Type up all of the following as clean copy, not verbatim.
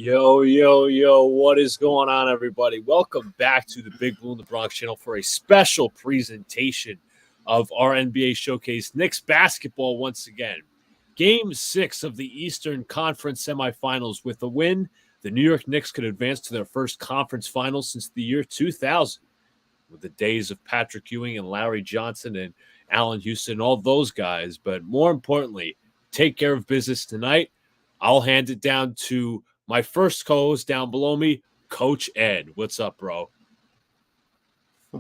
Yo, what is going on, everybody? Welcome back to the Big Blue in the Bronx channel for a special presentation of our NBA Showcase Knicks basketball once again. Game 6 of the Eastern Conference semifinals. With a win, the New York Knicks could advance to their first conference finals since the year 2000. With the days of Patrick Ewing and Larry Johnson and Allen Houston, all those guys. But more importantly, take care of business tonight. I'll hand it down to my first co-host down below me, Coach Ed. What's up, bro?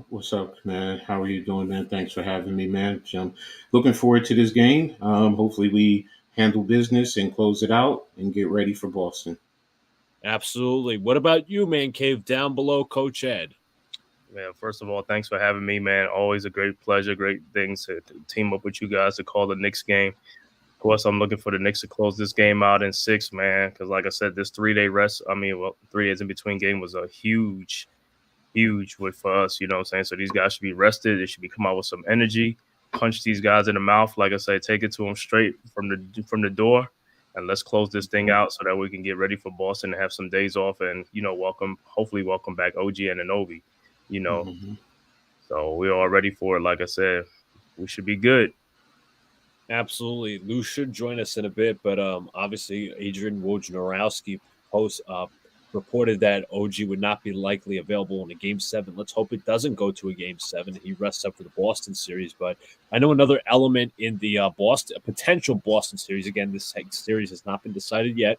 What's up, man? How are you doing, man? Thanks for having me, man. I'm looking forward to this game. Hopefully we handle business and close it out and get ready for Boston. Absolutely. What about you, ManCave, down below, Coach Ed? Man, first of all, thanks for having me, man. Always a great pleasure, great things to team up with you guys to call the Knicks game. Of course, I'm looking for the Knicks to close this game out in 6, man, because like I said, this 3-day rest, 3 days in between game was a huge win for us, you know what I'm saying? So these guys should be rested. They should be come out with some energy, punch these guys in the mouth. Like I said, take it to them straight from the door, and let's close this thing out so that we can get ready for Boston and have some days off and, hopefully welcome back OG and Anunoby, So we're all ready for it. Like I said, we should be good. Absolutely. Lou should join us in a bit, but obviously Adrian Wojnarowski reported that OG would not be likely available in a Game 7. Let's hope it doesn't go to a Game 7. He rests up for the Boston series. But I know another element in the potential Boston series, again, this series has not been decided yet,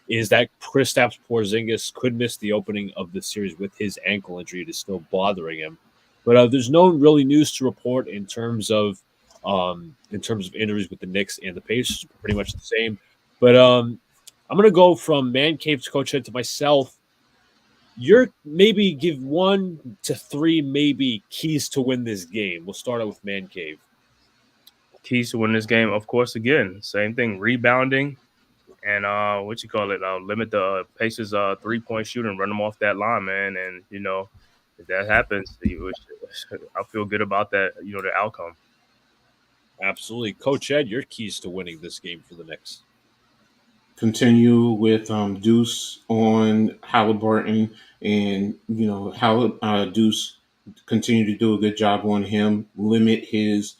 is that Kristaps Porzingis could miss the opening of the series with his ankle injury. It is still bothering him. But there's no really news to report in terms of injuries with the Knicks and the Pacers. Pretty much the same. But I'm going to go from ManCave to Coach Ed to myself. You're maybe give 1 to 3 maybe keys to win this game. We'll start out with ManCave. Keys to win this game, of course, again, same thing, rebounding and limit the Pacers' three-point shooting, run them off that line, man. And, if that happens, I feel good about that, the outcome. Absolutely. Coach Ed, your keys to winning this game for the Knicks. Continue with Deuce on Halliburton, and Deuce continue to do a good job on him. Limit his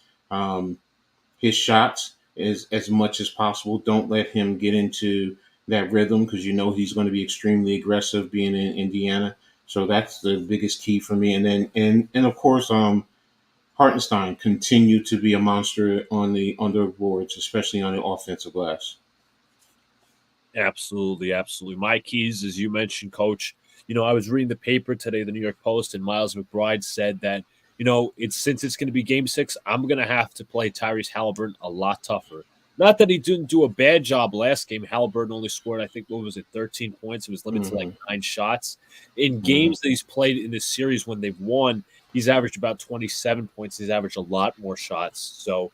shots as much as possible. Don't let him get into that rhythm because he's going to be extremely aggressive being in Indiana. So that's the biggest key for me. And then and of course Hartenstein continue to be a monster on the boards, especially on the offensive glass. Absolutely. My keys, as you mentioned, Coach, I was reading the paper today, the New York Post, and Miles McBride said that, since it's going to be Game 6, I'm going to have to play Tyrese Halliburton a lot tougher. Not that he didn't do a bad job last game. Halliburton only scored, I think, 13 points? It was limited to like 9 shots. In games that he's played in this series when they've won, he's averaged about 27 points. He's averaged a lot more shots. So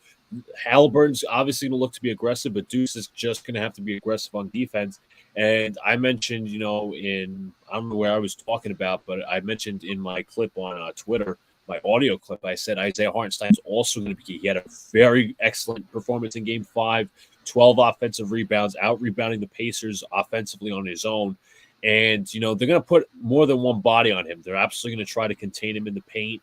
Halliburton's obviously going to look to be aggressive, but Deuce is just going to have to be aggressive on defense. And I mentioned, I don't know where I was talking about, but I mentioned in my clip on Twitter, my audio clip, I said Isaiah Hartenstein is also going to be key. He had a very excellent performance in Game 5, 12 offensive rebounds, out-rebounding the Pacers offensively on his own. And, they're going to put more than one body on him. They're absolutely going to try to contain him in the paint.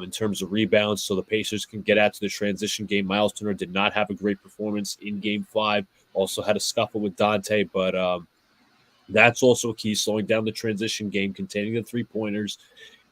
In terms of rebounds, so the Pacers can get out to the transition game. Miles Turner did not have a great performance in Game 5. Also had a scuffle with Dante, but that's also a key, slowing down the transition game, containing the three-pointers.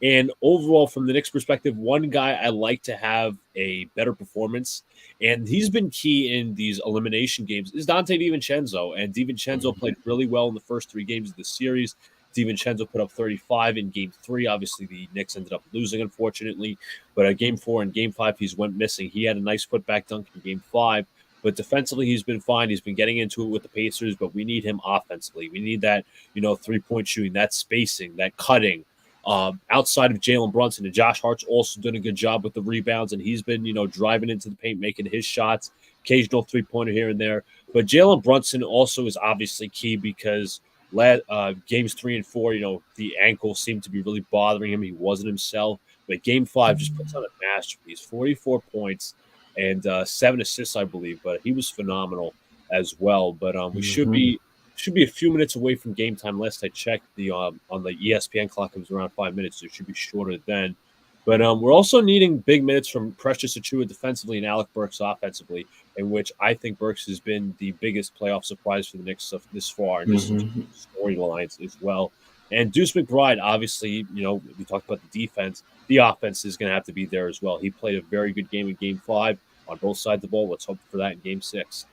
And overall, from the Knicks' perspective, one guy I like to have a better performance, and he's been key in these elimination games, is Dante DiVincenzo. And DiVincenzo played really well in the first 3 games of the series. DiVincenzo put up 35 in Game 3. Obviously, the Knicks ended up losing, unfortunately. But at Game 4 and Game 5, he's went missing. He had a nice putback dunk in Game 5. But defensively, he's been fine. He's been getting into it with the Pacers, but we need him offensively. We need that, three-point shooting, that spacing, that cutting. Outside of Jalen Brunson, and Josh Hart's also done a good job with the rebounds, and he's been, driving into the paint, making his shots, occasional three-pointer here and there. But Jalen Brunson also is obviously key because games 3 and 4, the ankle seemed to be really bothering him. He wasn't himself. But Game 5 just puts on a masterpiece. 44 points and 7 assists, I believe. But he was phenomenal as well. But we should be should be a few minutes away from game time. Last I checked, the on the ESPN clock, it was around 5 minutes. So it should be shorter then. But we're also needing big minutes from Precious Achua defensively and Alec Burks offensively, in which I think Burks has been the biggest playoff surprise for the Knicks this far, and just storylines as well. And Deuce McBride, obviously, we talked about the defense. The offense is going to have to be there as well. He played a very good game in Game 5 on both sides of the ball. Let's hope for that in Game 6.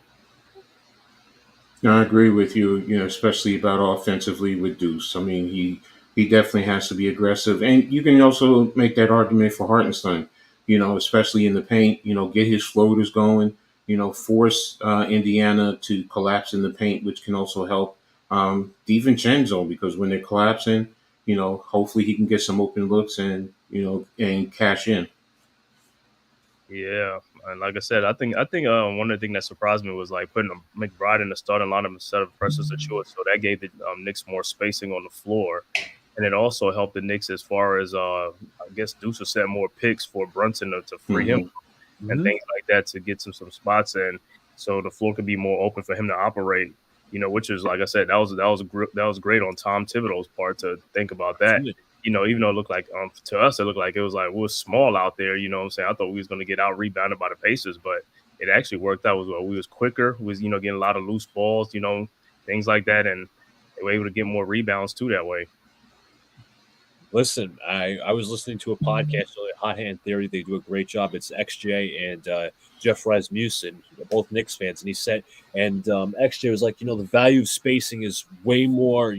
No, I agree with you, especially about offensively with Deuce. I mean, he definitely has to be aggressive. And you can also make that argument for Hartenstein, especially in the paint, get his floaters going, force Indiana to collapse in the paint, which can also help DiVincenzo, because when they're collapsing, hopefully he can get some open looks and cash in. Yeah, and like I said, I think one of the things that surprised me was like putting McBride in the starting lineup instead of Precious Achua, so that gave the Knicks more spacing on the floor, and it also helped the Knicks as far as I guess Deuce set more picks for Brunson to free him and things like that to get some spots in, so the floor could be more open for him to operate. Which is, like I said, that was great on Tom Thibodeau's part to think about that. Even though it looked like to us, it looked like it was small out there. You know what I'm saying? I thought we was going to get out rebounded by the Pacers, but it actually worked out. We was quicker, was getting a lot of loose balls, things like that, and they were able to get more rebounds too that way. Listen, I was listening to a podcast earlier, Hot Hand Theory. They do a great job. It's XJ and Jeff Rasmussen, both Knicks fans, and he said, and XJ was like, the value of spacing is way more,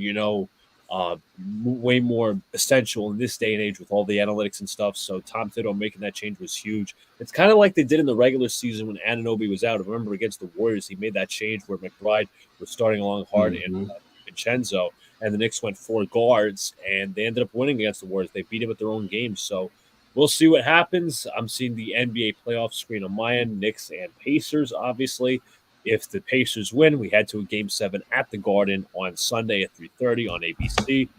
way more essential in this day and age with all the analytics and stuff. So Tom Thibodeau making that change was huge. It's kind of like they did in the regular season when Anunoby was out. I remember against the Warriors, he made that change where McBride was starting along hard and Vincenzo, and the Knicks went 4 guards, and they ended up winning against the Warriors. They beat him at their own game. So we'll see what happens. I'm seeing the NBA playoff screen on my end, Knicks and Pacers, obviously. If the Pacers win, we head to a Game 7 at the Garden on Sunday at 3:30 on ABC.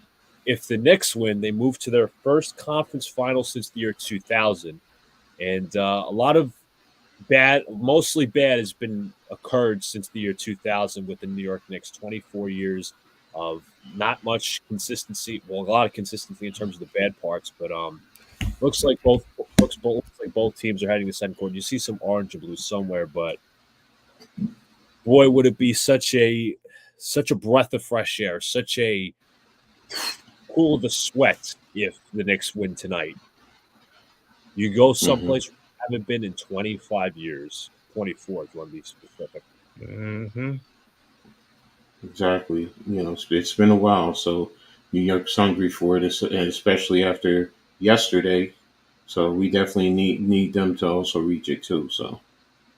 If the Knicks win, they move to their first conference final since the year 2000. And a lot of mostly bad has been occurred since the year 2000 with the New York Knicks. 24 years of not much consistency. Well, a lot of consistency in terms of the bad parts, but looks like both teams are heading to second court. You see some orange and blue somewhere, but boy, would it be such a breath of fresh air, such a cool of the sweat if the Knicks win tonight. You go someplace you haven't been in 25 years, 24 if you want to be specific. Exactly. It's been a while, so New York's hungry for it, especially after yesterday. So we definitely need them to also reach it too. So,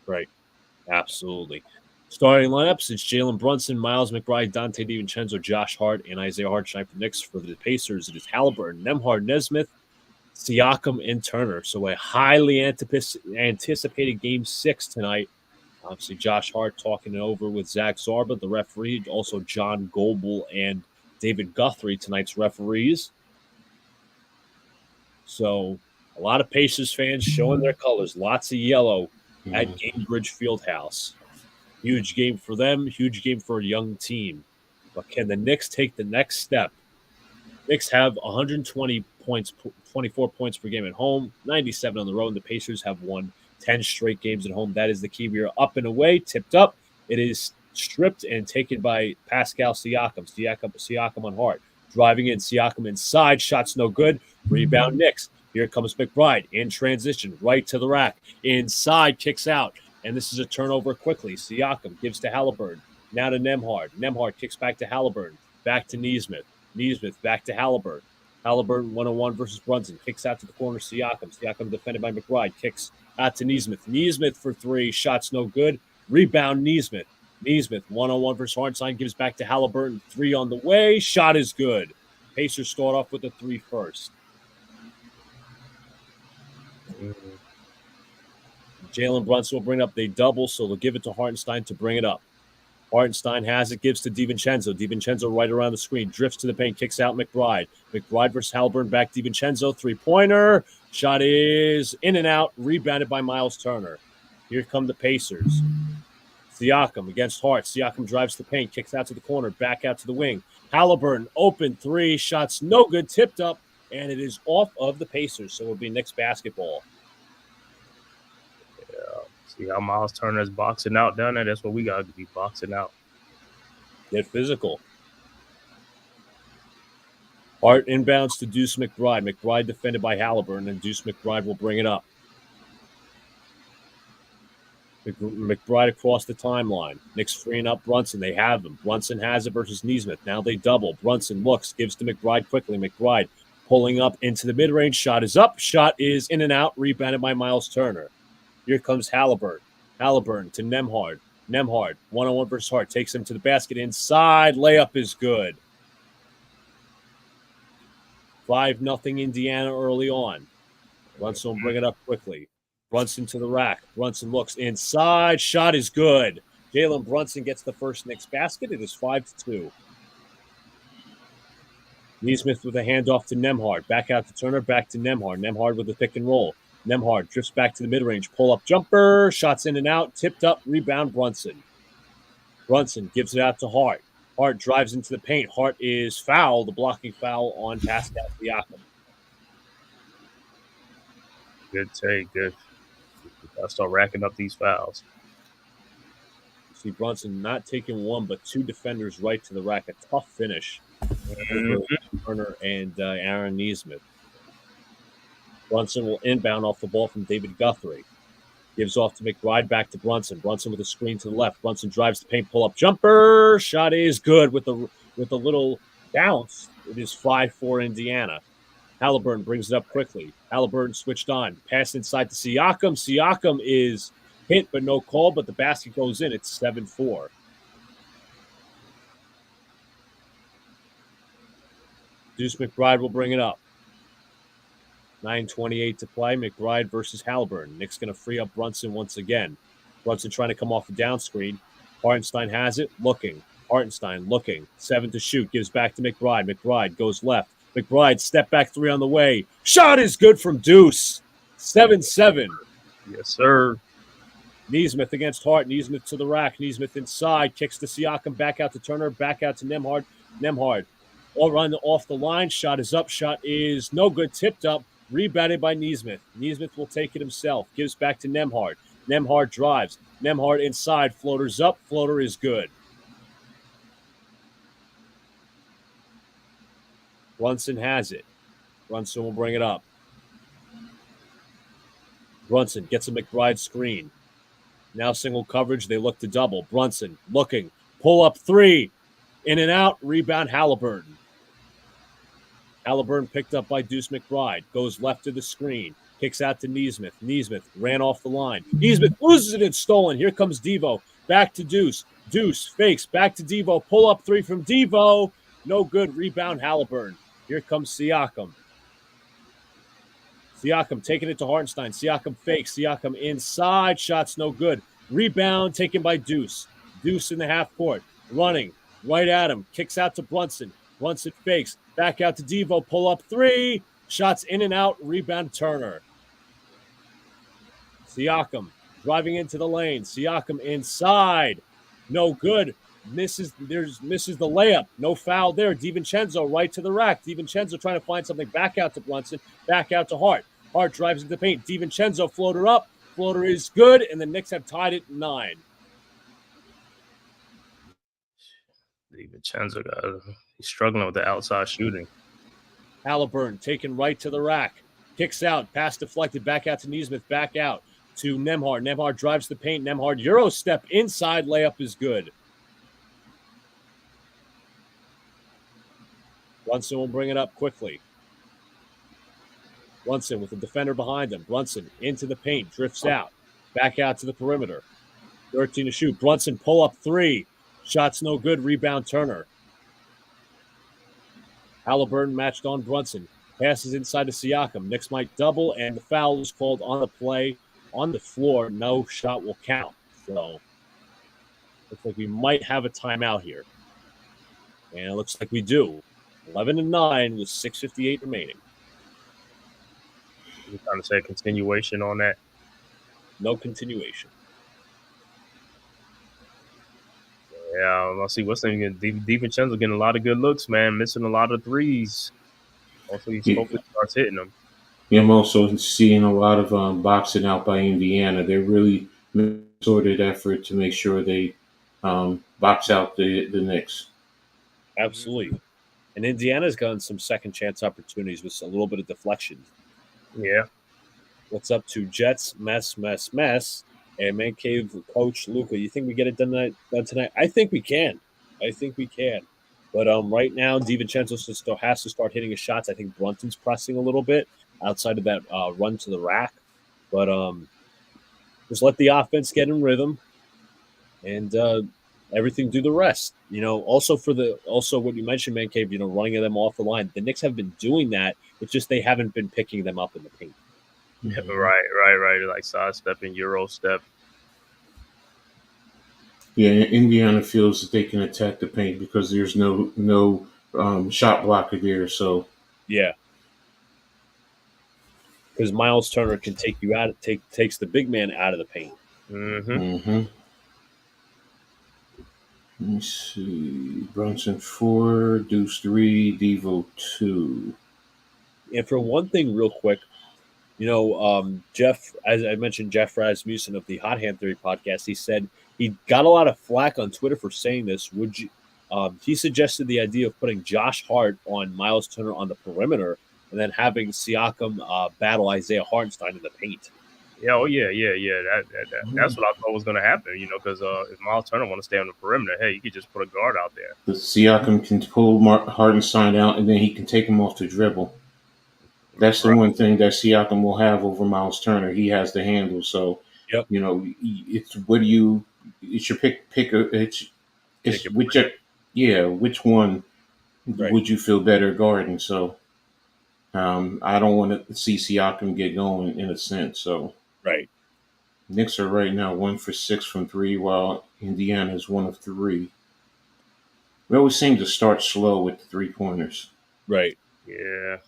right, absolutely. Starting lineups: it's Jalen Brunson, Miles McBride, Dante DiVincenzo, Josh Hart, and Isaiah Hartenstein for the Knicks. For the Pacers, it is Haliburton, Nembhard, Nesmith, Siakam, and Turner. So a highly anticipated Game 6 tonight. Obviously, Josh Hart talking it over with Zach Zarba, the referee. Also, John Goble and David Guthrie, tonight's referees. So, a lot of Pacers fans showing their colors. Lots of yellow at Gainbridge Fieldhouse. Huge game for them. Huge game for a young team. But can the Knicks take the next step? Knicks have 120 points, 24 points per game at home, 97 on the road. And the Pacers have won 10 straight games at home. That is the key. We are up and away, tipped up. It is stripped and taken by Pascal Siakam. Siakam on Hart. Driving in, Siakam inside. Shots no good. Rebound Knicks. Here comes McBride in transition. Right to the rack. Inside, kicks out. And this is a turnover quickly. Siakam gives to Haliburton. Now to Nembhard. Nembhard kicks back to Haliburton. Back to Nesmith. Nesmith back to Haliburton. Haliburton 1-on-1 versus Brunson. Kicks out to the corner. Siakam. Siakam defended by McBride. Kicks out to Nesmith. Nesmith for 3. Shots no good. Rebound Nesmith. Nesmith 1-on-1 versus Hartenstein. Gives back to Haliburton. 3 on the way. Shot is good. Pacers start off with a 3 first. Jalen Brunson will bring up. They double, so they'll give it to Hartenstein to bring it up. Hartenstein has it, gives to DiVincenzo. DiVincenzo right around the screen. Drifts to the paint, kicks out McBride. McBride versus Haliburton, back DiVincenzo. 3-pointer. Shot is in and out. Rebounded by Miles Turner. Here come the Pacers. Siakam against Hart. Siakam drives the paint, kicks out to the corner, back out to the wing. Halliburton, open three, shots no good, tipped up, and it is off of the Pacers, so it'll be Knicks basketball. Yeah. See how Miles Turner is boxing out down there? That's what we got to be boxing out. Get physical. Hart inbounds to Deuce McBride. McBride defended by Halliburton, and Deuce McBride will bring it up. McBride across the timeline. Knicks freeing up Brunson. They have him. Brunson has it versus Nesmith. Now they double. Brunson looks, gives to McBride quickly. McBride pulling up into the mid-range. Shot is up. Shot is in and out. Rebounded by Miles Turner. Here comes Halliburton. Halliburton to Nembhard. Nembhard, one-on-one versus Hart. Takes him to the basket inside. Layup is good. 5-0 Indiana early on. Brunson will bring it up quickly. Brunson to the rack. Brunson looks inside. Shot is good. Jalen Brunson gets the first Knicks basket. It is 5-2. Nesmith with a handoff to Nembhard. Back out to Turner. Back to Nembhard. Nembhard with a pick and roll. Nembhard drifts back to the mid-range. Pull-up jumper. Shots in and out. Tipped up. Rebound Brunson. Brunson gives it out to Hart. Hart drives into the paint. Hart is fouled. The blocking foul on Pascal Siakam. Good take. Good. I'll start racking up these fouls. See Brunson not taking one, but two defenders right to the rack. A tough finish. Turner and Aaron Nesmith. Brunson will inbound off the ball from David Guthrie. Gives off to McBride, back to Brunson. Brunson with a screen to the left. Brunson drives the paint, pull-up jumper. Shot is good with a little bounce. It is 5-4 Indiana. Halliburton brings it up quickly. Halliburton switched on. Pass inside to Siakam. Siakam is hit, but no call, but the basket goes in. It's 7-4. Deuce McBride will bring it up. 9:28 to play. McBride versus Halliburton. Knicks going to free up Brunson once again. Brunson trying to come off the down screen. Hartenstein has it. Looking. Hartenstein looking. 7 to shoot. Gives back to McBride. McBride goes left. McBride, step back three on the way. Shot is good from Deuce. 7-7. Yes, sir. Nesmith against Hart. Nesmith to the rack. Nesmith inside. Kicks to Siakam. Back out to Turner. Back out to Nembhard. Nembhard. All run off the line. Shot is up. Shot is no good. Tipped up. Rebounded by Nesmith. Nesmith will take it himself. Gives back to Nembhard. Nembhard drives. Nembhard inside. Floater's up. Floater is good. Brunson has it. Brunson will bring it up. Brunson gets a McBride screen. Now single coverage. They look to double. Brunson looking. Pull up three. In and out. Rebound Halliburton. Halliburton picked up by Deuce McBride. Goes left to the screen. Kicks out to Nesmith. Nesmith ran off the line. Nesmith loses it. It's stolen. Here comes Devo. Back to Deuce. Deuce fakes. Back to Devo. Pull up three from Devo. No good. Rebound Halliburton. Here comes Siakam. Siakam taking it to Hartenstein. Siakam fakes. Siakam inside. Shots no good. Rebound taken by Deuce. Deuce in the half court. Running. Right at him. Kicks out to Brunson. Brunson fakes. Back out to Devo. Pull up three. Shots in and out. Rebound Turner. Siakam driving into the lane. Siakam inside. No good. Misses the layup. No foul there. DiVincenzo right to the rack. DiVincenzo trying to find something. Back out to Brunson. Back out to Hart. Hart drives into the paint. DiVincenzo floater up. Floater is good, and the Knicks have tied it 9. DiVincenzo he's struggling with the outside shooting. Halliburton taken right to the rack. Kicks out. Pass deflected. Back out to Nesmith. Back out to Nembhard. Nembhard drives the paint. Nembhard Euro step inside. Layup is good. Brunson will bring it up quickly. Brunson with the defender behind him. Brunson into the paint. Drifts out. Back out to the perimeter. 13 to shoot. Brunson pull up three. Shots no good. Rebound Turner. Halliburton matched on Brunson. Passes inside to Siakam. Knicks might double, and the foul is called on the play. On the floor, no shot will count. So, looks like we might have a timeout here. And it looks like we do. 11-9 with 6:58 remaining. You're trying to say a continuation on that? No continuation. Yeah, I see what's thinking. DiVincenzo getting a lot of good looks, man. Missing a lot of threes. Also, he Yeah, hopefully starts hitting them. I'm also seeing a lot of boxing out by Indiana. They're really making a concerted effort to make sure they box out the Knicks. Absolutely. And Indiana's gotten some second chance opportunities with a little bit of deflections. Yeah. What's up to Jets, mess, and ManCave Coach Luca? You think we get it done tonight? I think we can. But right now, DiVincenzo still has to start hitting his shots. I think Brunson's pressing a little bit outside of that run to the rack. But just let the offense get in rhythm, and everything do the rest. Also also what you mentioned, ManCave. Running them off the line. The Knicks have been doing that. It's just they haven't been picking them up in the paint. Right. Like sidestep and Euro step. Yeah, Indiana feels that they can attack the paint because there's no shot blocker there. So Yeah, because Miles Turner can take you out. Takes the big man out of the paint. let me see. Brunson 4, Deuce 3, Devo 2. And for one thing, real quick, Jeff, as I mentioned, Jeff Rasmussen of the Hot Hand Theory podcast, he said he got a lot of flack on Twitter for saying this. Would you? He suggested the idea of putting Josh Hart on Miles Turner on the perimeter, and then having Siakam battle Isaiah Hartenstein in the paint. Yeah, That's what I thought was going to happen. Because if Miles Turner want to stay on the perimeter, hey, you could just put a guard out there. The Siakam can pull Hartenstein out, and then he can take him off the dribble. That's the one thing that Siakam will have over Miles Turner. He has the handle, so Yep. It's what do you? It's your pick. It's which one would you feel better guarding? So, I don't want to see Siakam get going in a sense. So, right. Knicks are right now 1 for 6 from 3, while Indiana is 1 of 3. We always seem to start slow with the 3-pointers. Right. Yeah.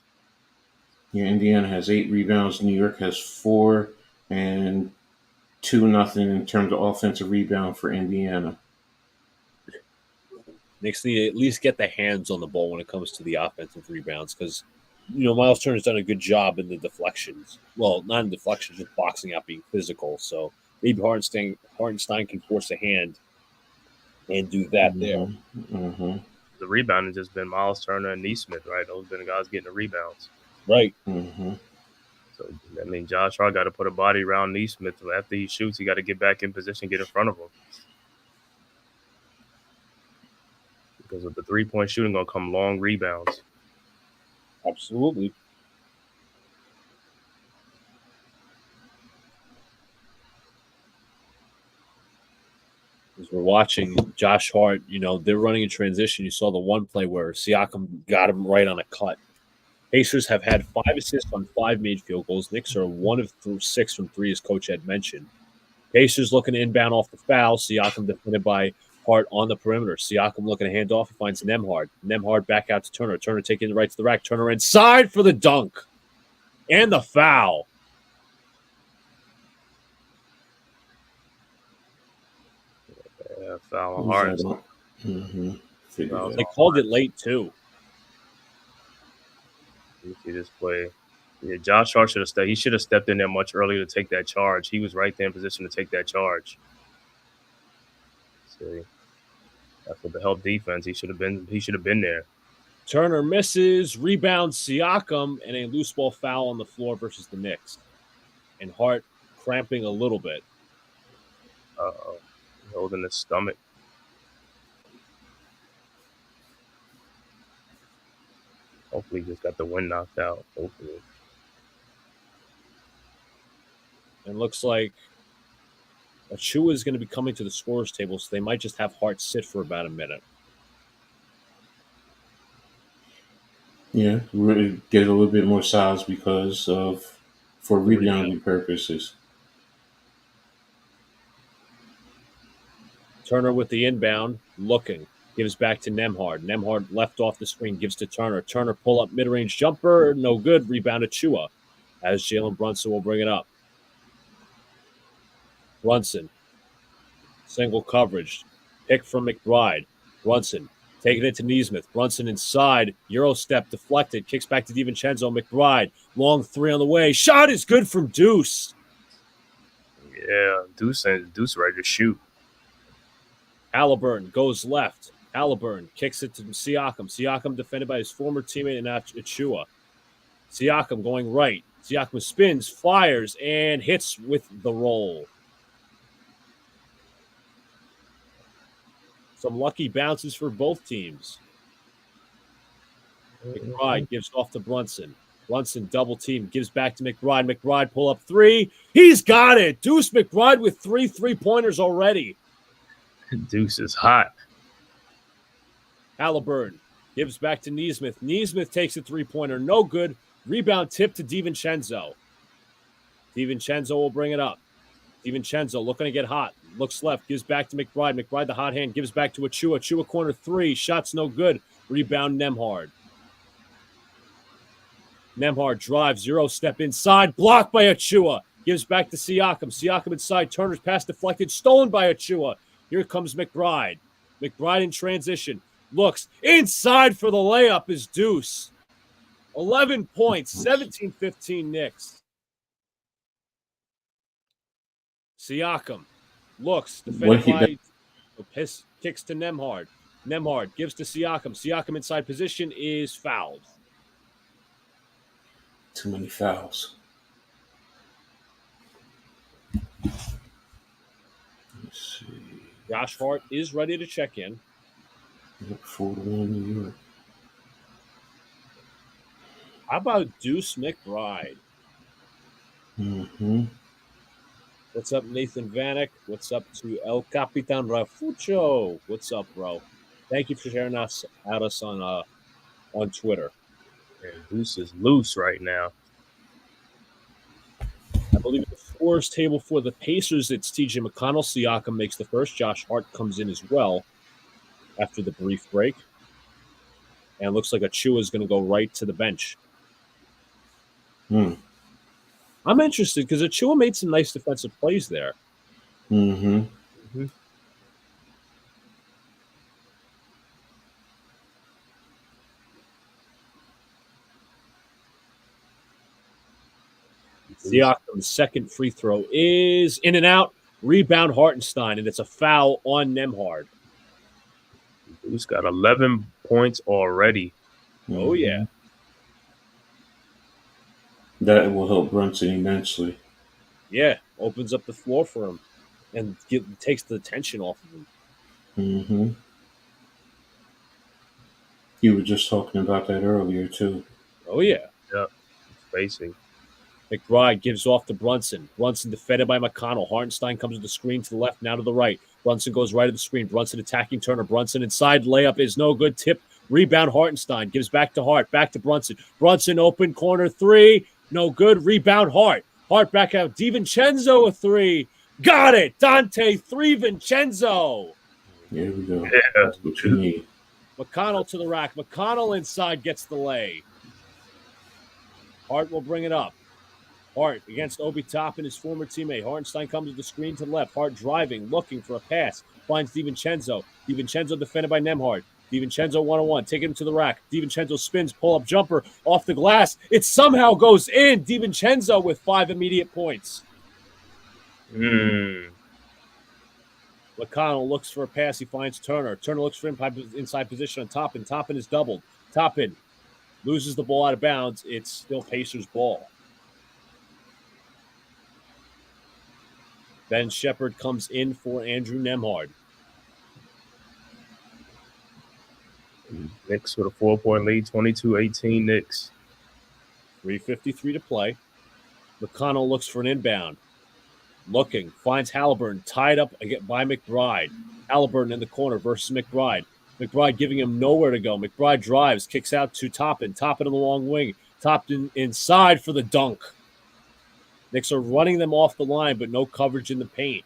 Yeah, Indiana has 8 rebounds. New York has 4, and 2-0 in terms of offensive rebound for Indiana. Knicks need to at least get the hands on the ball when it comes to the offensive rebounds because, Miles Turner's done a good job in the deflections. Well, not in deflections, just boxing out, being physical. So maybe Hartenstein can force a hand and do that there. Mm-hmm. The rebound has just been Miles Turner and Neesmith, right? Those have been the guys getting the rebounds. Right. Mm-hmm. So, Josh Hart got to put a body around Neesmith. After he shoots, he got to get back in position, get in front of him. Because with the 3-point shooting, going to come long rebounds. Absolutely. As we're watching Josh Hart, they're running in transition. You saw the one play where Siakam got him right on a cut. Pacers have had 5 assists on 5 made field goals. Knicks are 1 of 6 from 3, as Coach Edd mentioned. Pacers looking to inbound off the foul. Siakam defended by Hart on the perimeter. Siakam looking to hand off. He finds Nembhard. Nembhard back out to Turner. Turner taking the right to the rack. Turner inside for the dunk. And the foul. Yeah, foul on Hart. Mm-hmm. They called it late, too. You see this play. Yeah, Josh Hart should have stepped. He should have stepped in there much earlier to take that charge. He was right there in position to take that charge. See, that's what the help defense. He should have been there. Turner misses, rebounds Siakam, and a loose ball foul on the floor versus the Knicks. And Hart cramping a little bit. Holding his stomach. Hopefully he just got the wind knocked out. Hopefully. And looks like Achua is going to be coming to the scorer's table, so they might just have Hart sit for about a minute. Yeah, really get a little bit more size because for rebounding purposes. Turner with the inbound, looking. Gives back to Nembhard. Nembhard left off the screen, gives to Turner. Turner pull up mid-range jumper, no good. Rebound Achua as Jalen Brunson will bring it up. Brunson, single coverage. Pick from McBride. Brunson taking it to Nesmith. Brunson inside. Euro step deflected. Kicks back to DiVincenzo. McBride. Long three on the way. Shot is good from Deuce. Yeah, Deuce ready to shoot. Halliburton goes left. Halliburton kicks it to Siakam. Siakam defended by his former teammate in Achua. Siakam going right. Siakam spins, fires, and hits with the roll. Some lucky bounces for both teams. McBride gives off to Brunson. Brunson double team, gives back to McBride. McBride pull up three. He's got it. Deuce McBride with 3 3-pointers already. Deuce is hot. Halliburton gives back to Nesmith. Nesmith takes a 3-pointer. No good. Rebound tip to DiVincenzo. DiVincenzo will bring it up. DiVincenzo looking to get hot. Looks left. Gives back to McBride. McBride the hot hand. Gives back to Achua. Achua corner 3. Shots no good. Rebound Nembhard. Nembhard drives. Euro step inside. Blocked by Achua. Gives back to Siakam. Siakam inside. Turner's pass deflected. Stolen by Achua. Here comes McBride. McBride in transition. Looks inside for the layup is Deuce. 11 points, 17-15 Knicks. Siakam looks, defended by kicks to Nembhard. Nembhard gives to Siakam. Siakam inside position is fouled. Too many fouls. Let's see. Josh Hart is ready to check in. 4-1 New York. How about Deuce McBride? Mm-hmm. What's up, Nathan Vanek? What's up to El Capitan Rafucho? What's up, bro? Thank you for sharing us on Twitter. And Deuce is loose right now. I believe the scores table for the Pacers, it's TJ McConnell. Siakam makes the first. Josh Hart comes in as well after the brief break. And it looks like Achua is going to go right to the bench. I'm interested because Achua made some nice defensive plays there. Mm-hmm. Siakam's second free throw is in and out. Rebound Hartenstein, and it's a foul on Nembhard. He's got 11 points already. Oh, yeah. That will help Brunson immensely. Yeah, opens up the floor for him and takes the tension off of him. Mm-hmm. You were just talking about that earlier, too. Oh, yeah. Yep. Spacing. McBride gives off to Brunson. Brunson defended by McConnell. Hartenstein comes with the screen to the left, now to the right. Brunson goes right at the screen. Brunson attacking Turner. Brunson inside. Layup is no good. Tip. Rebound Hartenstein. Gives back to Hart. Back to Brunson. Brunson open corner 3. No good. Rebound Hart. Hart back out. DiVincenzo a 3. Got it. Dante 3 Vincenzo. There we go. Yeah. That's what you need. McConnell to the rack. McConnell inside gets the lay. Hart will bring it up. Hart against Obi Toppin, his former teammate. Hartenstein comes to the screen to the left. Hart driving, looking for a pass. Finds DiVincenzo. DiVincenzo defended by Nembhard. DiVincenzo one-on-one, taking him to the rack. DiVincenzo spins, pull-up jumper off the glass. It somehow goes in. DiVincenzo with 5 immediate points. McConnell looks for a pass. He finds Turner. Turner looks for inside position on Toppin. Toppin is doubled. Toppin loses the ball out of bounds. It's still Pacers' ball. Ben Shepherd comes in for Andrew Nembhard. Knicks with a 4-point lead, 22-18 Knicks. 3:53 to play. McConnell looks for an inbound. Looking, finds Halliburton, tied up by McBride. Halliburton in the corner versus McBride. McBride giving him nowhere to go. McBride drives, kicks out to Toppin. Toppin in the long wing. Toppin inside for the dunk. Knicks are running them off the line, but no coverage in the paint.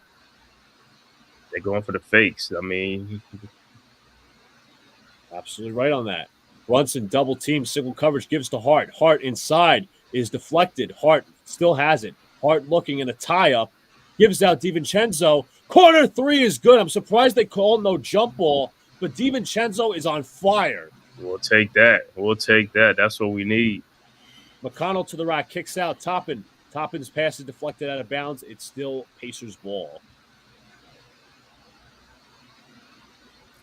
They're going for the fakes. I mean, absolutely right on that. Brunson double team, single coverage, gives to Hart. Hart inside is deflected. Hart still has it. Hart looking in a tie-up. gives out DiVincenzo. Corner three is good. I'm surprised they called no jump ball, but DiVincenzo is on fire. We'll take that. We'll take that. That's what we need. McConnell to the rack, kicks out. Toppin. Toppin's pass is deflected out of bounds. It's still Pacers ball.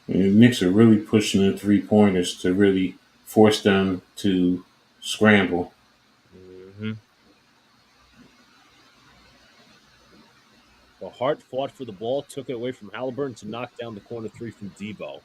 And the Knicks are really pushing the three-pointers to really force them to scramble. Mm-hmm. Well, Hart fought for the ball, took it away from Halliburton to knock down the corner three from Devo.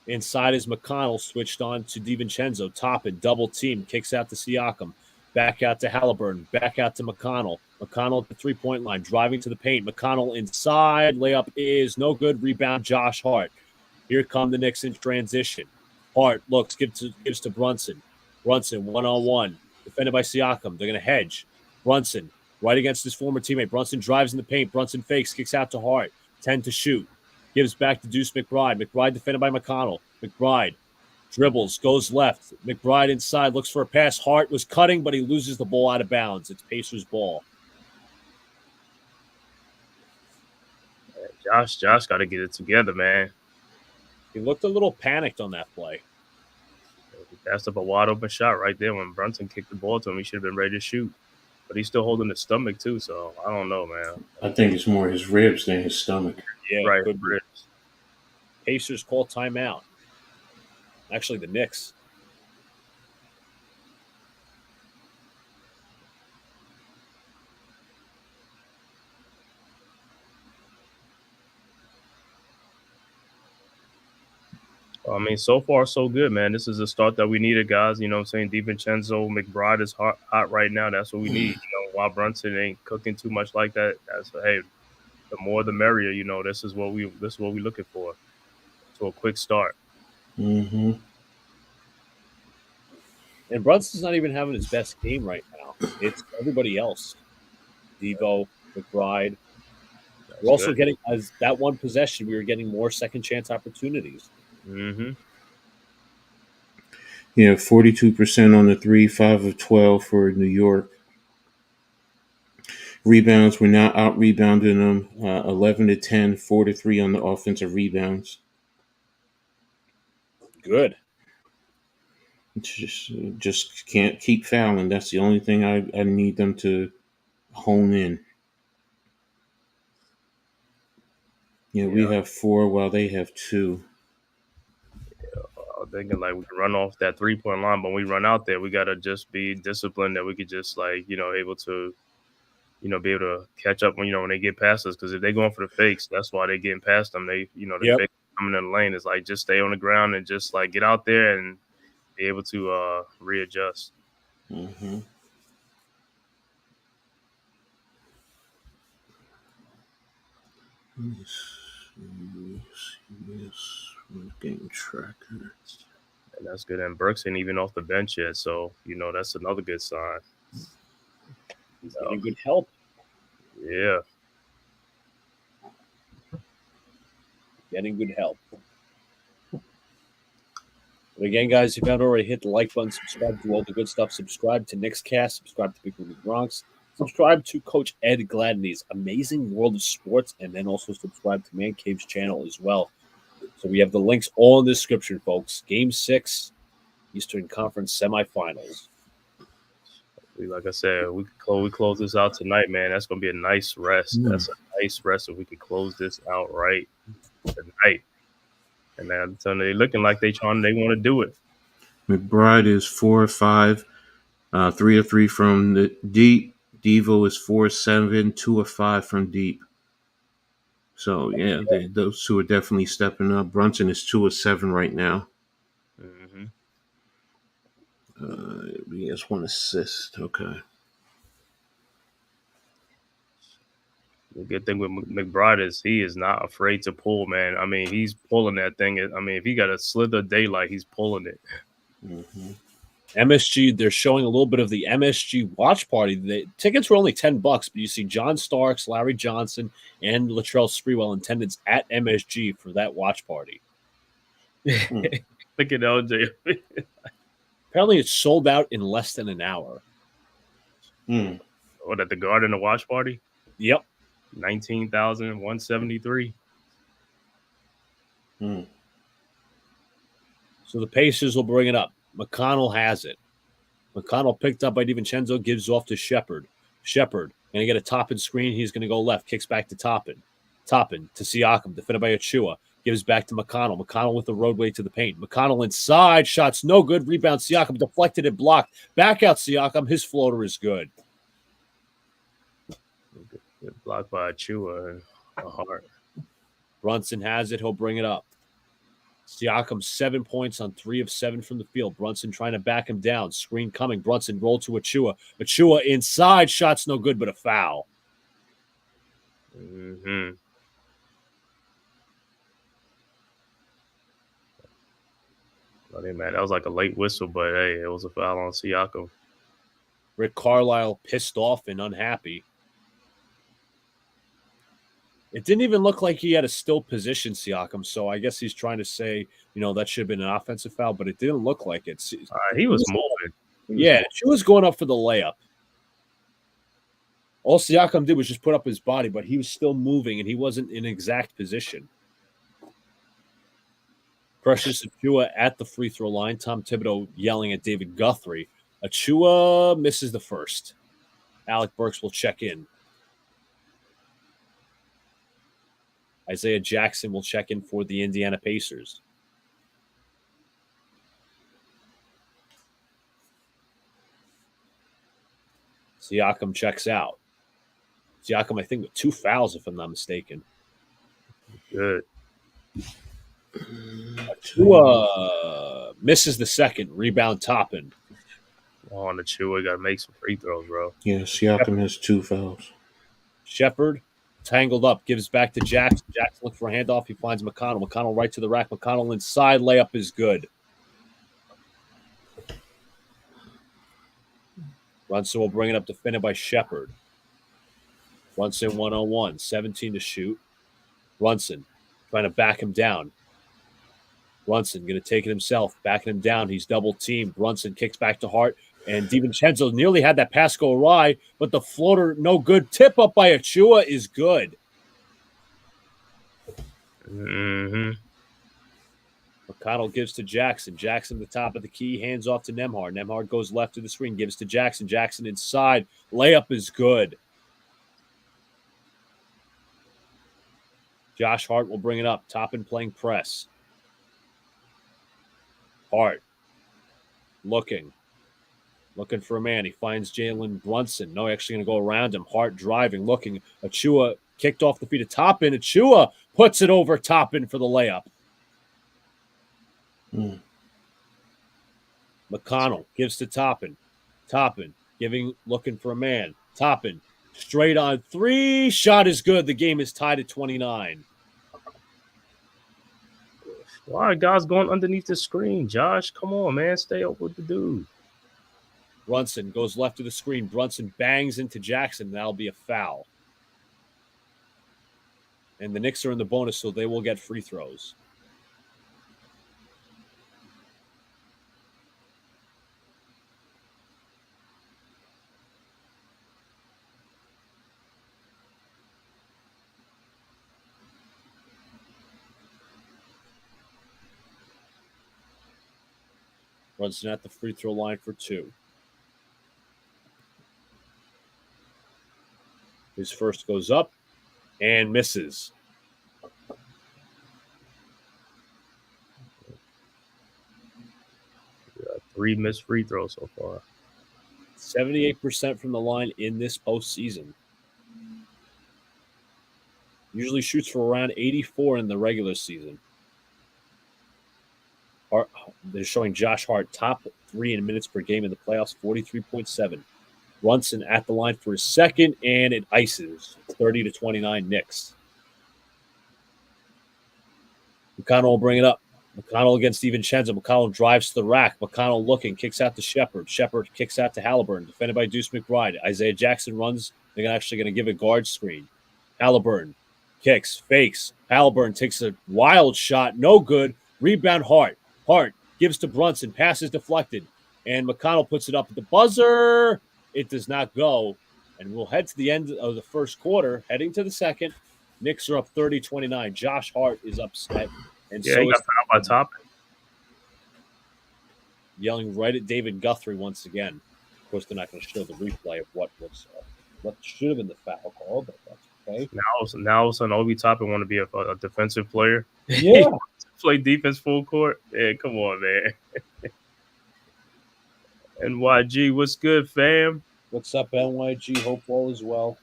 Inside is McConnell, switched on to DiVincenzo. Toppin, double team, kicks out to Siakam. Back out to Halliburton. Back out to McConnell. McConnell at the three-point line, driving to the paint. McConnell inside. Layup is no good. Rebound, Josh Hart. Here come the Knicks in transition. Hart looks, gives to Brunson. Brunson, one-on-one. Defended by Siakam. They're going to hedge. Brunson, right against his former teammate. Brunson drives in the paint. Brunson fakes, kicks out to Hart. 10 to shoot. Gives back to Deuce McBride. McBride defended by McConnell. McBride dribbles, goes left. McBride inside, looks for a pass. Hart was cutting, but he loses the ball out of bounds. It's Pacers ball. Josh got to get it together, man. He looked a little panicked on that play. He passed up a wide open shot right there when Brunson kicked the ball to him. He should have been ready to shoot. But he's still holding his stomach too, so I don't know, man. I think it's more his ribs than his stomach. Yeah, right. Good ribs. Pacers call timeout. Actually, the Knicks. I mean, so far, so good, man. This is the start that we needed, guys. You know what I'm saying? DiVincenzo, McBride is hot right now. That's what we need. You know, while Brunson ain't cooking too much like that, that's hey, the more the merrier. You know, this is what we're looking for. So a quick start. Mm-hmm. And Brunson's not even having his best game right now. It's everybody else. Devo, McBride. We're also getting, as that one possession, we were getting more second chance opportunities. Mm-hmm. Yeah, 42% on the three, 5 of 12 for New York. Rebounds, we're now out rebounding them 11 to 10, 4 to 3 on the offensive rebounds. Good. Just can't keep fouling. That's the only thing I need them to hone in. Yeah, we have 4 while they have 2. I'm thinking like we can run off that 3-point line, but when we run out there, we gotta just be disciplined that we could just able to, be able to catch up when when they get past us. Because if they're going for the fakes, that's why they're getting past them. They the fakes coming in the lane is like just stay on the ground and just like get out there and be able to readjust. Mm-hmm. Yes, game tracker. And that's good. And Burks ain't even off the bench yet, so that's another good sign. He's getting good help. Yeah. Getting good help. But again, guys, if you haven't already hit the like button, subscribe to all the good stuff. Subscribe to Knicks Cast. Subscribe to Big Movie Bronx. Subscribe to Coach Ed Gladney's Amazing World of Sports, and then also subscribe to ManCave's channel as well. So we have the links all in the description, folks. Game 6, Eastern Conference semifinals. Like I said, we close this out tonight, man. That's going to be a nice rest. That's a nice rest if we could close this out right tonight. And man, so they're looking like they want to do it. McBride is 4 of 5, 3 of 3 from the deep. Devo is 4 of 7, 2 of 5 from deep. So yeah, those two are definitely stepping up. Brunson is 2 of 7 right now. Mm-hmm. He has 1 assist. Okay. The good thing with McBride is he is not afraid to pull, man. I mean, he's pulling that thing. I mean, if he got a slither of daylight, he's pulling it. Mm-hmm. MSG, they're showing a little bit of the MSG watch party. The tickets were only $10, but you see John Starks, Larry Johnson, and Latrell Sprewell in attendance at MSG for that watch party. Look at LJ. Apparently, it's sold out in less than an hour. What, at the Garden, the watch party? Yep. 19,173. So the Pacers will bring it up. McConnell has it. McConnell picked up by DiVincenzo, gives off to Shepard. Shepard going to get a Toppin screen. He's going to go left, kicks back to Toppin. Toppin to Siakam, defended by Achua. Gives back to McConnell. McConnell with the roadway to the paint. McConnell inside. Shots no good. Rebound Siakam. Deflected and blocked. Back out Siakam. His floater is good. Good block by Achua and a Hart. Brunson has it. He'll bring it up. Siakam 7 points on 3 of 7 from the field. Brunson trying to back him down. Screen coming. Brunson rolled to Achua. Achua inside. Shots no good, but a foul. I mean, man, that was like a late whistle, but hey, it was a foul on Siakam. Rick Carlisle pissed off and unhappy. It didn't even look like he had a still position, Siakam, so I guess he's trying to say, that should have been an offensive foul, but it didn't look like it. He was moving. She was going up for the layup. All Siakam did was just put up his body, but he was still moving, and he wasn't in exact position. Precious Achua at the free throw line. Tom Thibodeau yelling at David Guthrie. Achua misses the first. Alec Burks will check in. Isaiah Jackson will check in for the Indiana Pacers. Siakam checks out. Siakam, I think, with 2 fouls, if I'm not mistaken. Good. Achua misses the second. Rebound Toppin. On Achua, got to make some free throws, bro. Yeah, Siakam has 2 fouls. Shepard tangled up, gives back to Jackson. Jackson looks for a handoff. He finds McConnell. McConnell right to the rack. McConnell inside. Layup is good. Brunson will bring it up, defended by Shepard. Brunson 1-on-1, 17 to shoot. Brunson trying to back him down. Brunson going to take it himself, backing him down. He's double teamed. Brunson kicks back to Hart, and DiVincenzo nearly had that pass go awry, but the floater no good. Tip up by Achua is good. McConnell gives to Jackson. Jackson, the top of the key, hands off to Nembhard. Nembhard goes left to the screen, gives to Jackson. Jackson inside. Layup is good. Josh Hart will bring it up. Toppin playing press. Hart looking for a man. He finds Jalen Brunson. No, actually going to go around him. Hart driving, looking. Achua kicked off the feet of Toppin. Achua puts it over Toppin for the layup. McConnell gives to Toppin. Toppin looking for a man. Toppin straight on 3. Shot is good. The game is tied at 29. Why are guys going underneath the screen, Josh? Come on, man. Stay up with the dude. Brunson goes left to the screen. Brunson bangs into Jackson. That'll be a foul. And the Knicks are in the bonus, so they will get free throws. Brunson at the free throw line for 2. His first goes up and misses. Got 3 missed free throws so far. 78% from the line in this postseason. Usually shoots for around 84 in the regular season. They're showing Josh Hart top 3 in minutes per game in the playoffs, 43.7. Brunson at the line for his second, and it ices 30-29 Knicks. McConnell will bring it up. McConnell against DiVincenzo. McConnell drives to the rack. McConnell looking, kicks out to Shepard. Shepard kicks out to Halliburton, defended by Deuce McBride. Isaiah Jackson runs. They're actually going to give a guard screen. Halliburton kicks, fakes. Halliburton takes a wild shot, no good. Rebound Hart. Hart gives to Brunson. Pass is deflected. And McConnell puts it up at the buzzer. It does not go. And we'll head to the end of the first quarter, heading to the second. Knicks are up 30-29. Josh Hart is upset. And Yeah, so he got is fouled by Toppin. yelling right at David Guthrie once again. Of course, they're not going to show the replay of what should have been the foul call, but that's okay. Now all of a sudden, Obi Toppin want to be a defensive player. Yeah. Play defense full court. Yeah, come on, man. NYG, what's good, fam? What's up, NYG? Hope all is well.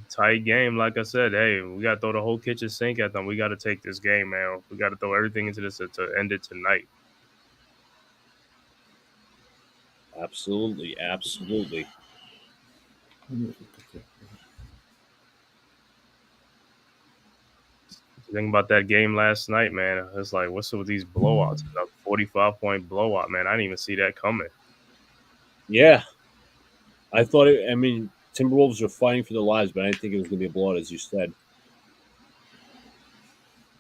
Tight game, like I said. Hey, we got to throw the whole kitchen sink at them. We got to take this game, man. We got to throw everything into this to end it tonight. Absolutely. Think about that game last night, man. It's like, what's up with these blowouts? A 45-point blowout, man. I didn't even see that coming. Yeah. I thought Timberwolves are fighting for their lives, but I didn't think it was going to be a blowout, as you said.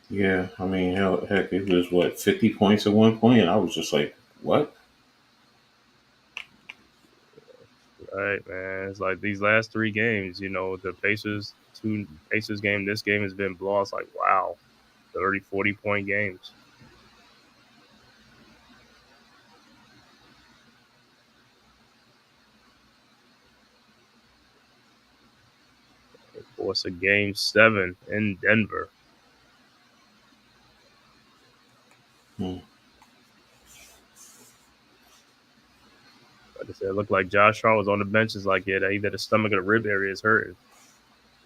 Yeah, I mean, heck, it was 50 points at one point, and I was just like, what? Right, man. It's like these last three games, the Pacers game, this game has been blowouts. Like, wow, 30, 40-point games. Of course, a game 7 in Denver. Like I said, it looked like Josh Hart was on the bench. It's like, yeah, either the stomach or the rib area is hurting.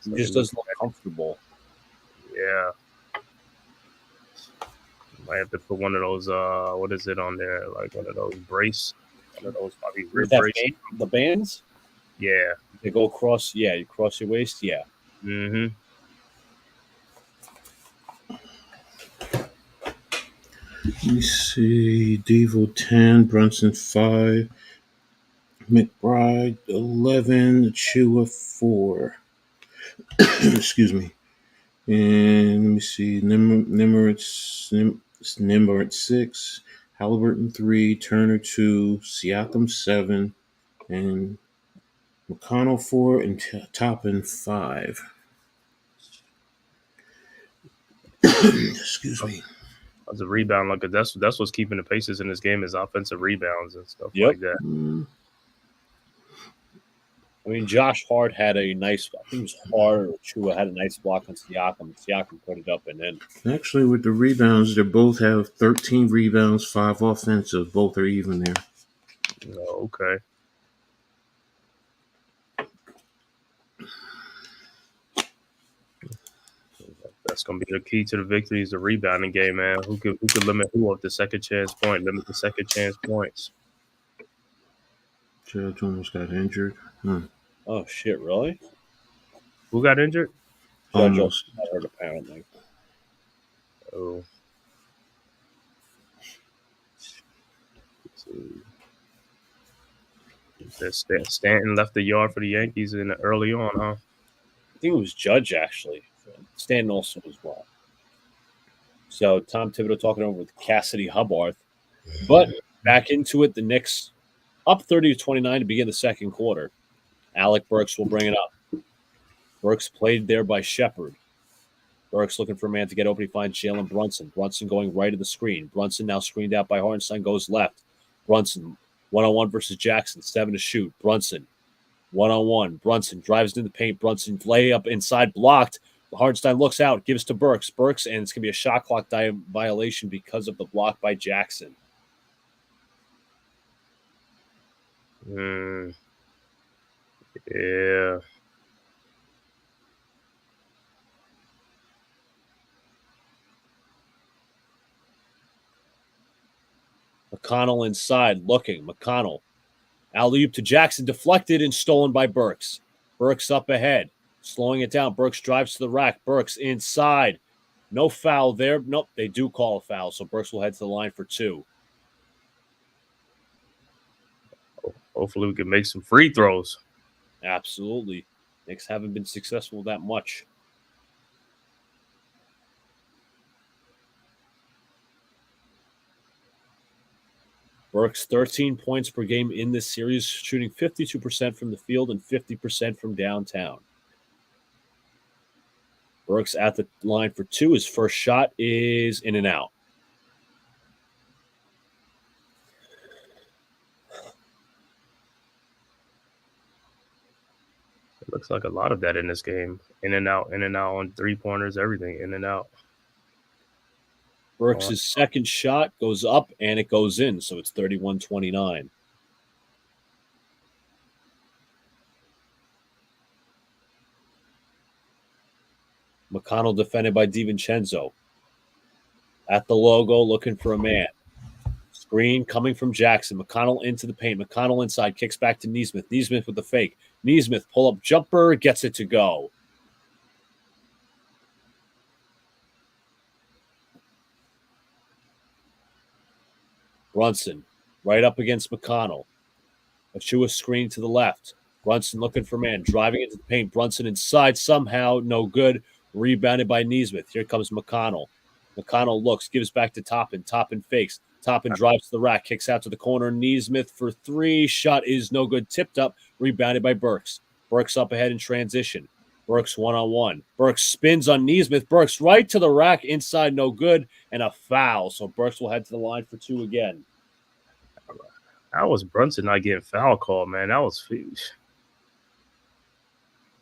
He just doesn't look comfortable. Yeah. Might have to put one of those, what is it on there? Like one of those brace. One of those probably rib brace. The bands? Yeah. They go across, you cross your waist, yeah. Mm-hmm. Let me see. Devo 10, Brunson 5, McBride 11, Achua 4. Excuse me. And let me see. Nimmer at 6, Halliburton 3, Turner 2, Siakam 7, and McConnell 4, and Toppin 5. Excuse me. As a rebound, like that's what's keeping the Pacers in this game is offensive rebounds and stuff like that. I mean, Josh Hart had a nice. I think it was Hart or Chua had a nice block on Siakam. Siakam put it up and in. Actually, with the rebounds, they both have 13 rebounds, 5 offensive. Both are even there. Oh, okay. That's gonna be the key to the victory is the rebounding game, man. Who could limit who of the second chance point? Limit the second chance points. Judge almost got injured. Oh shit! Really? Who got injured? Judge almost got hurt apparently. Oh. Stanton left the yard for the Yankees early on, huh? I think it was Judge actually. Stanton also as well. So Tom Thibodeau talking over with Cassidy Hubbard. But back into it, the Knicks up 30-29 to begin the second quarter. Alec Burks will bring it up. Burks played there by Shepard. Burks looking for a man to get open. He finds Jalen Brunson. Brunson going right of the screen. Brunson now screened out by Hartenstein, goes left. Brunson, one-on-one versus Jackson, 7 to shoot. Brunson, one-on-one. Brunson drives into the paint. Brunson layup inside, blocked. Hartenstein looks out, gives to Burks. Burks, and it's going to be a shot clock violation because of the block by Jackson. Yeah. McConnell inside, looking. McConnell. Alley-oop to Jackson, deflected and stolen by Burks. Burks up ahead, slowing it down. Burks drives to the rack. Burks inside. No foul there. Nope, they do call a foul, so Burks will head to the line for 2. Hopefully we can make some free throws. Absolutely. Knicks haven't been successful that much. Burks, 13 points per game in this series, shooting 52% from the field and 50% from downtown. Burks at the line for two. His first shot is in and out. It looks like a lot of that in this game. In and out on three-pointers, everything, in and out. Burks' second shot goes up, and it goes in, so it's 31-29. McConnell defended by DiVincenzo. At the logo, looking for a man. Screen coming from Jackson. McConnell into the paint. McConnell inside, kicks back to Nesmith. Nesmith with the fake. Nesmith, pull-up jumper, gets it to go. Brunson, right up against McConnell. Achua screen to the left. Brunson looking for man, driving into the paint. Brunson inside, somehow, no good. Rebounded by Nesmith. Here comes McConnell. McConnell looks, gives back to Toppin. Toppin fakes. Toppin drives to the rack, kicks out to the corner. Nesmith for three. Shot is no good. Tipped up, rebounded by Burks. Burks up ahead in transition. Burks one-on-one. Burks spins on Nesmith. Burks right to the rack, inside, no good, and a foul. So Burks will head to the line for two again. How was Brunson not getting foul called, man? That was huge.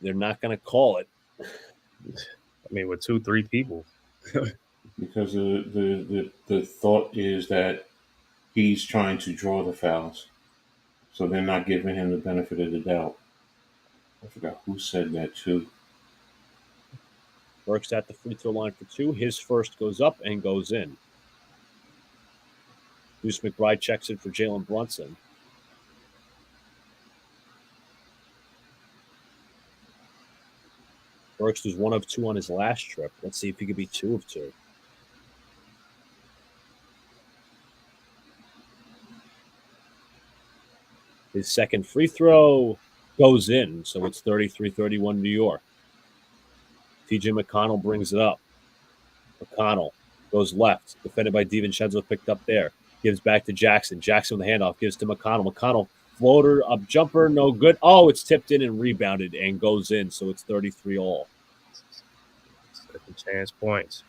They're not going to call it. I mean, with 2-3 people. Because the thought is that he's trying to draw the fouls. So they're not giving him the benefit of the doubt. I forgot who said that too. Burks at the free throw line for two. His first goes up and goes in. Deuce McBride checks in for Jalen Brunson. Burks was 1 of 2 on his last trip. Let's see if he could be 2 of 2. His second free throw goes in, so it's 33-31 New York. TJ McConnell brings it up. McConnell goes left, defended by DiVincenzo, picked up there. Gives back to Jackson. Jackson with the handoff, gives to McConnell. McConnell, floater, up jumper, no good. Oh, it's tipped in and rebounded and goes in, so it's 33 all. Second chance points.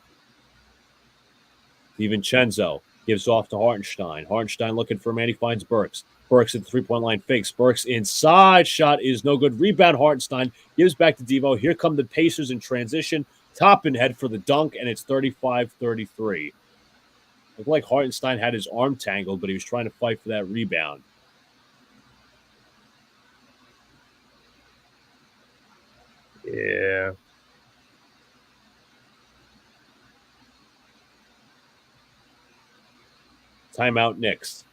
DiVincenzo gives off to Hartenstein. Hartenstein looking for a man. He finds Burks. Burks at the three-point line fakes. Burks inside. Shot is no good. Rebound Hartenstein. Gives back to Devo. Here come the Pacers in transition. Toppin head for the dunk, and it's 35-33. Looked like Hartenstein had his arm tangled, but he was trying to fight for that rebound. Yeah. Timeout Knicks.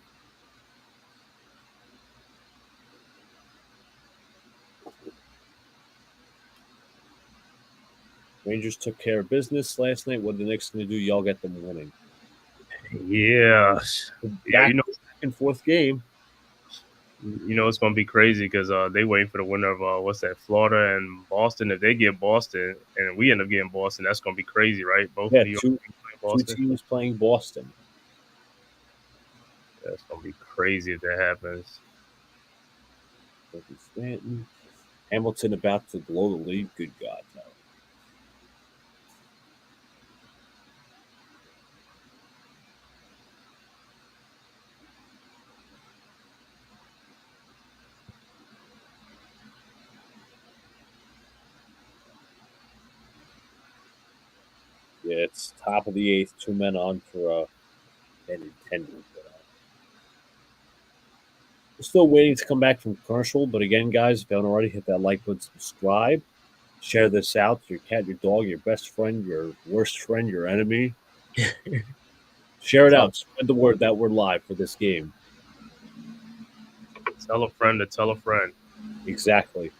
Rangers took care of business last night. What are the Knicks going to do? Y'all get them winning. Yeah. You know, second, fourth game. You know, it's going to be crazy because they waiting for the winner of, what's that, Florida and Boston. If they get Boston and we end up getting Boston, that's going to be crazy, right? Both Yeah, New York two Boston. teams playing Boston. That's going to be crazy if that happens. Stanton. Hamilton about to blow the lead. Good God, no. Yeah, it's top of the eighth. 2 men on for an intended. We're still waiting to come back from commercial, but again, guys, if you haven't already, hit that like button, subscribe, share this out to your cat, your dog, your best friend, your worst friend, your enemy. Share it out. Spread the word that we're live for this game. Tell a friend to tell a friend. Exactly.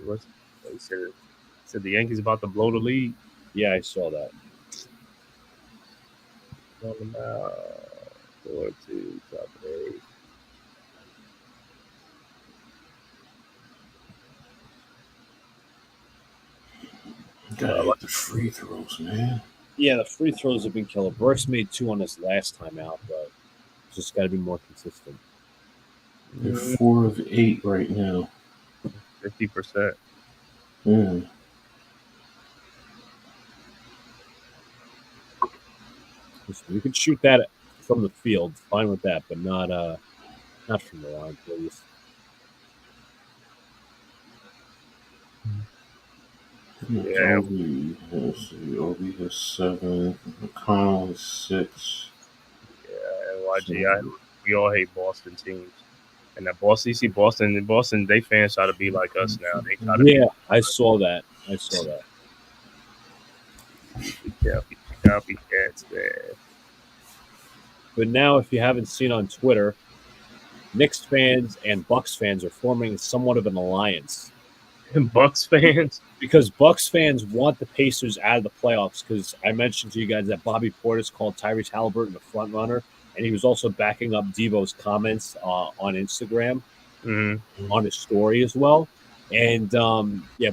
What's he said the Yankees about to blow the lead. Yeah, I saw that. 4-2, top 8. Gotta hit the free throws, man. Yeah, the free throws have been killer. Burks made 2 on this last time out, but just got to be more consistent. They're 4 of 8 right now. 50%. Mm. You can shoot that from the field, fine with that, but not from the line, please. Yeah. Obi, let's see. Obi has 7. McConnell has 6. NYG, we all hate Boston teams. And that Boston, you see Boston, they fans try to be like us now. They try to Yeah, I saw that. be copycats, man. But now, if you haven't seen on Twitter, Knicks fans and Bucks fans are forming somewhat of an alliance. And Bucks fans? Because Bucks fans want the Pacers out of the playoffs, because I mentioned to you guys that Bobby Portis called Tyrese Halliburton a front runner, and he was also backing up Devo's comments on Instagram, on his story as well. And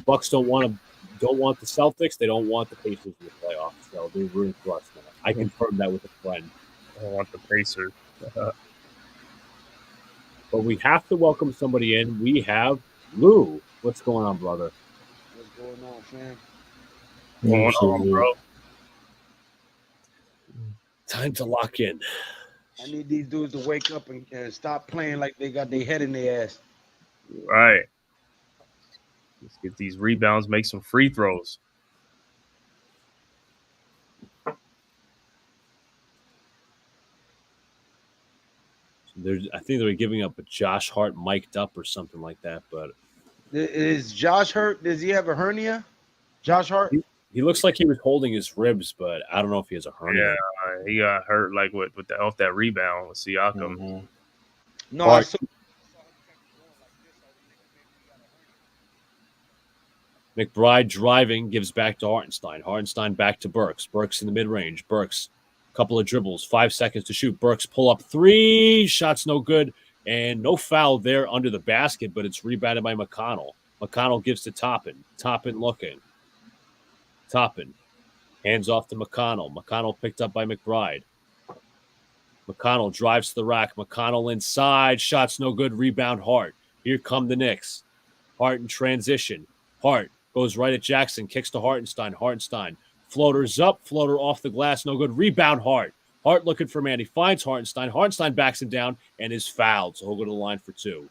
Bucks don't want the Celtics. They don't want the Pacers in the playoffs. So they're rooting for us now. I confirmed that with a friend. I don't want the Pacers. But we have to welcome somebody in. We have Lou. What's going on, brother? What's going on, fam? What's going on, bro? Time to lock in. I need these dudes to wake up and stop playing like they got their head in their ass. Right. Let's get these rebounds, make some free throws. I think they're giving up a Josh Hart mic'd up or something like that. But is Josh hurt? Does he have a hernia? Josh Hart? He looks like he was holding his ribs, but I don't know if he has a hernia. Yeah, he got hurt like off that rebound with Siakam. Mm-hmm. No, I saw McBride driving, gives back to Hartenstein. Hartenstein back to Burks. Burks in the mid-range. Burks, couple of dribbles, 5 seconds to shoot. Burks pull up 3, shots no good, and no foul there under the basket, but it's rebounded by McConnell. McConnell gives to Toppin. Toppin looking. Toppin. Hands off to McConnell. McConnell picked up by McBride. McConnell drives to the rack. McConnell inside. Shots no good. Rebound Hart. Here come the Knicks. Hart in transition. Hart goes right at Jackson. Kicks to Hartenstein. Hartenstein. Floater's up. Floater off the glass. No good. Rebound Hart. Hart looking for man. He finds Hartenstein. Hartenstein backs him down and is fouled. So he'll go to the line for 2.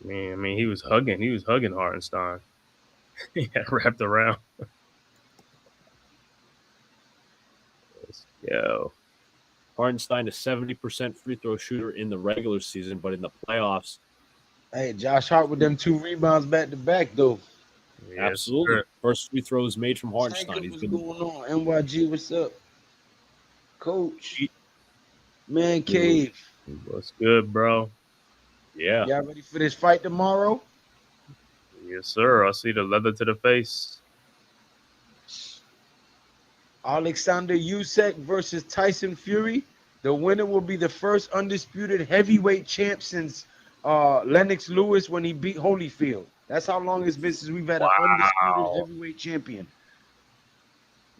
I mean, he was hugging Hartenstein. He got wrapped around. Let's go. Hartenstein, a 70% free throw shooter in the regular season, but in the playoffs. Hey, Josh Hart with them 2 rebounds back to back, though. Yes, absolutely. Sir. First free throws made from Hartenstein. What's going on? NYG, what's up? Coach. ManCave. What's good, bro? Yeah. Y'all ready for this fight tomorrow? Yes, sir. I see the leather to the face. Alexander Usyk versus Tyson Fury. The winner will be the first undisputed heavyweight champ since Lennox Lewis when he beat Holyfield. That's how long it's been since we've had an undisputed heavyweight champion.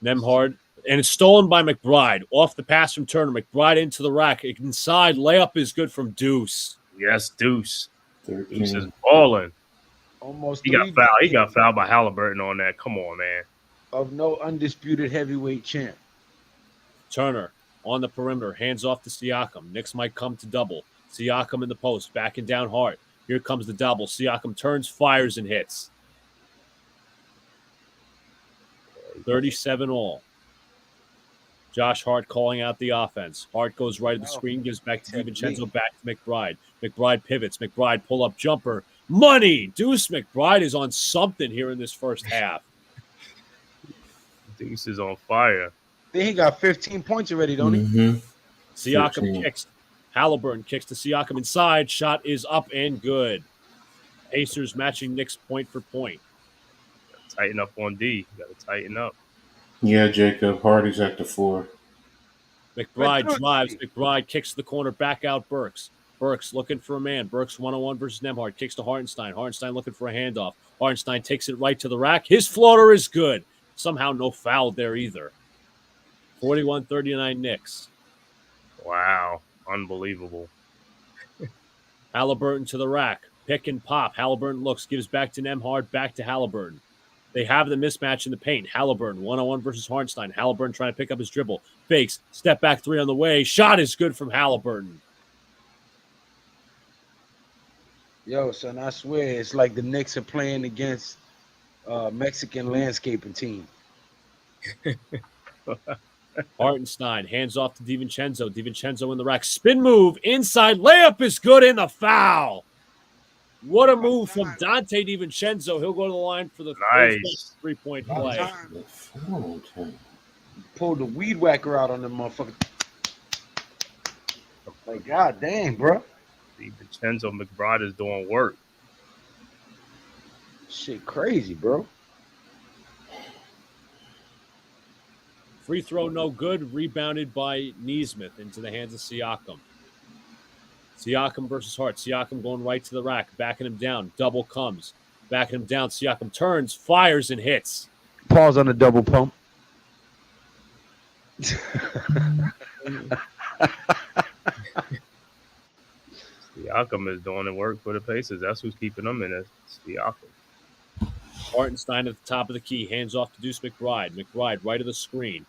Nemhard. And it's stolen by McBride. Off the pass from Turner. McBride into the rack. Inside. Layup is good from Deuce. Yes, Deuce. 13. Deuce is balling. Almost he got fouled. He got fouled by Halliburton on that. Come on, man. Of no undisputed heavyweight champ. Turner on the perimeter. Hands off to Siakam. Knicks might come to double. Siakam in the post. Backing down hard. Here comes the double. Siakam turns, fires, and hits. 37 all. Josh Hart calling out the offense. Hart goes right at the screen, gives back to DiVincenzo, back to McBride. McBride pivots. McBride pull-up jumper. Money! Deuce McBride is on something here in this first half. Deuce is on fire. I think he got 15 points already, don't he? Siakam kicks. Halliburton kicks to Siakam inside. Shot is up and good. Pacers matching Knicks point for point. Tighten up on D. Got to tighten up. Yeah, Jacob. Hardy's at the 4. McBride drives. McBride kicks to the corner. Back out Burks. Burks looking for a man. Burks 1-on-1 versus Nemhard. Kicks to Hartenstein. Hartenstein looking for a handoff. Hartenstein takes it right to the rack. His floater is good. Somehow no foul there either. 41-39 Knicks. Wow. Unbelievable. Halliburton to the rack. Pick and pop. Halliburton looks, gives back to Nembhard, back to Halliburton. They have the mismatch in the paint. Halliburton, 1-on-1 versus Hartenstein. Halliburton trying to pick up his dribble. Fakes. Step back three on the way. Shot is good from Halliburton. Yo, son, I swear it's like the Knicks are playing against Mexican landscaping team. Hartenstein hands off to DiVincenzo. DiVincenzo in the rack. Spin move. Inside layup is good in the foul. What a move from Dante DiVincenzo. He'll go to the line for the Nice. three-point play. Pulled the weed whacker out on them motherfucker. Like, god dang, bro. DiVincenzo McBride is doing work. Shit crazy, bro. Free throw no good. Rebounded by Nesmith into the hands of Siakam. Siakam versus Hart. Siakam going right to the rack, backing him down. Double comes. Backing him down. Siakam turns, fires, and hits. Pause on the double pump. Siakam is doing the work for the Pacers. That's who's keeping them in it. Siakam. Hartenstein at the top of the key. Hands off to Deuce McBride. McBride right of the screen.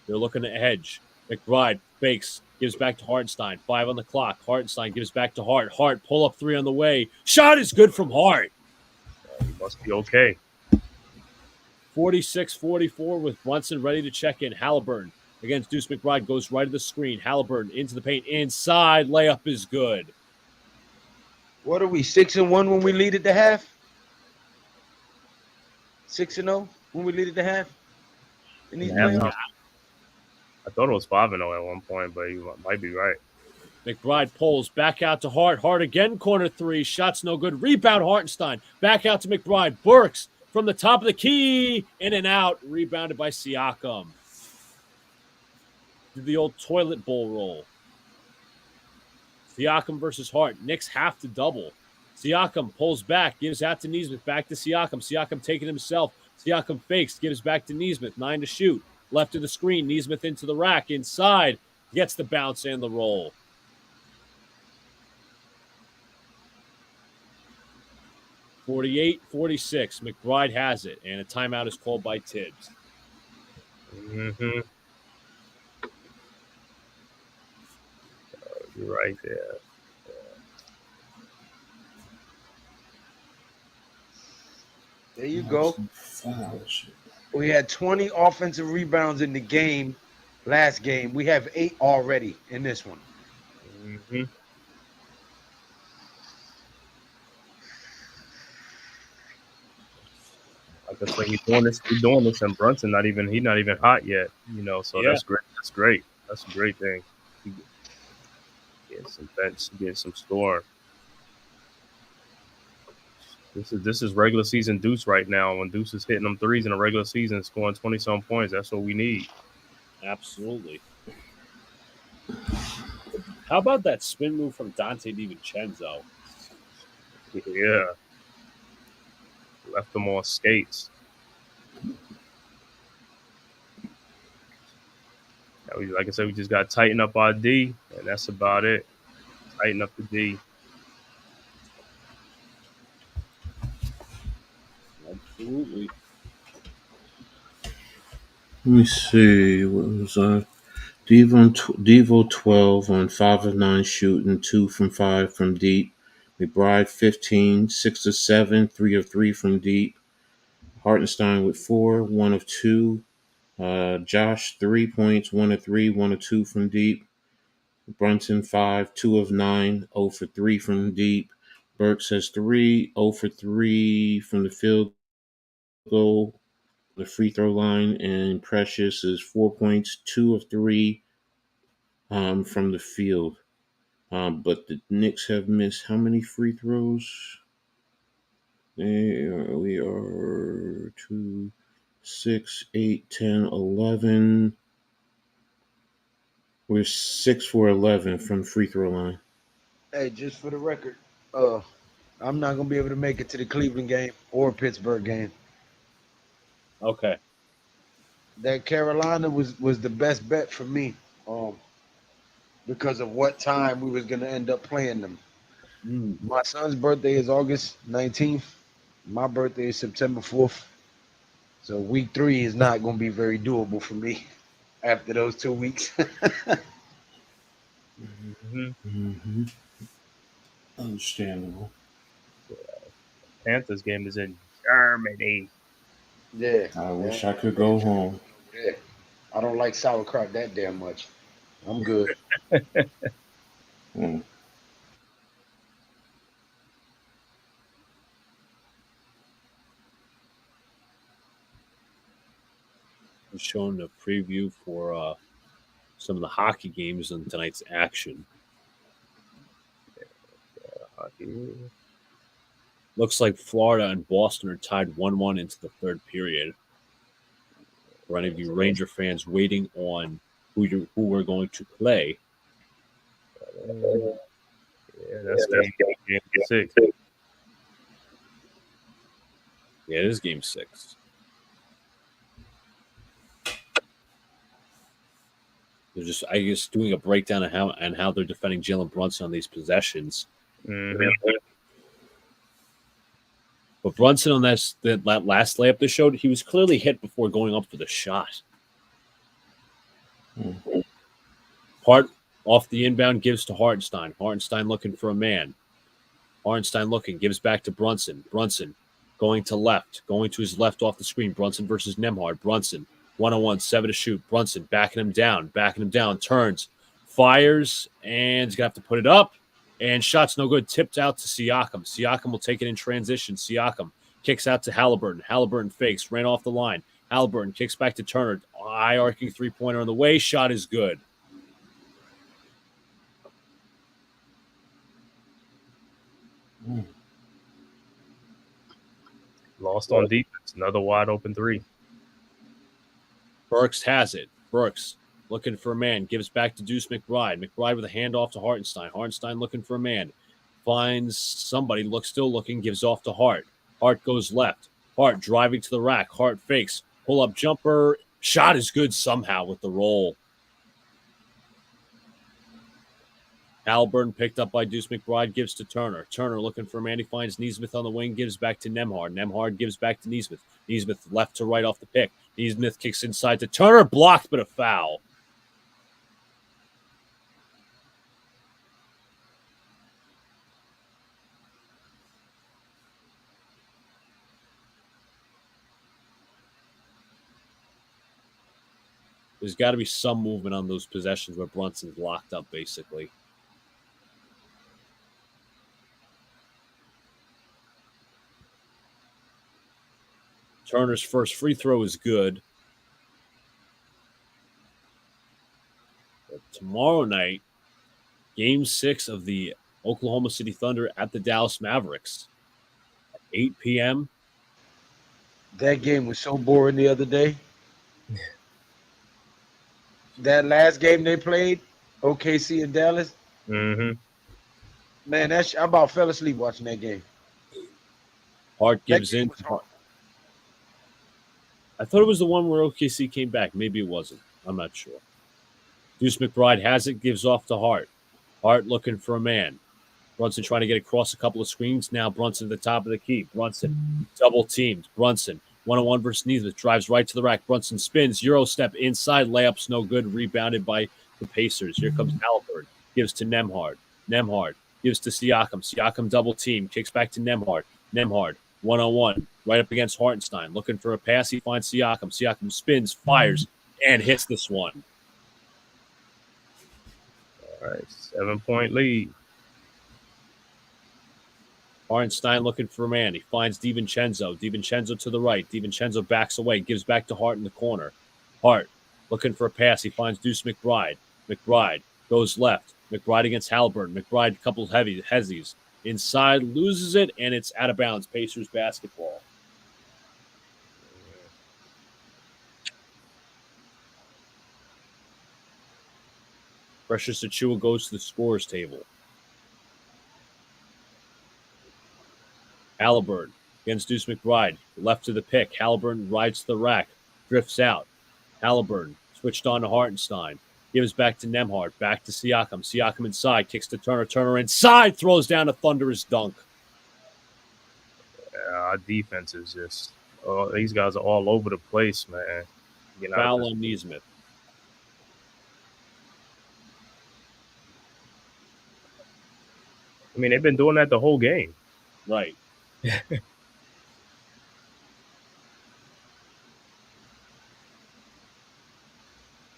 They're looking to edge. McBride fakes. Gives back to Hartenstein. 5 on the clock. Hartenstein gives back to Hart. Hart pull up 3 on the way. Shot is good from Hart. He must be okay. 46-44 with Brunson ready to check in. Halliburton against Deuce McBride goes right of the screen. Halliburton into the paint. Inside. Layup is good. What are we, 6-1 when we lead at the half? 6-0 when we lead at the half? In these playoffs? I thought it was 5-0 at one point, but you might be right. McBride pulls back out to Hart. Hart again, corner 3. Shots no good. Rebound Hartenstein. Back out to McBride. Burks from the top of the key. In and out. Rebounded by Siakam. Did the old toilet bowl roll. Siakam versus Hart. Knicks have to double. Siakam pulls back. Gives out to Nesmith. Back to Siakam. Siakam taking himself. Siakam fakes. Gives back to Nesmith. 9 to shoot. Left of the screen. Nesmith into the rack. Inside. Gets the bounce and the roll. .48-46. McBride has it, and a timeout is called by Tibbs. Mm-hmm. You're right there. There you go. We had 20 offensive rebounds in the game. Last game. We have 8 already in this one. Mm-hmm. Like I say, we're doing this, and Brunson he's not even hot yet, so yeah. That's great. That's a great thing. Get some bench, get some score. This is regular season Deuce right now. When Deuce is hitting them threes in a regular season, scoring 20-some points, that's what we need. Absolutely. How about that spin move from Dante DiVincenzo? Yeah. Left them on skates. Like I said, we just got to tighten up our D, and that's about it. Tighten up the D. Absolutely. Let me see. What was Devo 12 on 5 of 9 shooting, 2 from 5 from deep. McBride 15, 6 of 7, 3 of 3 from deep. Hartenstein with 4, 1 of 2. Josh 3 points, 1 of 3, 1 of 2 from deep. Brunson 5, 2 of 9, 0 for 3 from deep. Burks has 3, 0 for 3 from the field goal, the free throw line, and Precious is 4 points, 2 of 3 from the field. But the Knicks have missed how many free throws? We are 2, 6, 8, 10, 11. We're 6 for 11 from free throw line. Hey, just for the record, I'm not gonna be able to make it to the Cleveland game or Pittsburgh game. Okay. That Carolina was the best bet for me, um, because of what time we was gonna end up playing them. Mm. My son's birthday is August 19th. My birthday is September 4th. So week 3 is not gonna be very doable for me after those 2 weeks. Mm-hmm. Mm-hmm. Understandable. Panthers game is in Germany. Yeah, I yeah. wish I could go home. Yeah. I don't like sauerkraut that damn much. I'm good. Mm. I'm showing a preview for some of the hockey games in tonight's action. Hockey. Looks like Florida and Boston are tied 1-1 into the third period. For any of you Ranger fans waiting on who we're going to play, Yeah, that's game 6. yeah, it is Game 6. They're just, I guess, doing a breakdown of how they're defending Jalen Brunson on these possessions. Mm-hmm. But Brunson on that last layup they showed, he was clearly hit before going up for the shot. Mm. Hart off the inbound gives to Hartenstein. Hartenstein looking for a man. Hartenstein looking, gives back to Brunson. Brunson going to left, going to his left off the screen. Brunson versus Nembhard. Brunson, 1-on-1, 7 to shoot. Brunson backing him down, turns, fires, and he's going to have to put it up. And shot's no good. Tipped out to Siakam. Siakam will take it in transition. Siakam kicks out to Halliburton. Halliburton fakes, ran off the line. Halliburton kicks back to Turner. Eye arcing three-pointer on the way. Shot is good. Mm. Lost on defense. Another wide open 3. Burks has it. Burks looking for a man. Gives back to Deuce McBride. McBride with a handoff to Hartenstein. Hartenstein looking for a man. Finds somebody. Still looking. Gives off to Hart. Hart goes left. Hart driving to the rack. Hart fakes. Pull up jumper. Shot is good somehow with the roll. Halliburton picked up by Deuce McBride, gives to Turner. Turner looking for a man. He finds Nesmith on the wing, gives back to Nembhard. Nembhard gives back to Nesmith. Nesmith left to right off the pick. Nesmith kicks inside to Turner, blocked, but a foul. There's got to be some movement on those possessions where Brunson's locked up, basically. Turner's first free throw is good. But tomorrow night, Game 6 of the Oklahoma City Thunder at the Dallas Mavericks at 8 p.m. That game was so boring the other day. That last game they played, OKC and Dallas, Mm-hmm. man, I about fell asleep watching that game. Hart That gives game in. was hard. I thought it was the one where OKC came back. Maybe it wasn't. I'm not sure. Deuce McBride has it, gives off to Hart. Hart looking for a man. Brunson trying to get across a couple of screens. Now Brunson at the top of the key. Brunson double teamed. Brunson 1-on-1 versus Nesmith. Drives right to the rack. Brunson spins. Euro step inside. Layups no good. Rebounded by the Pacers. Here comes Halliburton. Gives to Nembhard. Nembhard gives to Siakam. Siakam double team. Kicks back to Nembhard. Nembhard 1-on-1. Right up against Hartenstein. Looking for a pass. He finds Siakam. Siakam spins, fires, and hits this one. All right. 7-point lead. Hartenstein looking for a man. He finds DiVincenzo. DiVincenzo to the right. DiVincenzo backs away. Gives back to Hart in the corner. Hart looking for a pass. He finds Deuce McBride. McBride goes left. McBride against Halliburton. McBride, a couple of heavies. Inside, loses it, and it's out of bounds. Pacers basketball. Precious Achiuwa goes to the scorer's table. Halliburton against Deuce McBride. Left to the pick. Halliburton rides to the rack. Drifts out. Halliburton switched on to Hartenstein. Gives back to Nembhard. Back to Siakam. Siakam inside. Kicks to Turner. Turner inside. Throws down a thunderous dunk. Our defense is just, these guys are all over the place, man. Foul on Nesmith. I mean, they've been doing that the whole game. Right.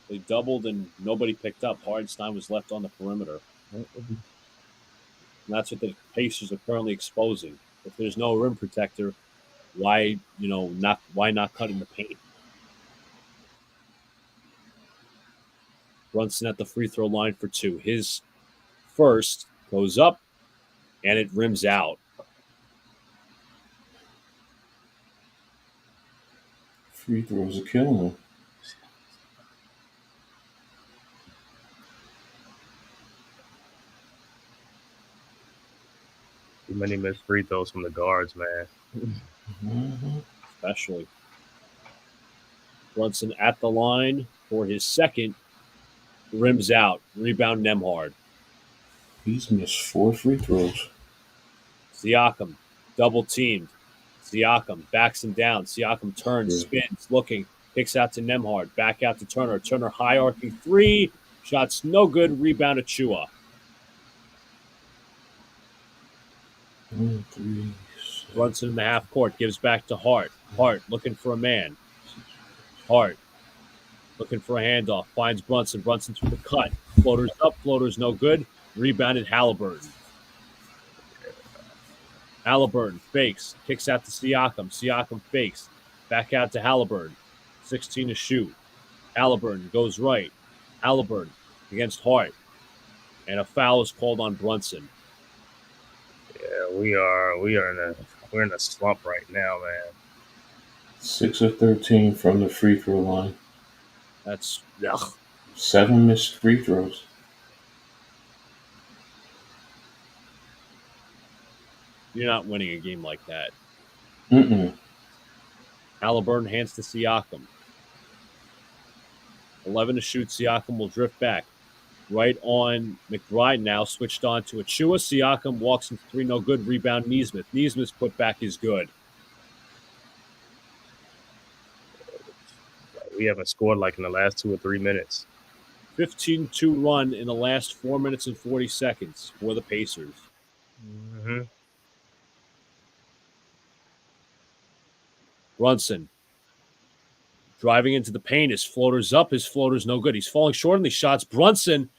They doubled and nobody picked up. Hardenstein was left on the perimeter. And that's what the Pacers are currently exposing. If there's no rim protector, why not cut in the paint? Brunson at the free throw line for 2. His first goes up and it rims out. Free throws are killing him. Too many missed free throws from the guards, man. Mm-hmm. Especially. Brunson at the line for his second. Rims out. Rebound Nembhard. He's missed 4 free throws. Siakam double teamed. Siakam backs him down. Siakam turns, spins, looking, kicks out to Nembhard. Back out to Turner. Turner high arcing 3. Shots no good. Rebound Achua. 1, 3, 7. Brunson in the half court. Gives back to Hart. Hart looking for a man. Hart looking for a handoff. Finds Brunson. Brunson through the cut. Floaters up. Floaters no good. Rebounded Halliburton. Halliburton fakes. Kicks out to Siakam. Siakam fakes. Back out to Halliburton. 16 to shoot. Halliburton goes right. Halliburton against Hart. And a foul is called on Brunson. Yeah, we're in a slump right now, man. 6 of 13 from the free throw line. That's 7 missed free throws. You're not winning a game like that. Mm-mm. Halliburton hands to Siakam. 11 to shoot. Siakam will drift back. Right on McBride now. Switched on to Achua. Siakam walks into 3. No good. Rebound Nesmith. Nesmith's put back is good. We haven't scored like in the last 2 or 3 minutes. 15-2 run in the last 4 minutes and 40 seconds for the Pacers. Mm-hmm. Brunson driving into the paint. His floater's up. His floater's no good. He's falling short on these shots. Brunson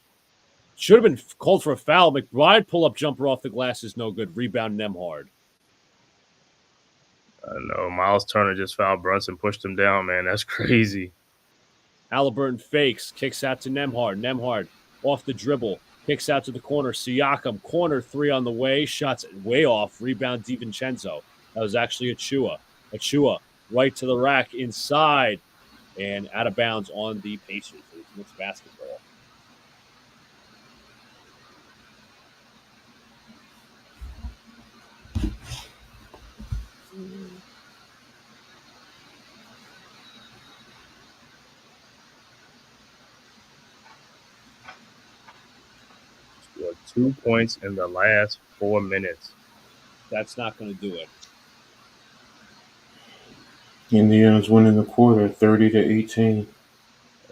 should have been called for a foul. McBride pull-up jumper off the glass is no good. Rebound Nembhard. I know. Miles Turner just fouled Brunson, pushed him down, man. That's crazy. Halliburton fakes. Kicks out to Nembhard. Nembhard off the dribble. Kicks out to the corner. Siakam. Corner 3 on the way. Shots way off. Rebound DiVincenzo. That was actually Achua. Achua right to the rack inside and out of bounds on the Pacers. It's Knicks basketball. Scored 2 points in the last 4 minutes. That's not going to do it. Indiana's winning the quarter 30 to 18.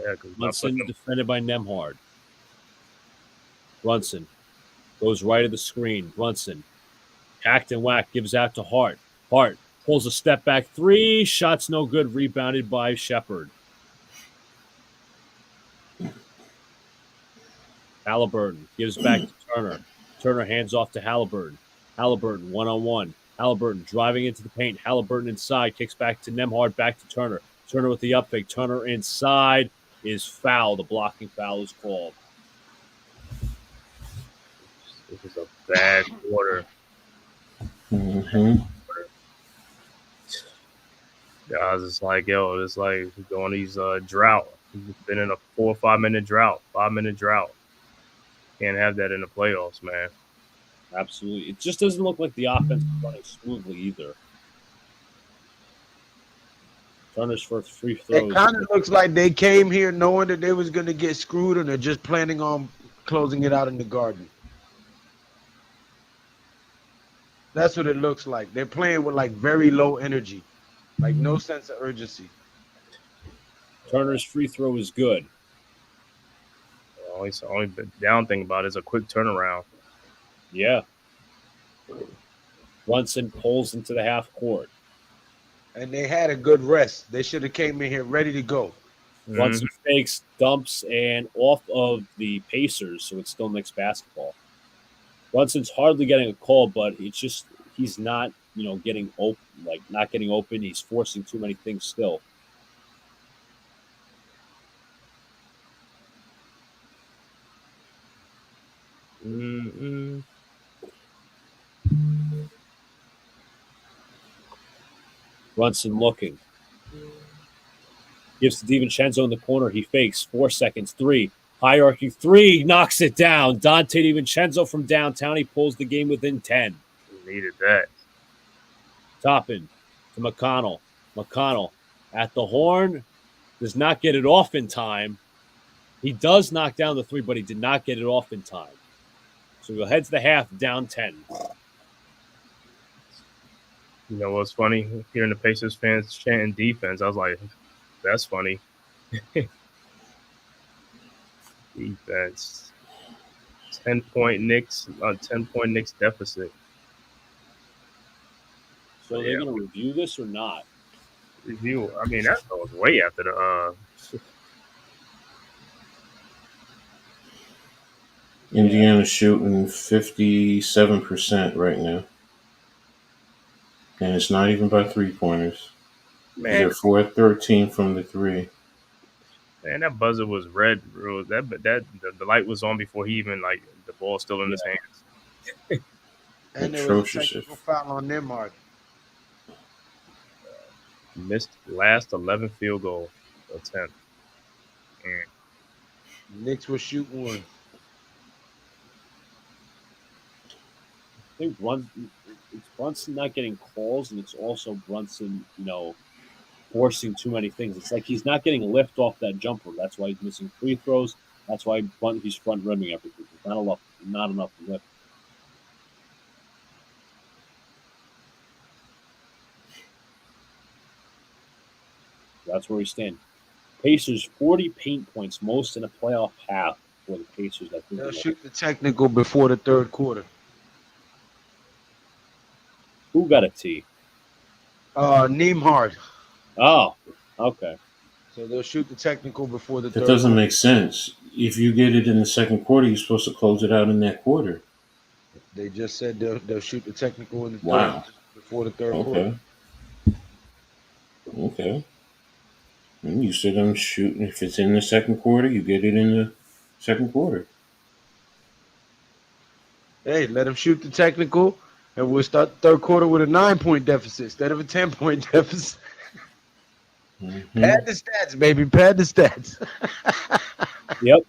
Yeah, Brunson defended by Nembhard. Brunson goes right of the screen. Brunson hacked and whacked, gives out to Hart. Hart pulls a step back 3. Shots no good. Rebounded by Shepard. Halliburton gives back to Turner. Turner hands off to Halliburton. Halliburton one-on-one. Halliburton driving into the paint. Halliburton inside. Kicks back to Nembhard. Back to Turner. Turner with the up fake. Turner inside is foul. The blocking foul is called. This is a bad quarter. Mm-hmm. Guys, it's like going these drought. We've been in a 4 or 5 minute drought. 5 minute drought. Can't have that in the playoffs, man. Absolutely. It just doesn't look like the offense is running smoothly either. Turner's first free It throws. kind of looks like they came here knowing that they was going to get screwed, and they're just planning on closing it out in the Garden. That's what it looks like. They're playing with like very low energy, like no sense of urgency. Turner's free throw is good. Only down thing about it is a quick turnaround. Yeah. Brunson pulls into the half court. And they had a good rest. They should have came in here ready to go. Brunson fakes, dumps, and off of the Pacers, so it's still Knicks basketball. Brunson's hardly getting a call, but it's just he's not, getting open, not getting open. He's forcing too many things still. Brunson looking. Gives to DiVincenzo in the corner. He fakes. 4 seconds. 3. High arcing 3. Knocks it down. Dante DiVincenzo from downtown. He pulls the game within 10. Needed that. Toppin to McConnell. McConnell at the horn. Does not get it off in time. He does knock down the 3, but he did not get it off in time. So he'll head to the half down 10. You know what's funny? Hearing the Pacers fans chanting defense, I was like, that's funny. Defense. 10-point Knicks, 10-point Knicks deficit. So they're going to review this or not? Review. I mean, that goes way after the. Indiana's shooting 57% right now. And it's not even by 3-pointers. Man, they're 4-13 from the 3. Man, that buzzer was red. The light was on before he even the ball still in his hands. And there was a technical foul on them, Mark. Missed last 11 field goal attempt. Knicks will shoot one. I think it's Brunson not getting calls, and it's also Brunson, forcing too many things. It's like he's not getting lift off that jumper. That's why he's missing free throws. That's why he's front rimming everything. There's not enough lift. That's where we stand. Pacers 40 paint points, most in a playoff half for the Pacers. I think they'll shoot the technical before the third quarter. Who got a T? Nembhard. Oh, okay. So they'll shoot the technical before the third quarter. That doesn't quarter. make sense. If you get it in the second quarter, you're supposed to close it out in that quarter. They just said they'll shoot the technical in the third before the third quarter. Okay. And you said I'm shooting. If it's in the second quarter, you get it in the second quarter. Hey, let them shoot the technical, and we'll start the third quarter with a 9-point deficit instead of a 10-point deficit. Mm-hmm. Pad the stats, baby. Pad the stats. Yep.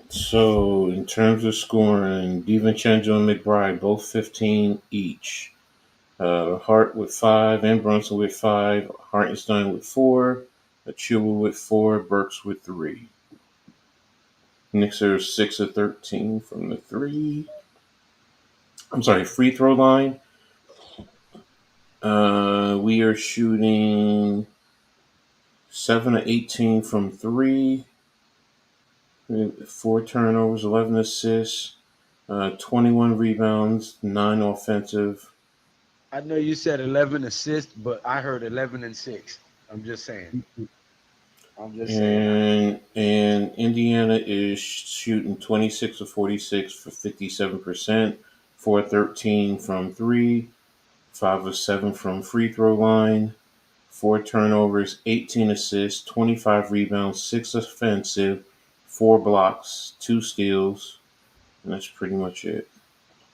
So, in terms of scoring, DiVincenzo and McBride both 15 each. Hart with 5 and Brunson with 5. Hartenstein with 4. Achua with 4. Burks with 3. Knicks are 6 of 13 from the 3. Free throw line. We are shooting 7 of 18 from 3. 4 turnovers, 11 assists, 21 rebounds, 9 offensive. I know you said 11 assists, but I heard 11 and 6. I'm just saying. And Indiana is shooting 26 of 46 for 57%, 4 of 13 from 3, 5 of 7 from free throw line, 4 turnovers, 18 assists, 25 rebounds, 6 offensive, 4 blocks, 2 steals, and that's pretty much it.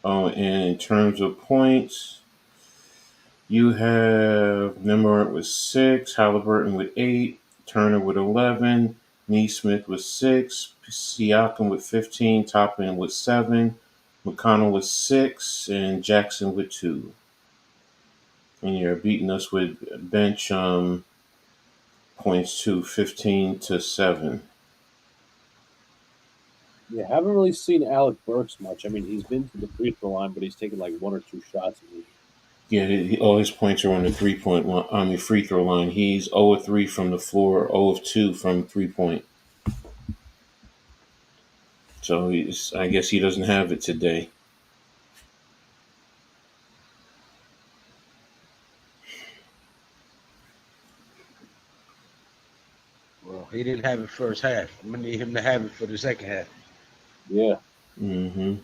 Oh, and in terms of points, you have Nembhard with 6, Halliburton with 8, Turner with 11, Neesmith with 6, Siakam with 15, Toppin with 7, McConnell with 6, and Jackson with 2. And you're beating us with bench points to 15-7. Yeah, haven't really seen Alec Burks much. I mean, he's been to the free throw line, but he's taken like 1 or 2 shots. Yeah, all his points are on the 3-point line, on the free throw line. He's 0 of 3 from the floor, 0 of 2 from 3-point. So I guess he doesn't have it today. Well, he didn't have it first half. I'm gonna need him to have it for the second half. Yeah. Mm-hmm.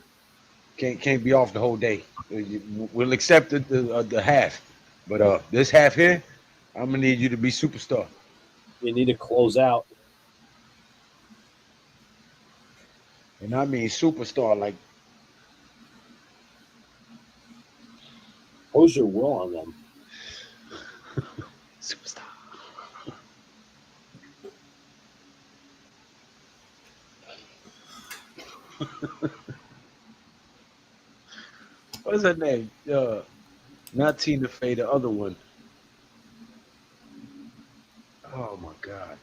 Can't be off the whole day. We'll accept the half, but this half here, I'm gonna need you to be superstar. You need to close out. And I mean superstar, like Impose your will on them. superstar. What's her name? Not Tina Fey, the other one. Oh my God.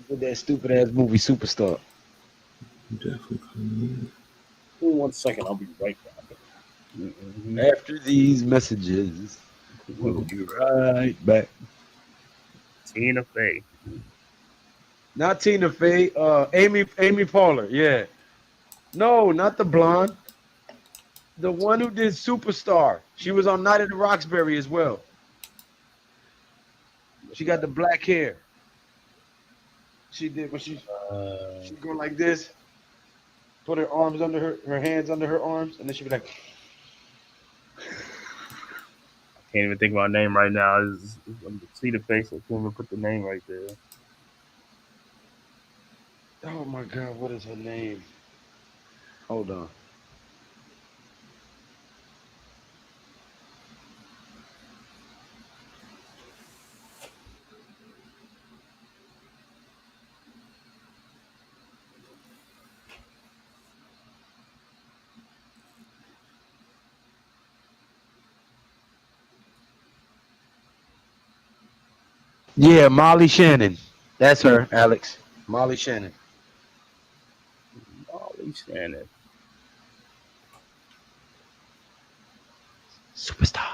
With that stupid ass movie Superstar. Definitely coming Give me 1 second, I'll be right back. After these messages, we'll be right back. Tina Fey. Not Tina Fey, Amy Poehler, yeah. No, not the blonde. The one who did Superstar. She was on Night at the Roxbury as well. She got the black hair. She did when she go like this, put her arms under her hands under her arms, and then she'd be like, Can't even think of my name right now. I'm see the face. I can't even put the name right there. oh my God, what is her name? Hold on. Yeah, Molly Shannon. That's her, Alex. Molly Shannon. Molly Shannon. Superstar.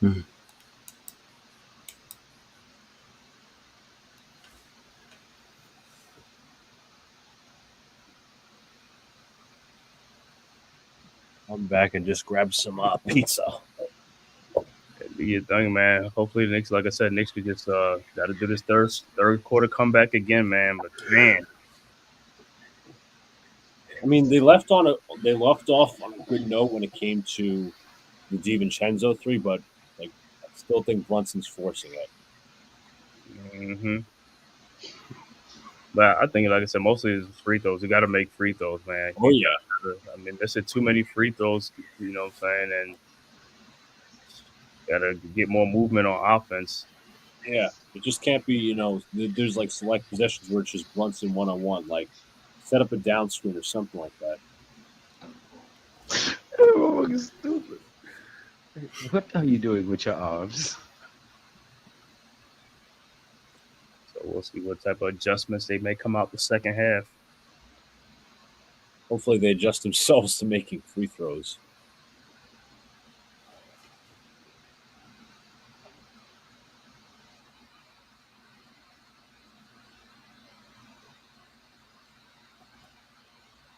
in. I'm back and just grab some pizza. Do your thing, man. Hopefully the Knicks, like I said, Knicks could just got to do this third quarter comeback again, man. But man, I mean, they left off on a good note when it came to the DiVincenzo 3, but like I still think Brunson's forcing it. mm-hmm. But I think, like I said, mostly it's free throws. You got to make free throws, man. Oh yeah. I mean, there's too many free throws, you know what I'm saying, and got to get more movement on offense. Yeah, it just can't be, there's like select possessions where it's just Brunson one-on-one, like set up a down screen or something like that. Oh, stupid. What are you doing with your arms? So we'll see what type of adjustments they may come out the second half. Hopefully they adjust themselves to making free throws.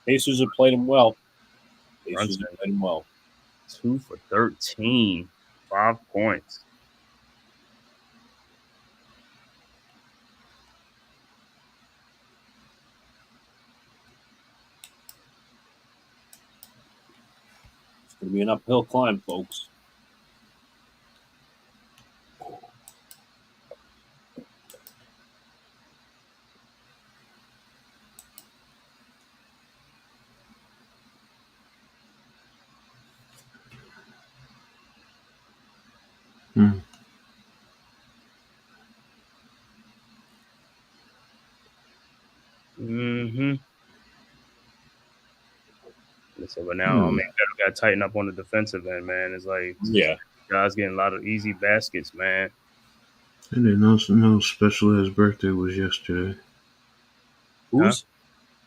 Pacers have played him well. Pacers have played him well. 2 for 13, 5 points. It's going to be an uphill climb, folks. Mm-hmm. So, but now, I mean, got to tighten up on the defensive end, man. It's like guys getting a lot of easy baskets, man. And then no Special Ed's birthday was yesterday. Who's?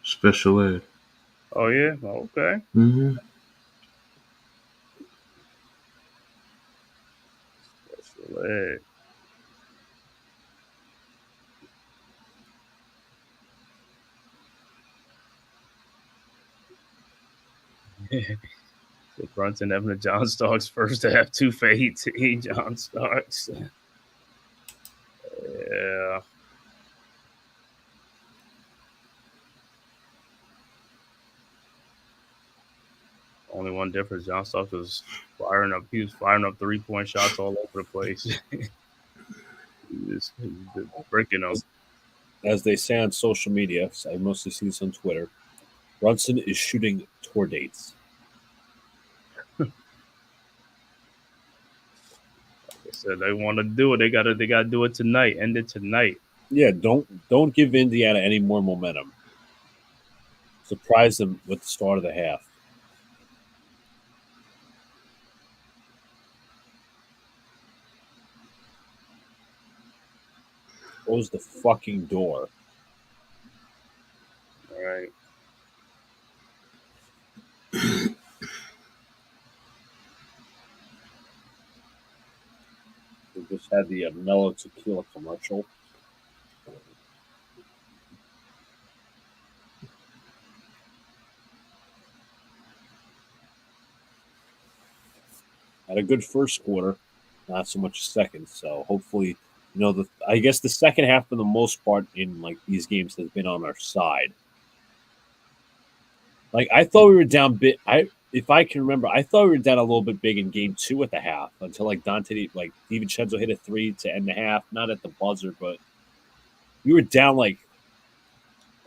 Special Ed. Oh, yeah? Oh, okay. Mm-hmm. Special Ed. So Brunson, Evan, and John Starks first to have 2 fades. John Starks. Yeah. Only one difference. John Starks was firing up. He was firing up 3-point shots all over the place. he was breaking them. As they say on social media, I mostly see this on Twitter. Brunson is shooting tour dates. Said they want to do it. They gotta do it tonight. End it tonight. Yeah, don't give Indiana any more momentum. Surprise them with the start of the half. Close the fucking door. All right. We just had the mellow tequila commercial. Had a good first quarter, not so much second. So hopefully, I guess the second half for the most part in like these games has been on our side. Like I thought we were down bit. If I can remember, I thought we were down a little bit big in game 2 at the half until like DiVincenzo hit a 3 to end the half, not at the buzzer, but we were down like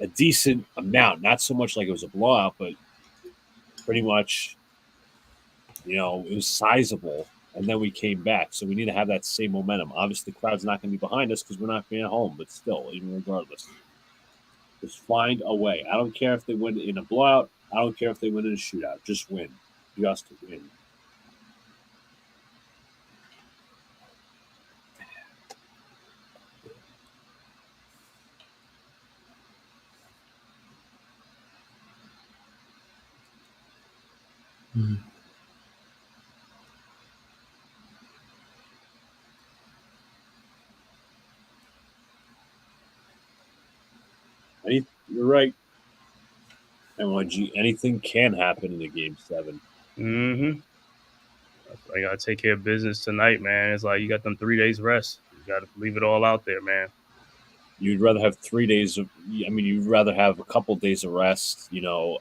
a decent amount. Not so much like it was a blowout, but pretty much, it was sizable. And then we came back. So we need to have that same momentum. Obviously, the crowd's not going to be behind us because we're not being at home, but still, even regardless, just find a way. I don't care if they win in a blowout. I don't care if they win in a shootout. Just win. Just win. Mm-hmm. You're right. MYG, anything can happen in the game 7. Mm-hmm. I gotta take care of business tonight, man. It's like you got them 3 days rest. You gotta leave it all out there, man. You'd rather have 3 days of. I mean, you'd rather have a couple days of rest,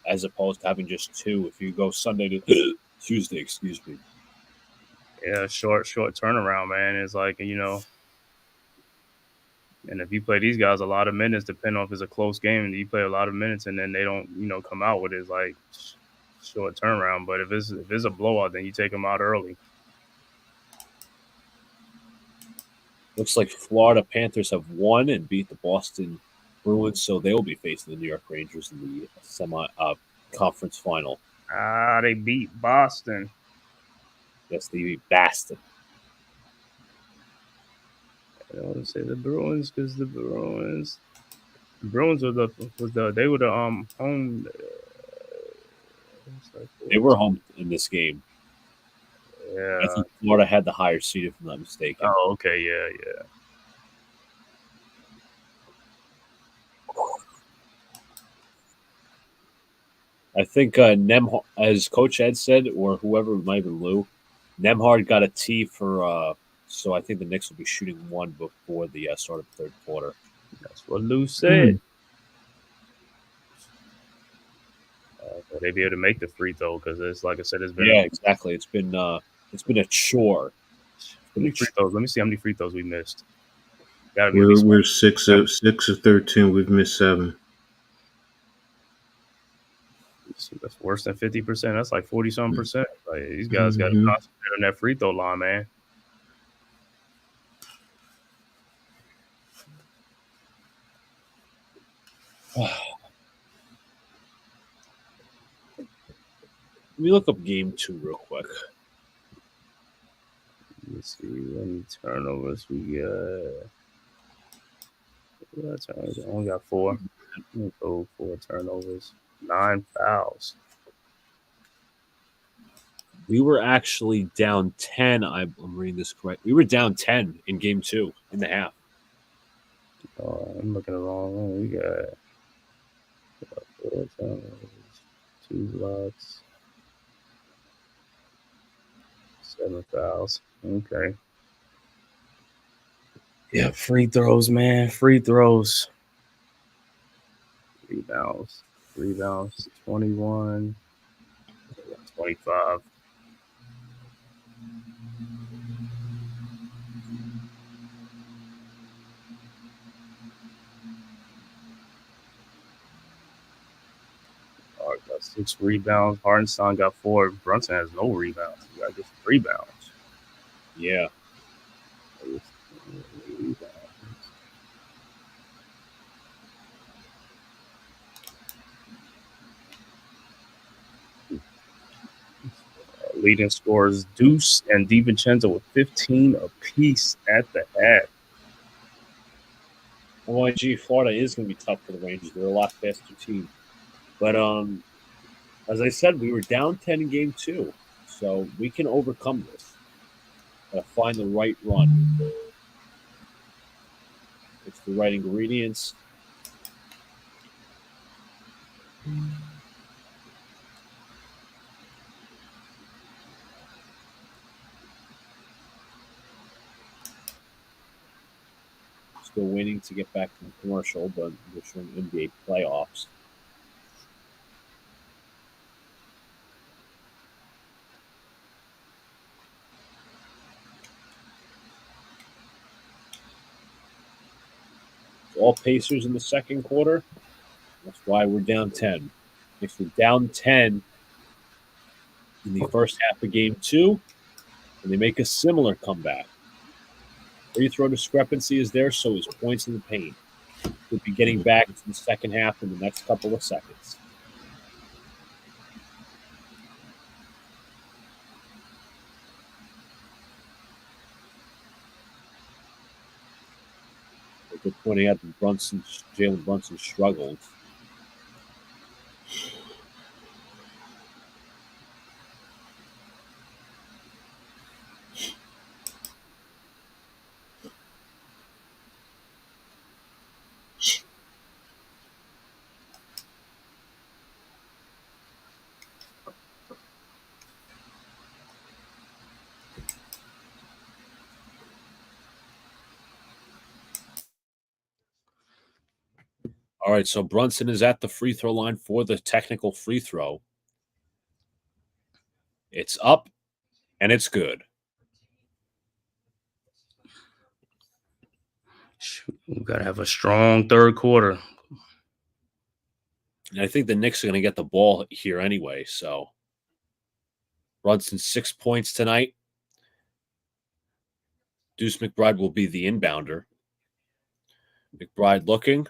as opposed to having just 2. If you go Sunday to Tuesday, excuse me. Yeah, short turnaround, man. It's like and if you play these guys a lot of minutes, depending on if it's a close game, and you play a lot of minutes, and then they don't, come out with it, it's like short turnaround. But if it's a blowout, then you take them out early. Looks like Florida Panthers have won and beat the Boston Bruins, so they will be facing the New York Rangers in the conference final. They beat Boston. Yes, they beat Boston. I don't want to say the Bruins because the Bruins were the home. They were home in this game. Yeah, I think Florida had the higher seed, if I'm not mistaken. Oh, okay, yeah. I think as Coach Ed said, or whoever, might have been Lou, Nemhard got a T for. So I think the Knicks will be shooting 1 before the start of the third quarter. That's what Lou said. They'd be able to make the free throw because it's like I said, it's been exactly. It's been a chore. How many free throws? Let me see how many free throws we missed. We're 6 of 13. We've missed 7. That's worse than 50%. That's like 40-something%. Like these guys got to concentrate on that free throw line, man. me look up game 2 real quick. Let's see. How many turnovers we got? We only got 4. Go 4 turnovers. 9 fouls. We were actually down 10. I'm reading this correct. We were down 10 in game 2 in the half. I'm looking at the wrong one. We got 4 turnovers, 2 blocks, 7 fouls. Okay. Yeah, free throws, man. Free throws. Rebounds. 21. 25. Got 6 rebounds. Hartenstein got 4. Brunson has no rebounds. He got just rebounds. Yeah. Leading scorers Deuce and DiVincenzo with 15 apiece at the half. OIG Florida is going to be tough for the Rangers. They're a lot faster team. But as I said, we were down 10 in game 2. So we can overcome this. Gotta find the right run. It's the right ingredients. Still waiting to get back to the commercial, but we're showing NBA playoffs. All Pacers in the second quarter. That's why we're down 10. If we're down 10 in the first half of game 2, and they make a similar comeback. Free throw discrepancy is there, so is points in the paint. We'll be getting back to the second half in the next couple of seconds. They're pointing out that Jalen Brunson struggled. All right, so Brunson is at the free throw line for the technical free throw. It's up, and it's good. We've got to have a strong third quarter. And I think the Knicks are going to get the ball here anyway, so Brunson 6 points tonight. Deuce McBride will be the inbounder. McBride looking.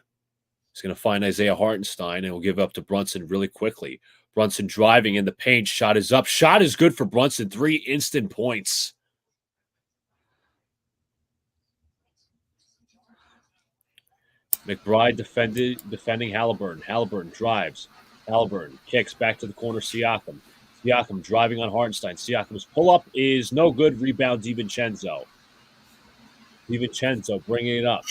He's going to find Isaiah Hartenstein and will give up to Brunson really quickly. Brunson driving in the paint. Shot is up. Shot is good for Brunson. 3 instant points. McBride defending Halliburton. Halliburton drives. Halliburton kicks back to the corner. Siakam. Siakam driving on Hartenstein. Siakam's pull-up is no good. Rebound DiVincenzo. DiVincenzo bringing it up.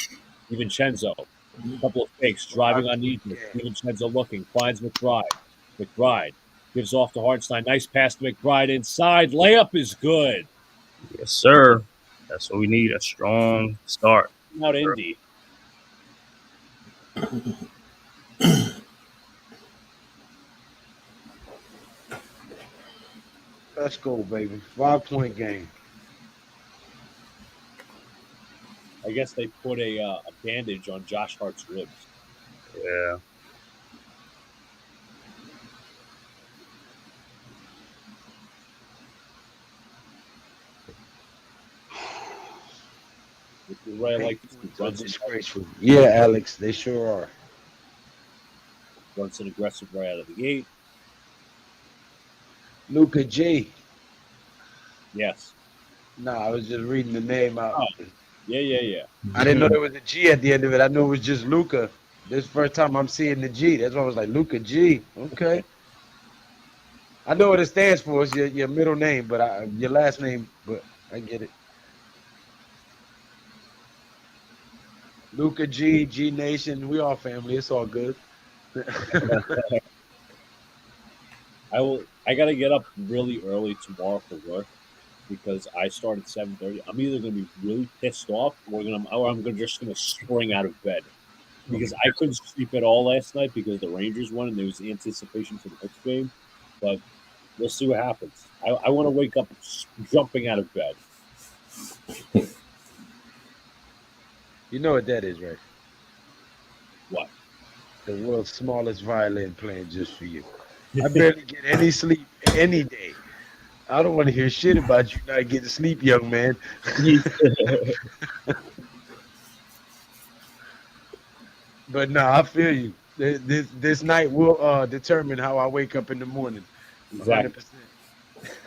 DiVincenzo. A couple of fakes. Driving on Nijman. DiVincenzo looking. Finds McBride. McBride gives off to Hartenstein. Nice pass to McBride inside. Layup is good. Yes, sir. That's what we need. A strong start. Out Indy. Let's go, baby. 5-point game. I guess they put a bandage on Josh Hart's ribs. Yeah. Right, like Brunson. Disgraceful. Yeah, Alex, they sure are. Brunson aggressive right out of the gate. Luca G. Yes. Nah, I was just reading the name out. Oh, yeah. I didn't know there was a G at the end of it. I knew it was just Luca. This first time I'm seeing the G. That's why I was like, Luca G. Okay. I know what it stands for. It's your middle name, but your last name, but I get it. Luca G, G Nation. We all family. It's all good. I gotta get up really early tomorrow for work because I start at 7:30. I'm either gonna be really pissed off or I'm just gonna spring out of bed because I couldn't sleep at all last night because the Rangers won and there was anticipation for the next game. But we'll see what happens. I want to wake up jumping out of bed. You know what that is, right? What? The world's smallest violin playing just for you. I barely get any sleep any day. I don't want to hear shit about you not getting sleep, young man. But no, I feel you. This night will determine how I wake up in the morning. 100%. Exactly.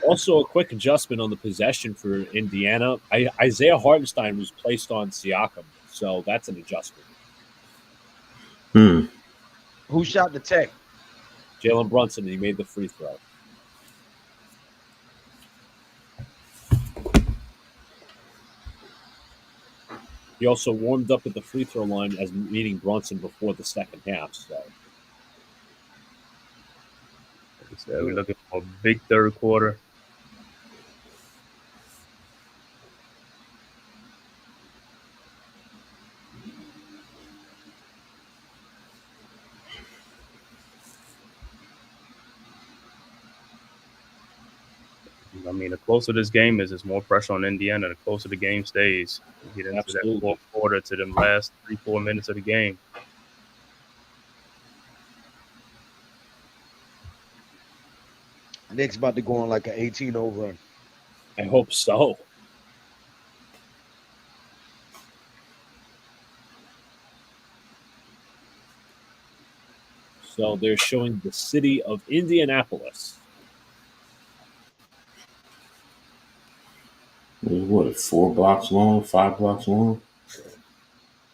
Also, a quick adjustment on the possession for Indiana. Isaiah Hartenstein was placed on Siakam, so that's an adjustment. Who shot the tech? Jalen Brunson, he made the free throw. He also warmed up at the free throw line as meeting Brunson before the second half. So, we're looking for a big third quarter. I mean, the closer this game is, there's more pressure on Indiana. The closer the game stays, you get into that fourth quarter to them last 3-4 minutes of the game. Knicks about to go on like an 18-0 run. I hope so. So they're showing the city of Indianapolis. What, 4 blocks long, 5 blocks long?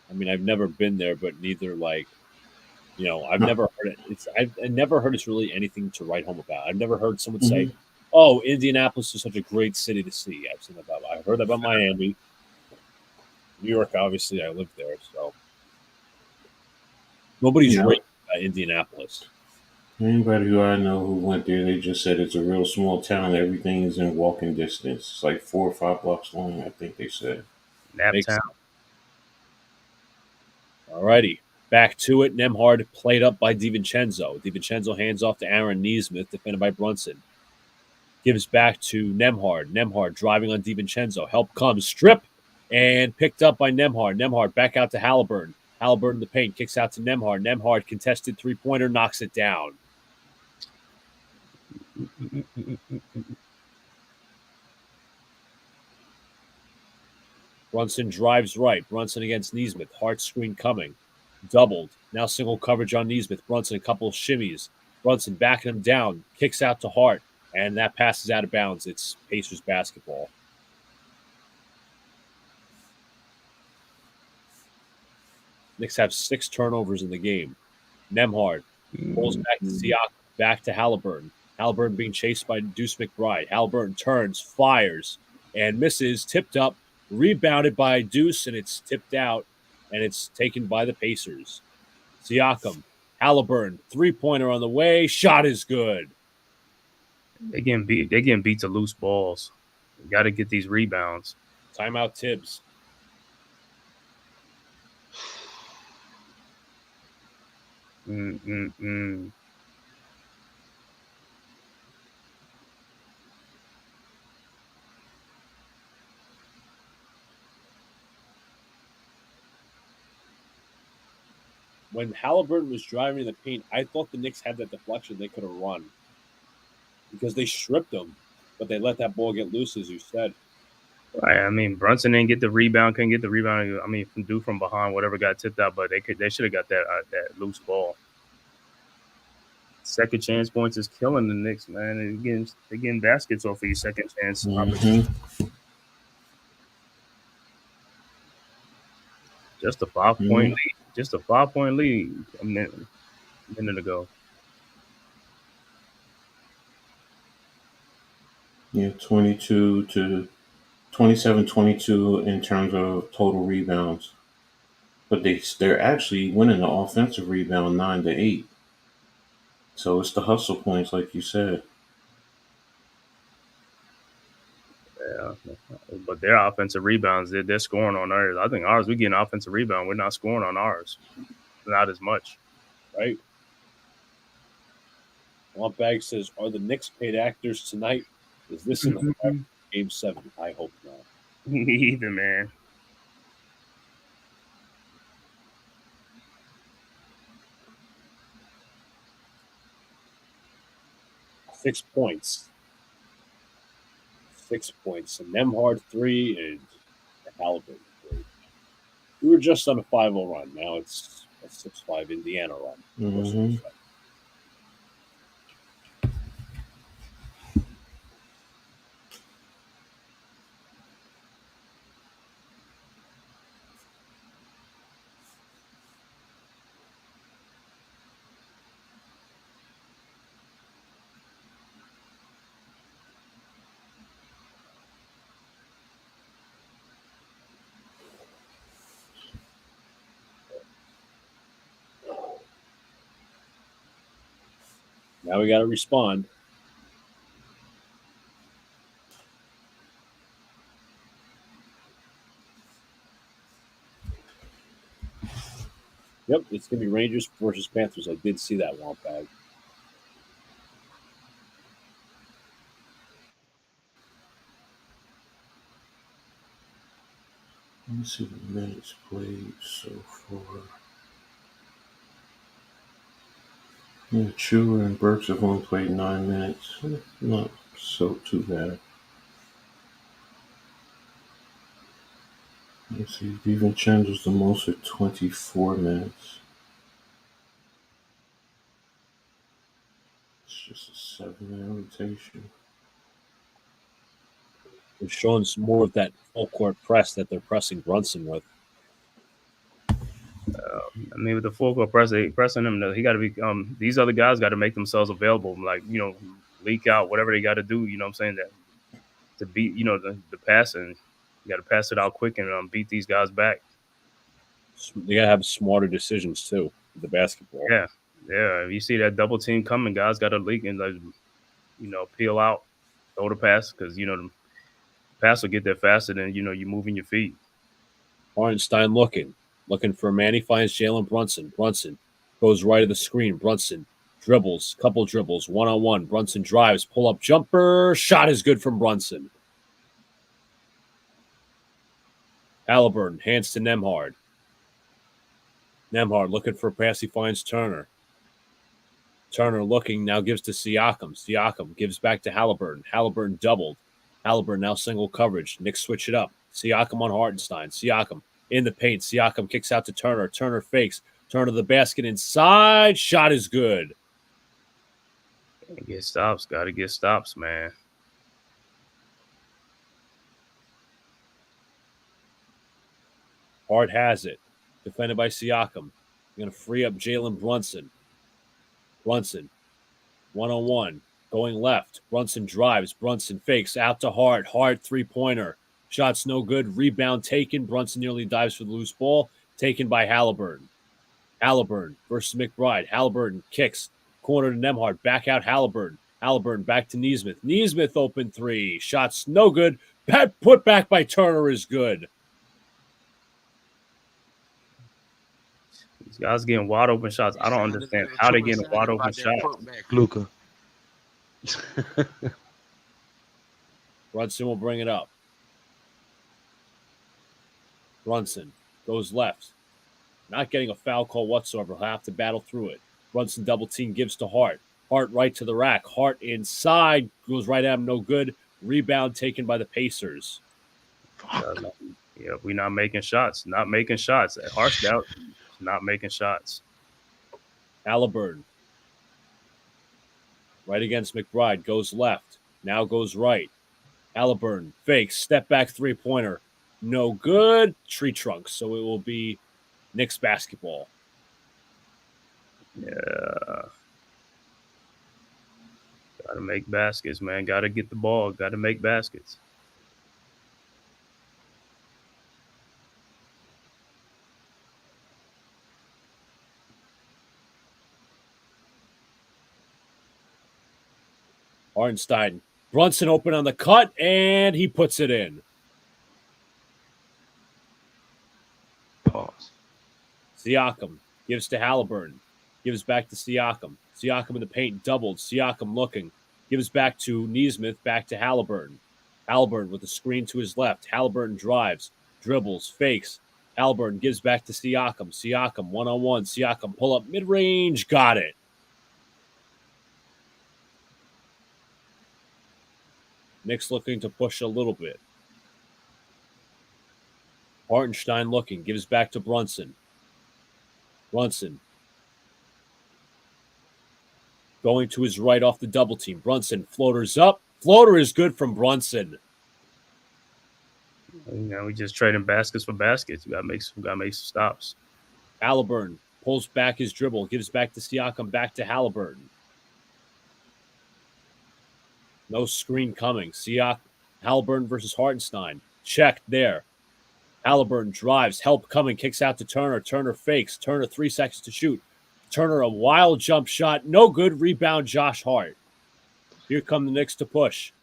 I mean, I've never been there, but neither I've never heard it. I've never heard it's really anything to write home about. I've never heard someone say, "Oh, Indianapolis is such a great city to see." I've heard about Miami, New York. Obviously, I lived there, so nobody's writing about Indianapolis. Anybody who I know who went there, they just said it's a real small town. Everything is in walking distance. It's like 4 or 5 blocks long, I think they said. Naptown. Alrighty. Back to it. Nembhard played up by DiVincenzo. DiVincenzo hands off to Aaron Nesmith, defended by Brunson. Gives back to Nembhard. Nembhard driving on DiVincenzo. Help comes. Strip. And picked up by Nembhard. Nembhard back out to Halliburton. Halliburton in the paint. Kicks out to Nembhard. Nembhard contested three-pointer. Knocks it down. Brunson drives right. Brunson against Nesmith. Hart screen coming. Doubled. Now single coverage on Nesmith. Brunson a couple of shimmies. Brunson backing him down. Kicks out to Hart. And that pass is out of bounds. It's Pacers basketball. Knicks have 6 turnovers in the game. Nembhard pulls back to Siakam. Back to Halliburton. Halliburton being chased by Deuce McBride. Halliburton turns, fires, and misses. Tipped up. Rebounded by Deuce, and it's tipped out, and it's taken by the Pacers. Siakam, Halliburton, three-pointer on the way. Shot is good. They getting beat to loose balls. You got to get these rebounds. Timeout Tibbs. When Halliburton was driving the paint, I thought the Knicks had that deflection they could have run because they stripped them, but they let that ball get loose, as you said. Right. I mean, Brunson didn't get the rebound, couldn't get the rebound. I mean, from behind, whatever got tipped out, but they should have got that loose ball. second chance points is killing the Knicks, man. They're getting baskets off of your second chance. Just a 5-point lead. Just a 5-point lead a minute ago. Yeah, 27-22 in terms of total rebounds. But they're actually winning the offensive rebound 9-8. So it's the hustle points, like you said. Yeah, but their offensive rebounds, they're scoring on ours. I think ours, we get an offensive rebound. We're not scoring on ours. Not as much. Right? Bag says, are the Knicks paid actors tonight? Is this in Game 7? I hope not. Me either, man. Six points. And Nemhard 3 and Halliburton 3. We were just on a 5-0 run. Now it's a 6-5 Indiana run. Now we got to respond. Yep, it's going to be Rangers versus Panthers. I did see that one, Bag. Let me see the minutes played so far. Yeah, Chewer and Burks have only played 9 minutes. Not so too bad. Let's see, DiVincenzo's the most at 24 minutes. It's just a 7-man rotation. They're showing some more of that full court press that they're pressing Brunson with. I mean, with the full court pressing him, he got to be. These other guys got to make themselves available, like leak out whatever they got to do. You know what I'm saying, that to beat the passing, you got to pass it out quick and beat these guys back. They got to have smarter decisions too with the basketball. Yeah. If you see that double team coming, guys got to leak and peel out, throw the pass because the pass will get there faster than you're moving your feet. Hartenstein looking for a man. He finds Jalen Brunson. Brunson goes right of the screen. Brunson dribbles, couple dribbles, 1-on-1. Brunson drives, pull up jumper. Shot is good from Brunson. Halliburton hands to Nemhard. Nemhard looking for a pass. He finds Turner. Turner looking, now gives to Siakam. Siakam gives back to Halliburton. Halliburton doubled. Halliburton now single coverage. Knicks switch it up. Siakam on Hartenstein. Siakam in the paint. Siakam kicks out to Turner. Turner fakes. Turner to the basket inside. Shot is good. Get stops. Got to get stops, man. Hart has it. Defended by Siakam. Going to free up Jalen Brunson. Brunson, 1-on-1, going left. Brunson drives. Brunson fakes out to Hart. Hart, three-pointer. Shot's no good. Rebound taken. Brunson nearly dives for the loose ball. Taken by Halliburton. Halliburton versus McBride. Halliburton kicks. Corner to Nemhard. Back out Halliburton. Halliburton back to Nesmith. Nesmith open three. Shot's no good. Put back by Turner is good. These guys getting wide open shots. I don't understand how they getting wide open shots. Luca. Brunson will bring it up. Brunson goes left. Not getting a foul call whatsoever. He'll have to battle through it. Brunson double team gives to Hart. Hart right to the rack. Hart inside. Goes right at him. No good. Rebound taken by the Pacers. Yeah, we're not making shots. Not making shots. Hart's out. Not making shots. Halliburton. Right against McBride. Goes left. Now goes right. Halliburton fakes. Step back three-pointer. No good. Tree trunks. So it will be Knicks basketball. Yeah. Got to make baskets, man. Got to get the ball. Got to make baskets. Hartenstein. Brunson open on the cut, and he puts it in. Pause. Siakam gives to Halliburton. Gives back to Siakam. Siakam in the paint, doubled. Siakam looking. Gives back to Nesmith, back to Halliburton. Halliburton with a screen to his left. Halliburton drives, dribbles, fakes. Halliburton gives back to Siakam. Siakam one-on-one. Siakam pull up mid-range. Got it. Knicks looking to push a little bit. Hartenstein looking. Gives back to Brunson. Brunson going to his right off the double team. Brunson floaters up. Floater is good from Brunson. We just trading baskets for baskets. You gotta make some stops. Halliburton pulls back his dribble, gives back to Siakam, back to Halliburton. No screen coming. Halliburton versus Hartenstein. Checked there. Halliburton drives, help coming, kicks out to Turner. Turner fakes. Turner 3 seconds to shoot. Turner a wild jump shot. No good. Rebound Josh Hart. Here come the Knicks to push.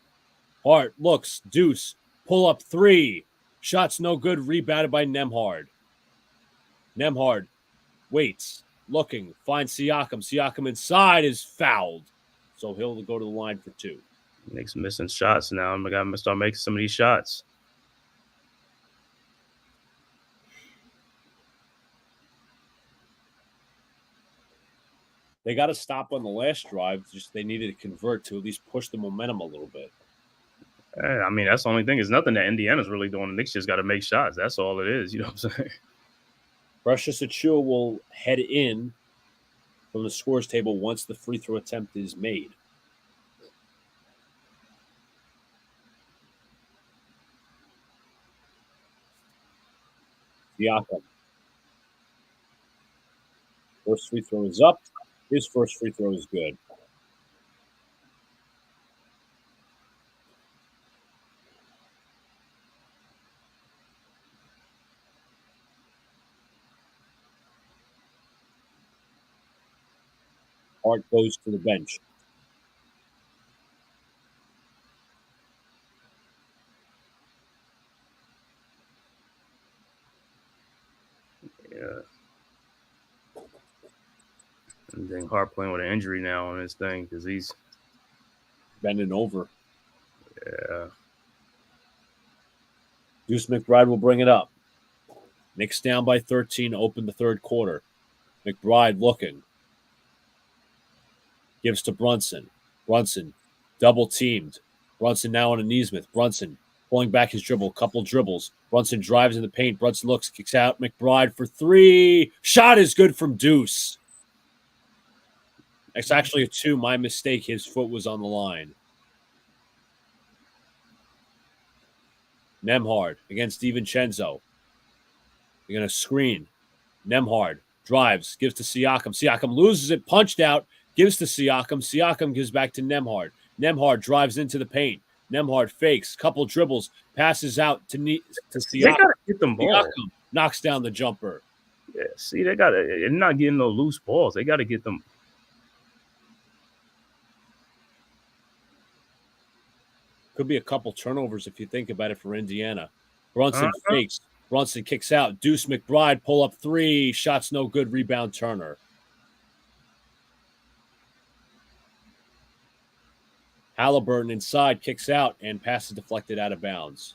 Hart looks. Deuce. Pull up 3. Shots no good. Rebounded by Nembhard. Nembhard waits. Looking. Finds Siakam. Siakam inside is fouled. So he'll go to the line for 2. Knicks missing shots now. I'm going to start making some of these shots. They got to stop on the last drive. Just they needed to convert to at least push the momentum a little bit. I mean, that's the only thing. It's nothing that Indiana's really doing. The Knicks just got to make shots. That's all it is. You know what I'm saying? Precious Achiuwa will head in from the scores table once the free throw attempt is made. Siakam. First free throw is up. His first free throw is good. Hart goes to the bench. Yeah. And then Hart playing with an injury now on his thing because he's Bending over. Yeah. Deuce McBride will bring it up. Knicks down by 13, open the third quarter. McBride looking. Gives to Brunson. Brunson double teamed. Brunson now on a Nesmith. Brunson pulling back his dribble. Couple dribbles. Brunson drives in the paint. Brunson looks, kicks out. McBride for 3. Shot is good from Deuce. It's actually a 2. My mistake. His foot was on the line. Nembhard against DiVincenzo. They're going to screen. Nembhard drives, gives to Siakam. Siakam loses it, punched out, gives to Siakam. Siakam gives back to Nembhard. Nembhard drives into the paint. Nembhard fakes, couple dribbles, passes out to Siakam. They gotta get them balls. Siakam knocks down the jumper. Yeah, see, they're not getting no loose balls. They got to get them. Could be a couple turnovers if you think about it for Indiana. Brunson fakes. Brunson kicks out. Deuce McBride pull up 3. Shots no good. Rebound Turner. Halliburton inside kicks out and passes deflected out of bounds.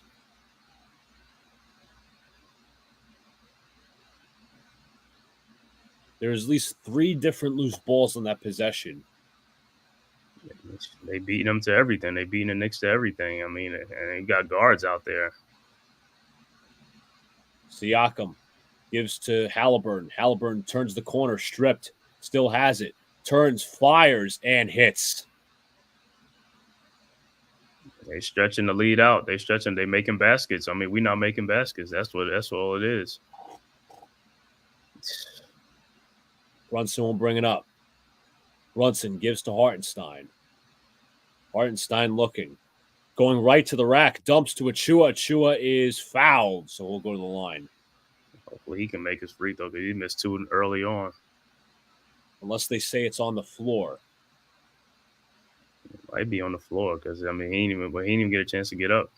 There's at least 3 different loose balls on that possession. They beating them to everything. They beating the Knicks to everything. I mean, and they got guards out there. Siakam gives to Halliburton. Halliburton turns the corner, stripped, still has it. Turns, fires, and hits. They stretching the lead out. They stretching. They making baskets. I mean, we not making baskets. That's all it is. Brunson will bring it up. Brunson gives to Hartenstein. Hartenstein looking. Going right to the rack. Dumps to Achua. Achua is fouled, so we'll go to the line. Hopefully he can make his free throw because he missed 2 early on. Unless they say it's on the floor. It might be on the floor because, I mean, he didn't even get a chance to get up.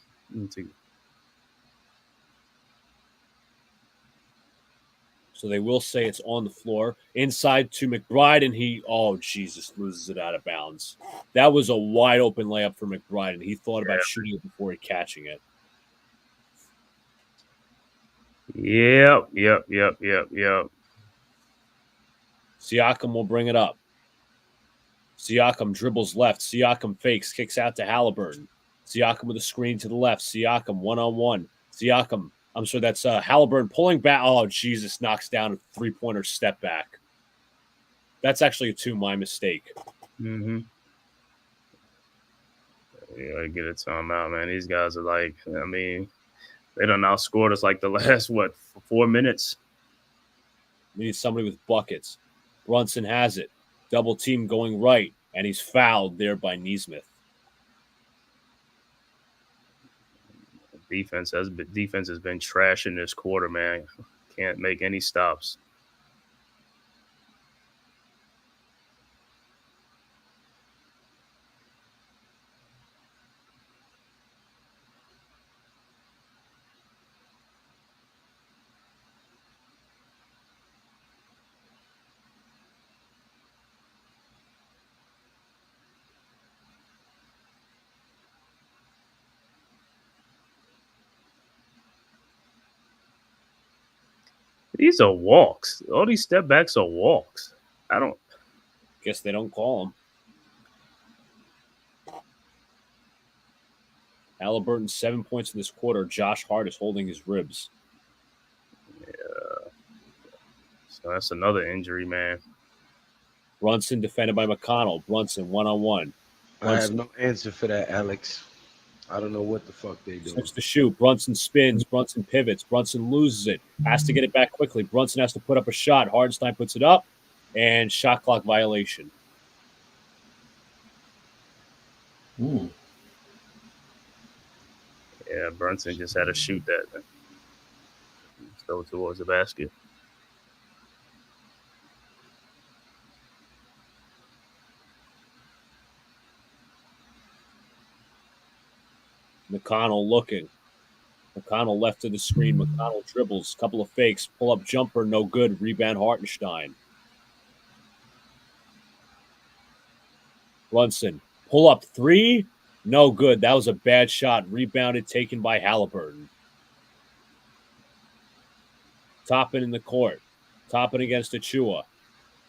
So they will say it's on the floor. Inside to McBride, and Jesus, loses it out of bounds. That was a wide open layup for McBride, and he thought about shooting it before he catching it. Yep. Siakam will bring it up. Siakam dribbles left. Siakam fakes, kicks out to Halliburton. Siakam with a screen to the left. Siakam one-on-one. Siakam, I'm sorry, that's Halliburton pulling back. Oh, Jesus, knocks down a three-pointer step back. That's actually a 2, my mistake. Mm-hmm. Yeah, I get a timeout, man. These guys are like, I mean, they done outscored us like the last, 4 minutes? We need somebody with buckets. Brunson has it. Double team going right, and he's fouled there by Nesmith. Defense has been trash in this quarter, man. Can't make any stops. These are walks. All these step backs are walks. Guess they don't call them. Halliburton 7 points in this quarter. Josh Hart is holding his ribs. Yeah. So that's another injury, man. Brunson defended by McConnell. Brunson one-on-one. I have no answer for that, Alex. I don't know what the fuck they do. Switch to shoot. Brunson spins. Brunson pivots. Brunson loses it. Has to get it back quickly. Brunson has to put up a shot. Hardenstein puts it up, and shot clock violation. Ooh. Yeah, Brunson just had to shoot that. Throw it towards the basket. McConnell looking. McConnell left to the screen. McConnell dribbles. Couple of fakes. Pull-up jumper, no good. Rebound Hartenstein. Brunson. Pull-up 3, no good. That was a bad shot. Rebounded, taken by Halliburton. Toppin in the court. Toppin against Achua.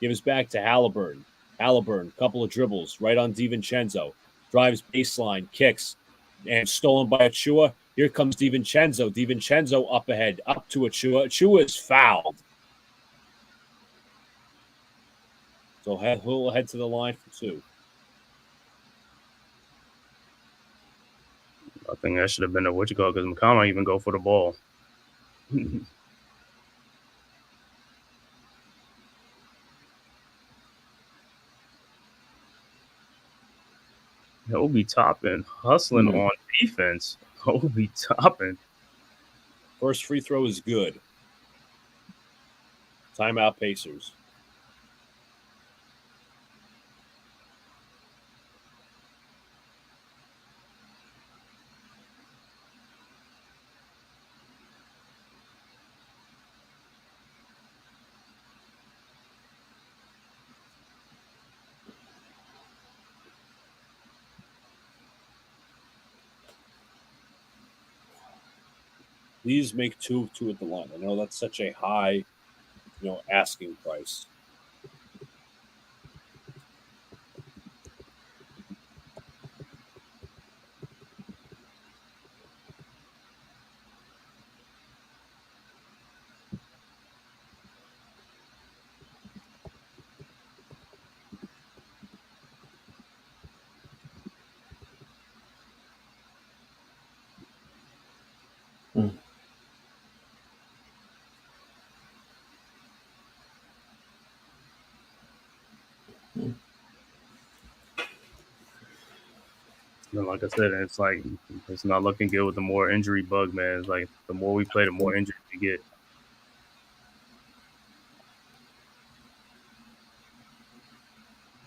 Gives back to Halliburton. Halliburton, couple of dribbles. Right on DiVincenzo. Drives baseline, kicks. And stolen by Achua. Here comes DiVincenzo. DiVincenzo up ahead, up to Achua. Achua is fouled. So he'll head to the line for 2. I think that should have been a because McConnell even go for the ball. Obi Toppin hustling on defense. Obi Toppin. First free throw is good. Timeout Pacers. Please make 2 of 2 at the line. I know that's such a high, asking price. And like I said, it's like it's not looking good with the more injury bug, man. It's like the more we play, the more injuries we get.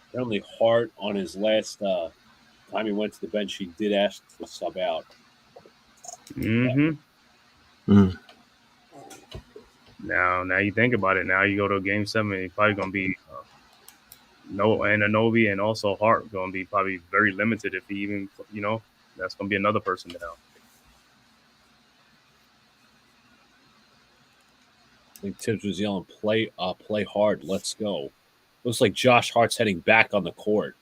Apparently, Hart on his last time he went to the bench, he did ask to sub out. Mm-hmm. Mm. Now you think about it. Now you go to Game 7, it's probably gonna be Anunoby and also Hart gonna be probably very limited if he even that's gonna be another person down. I think Tibbs was yelling, play hard, let's go. Looks like Josh Hart's heading back on the court.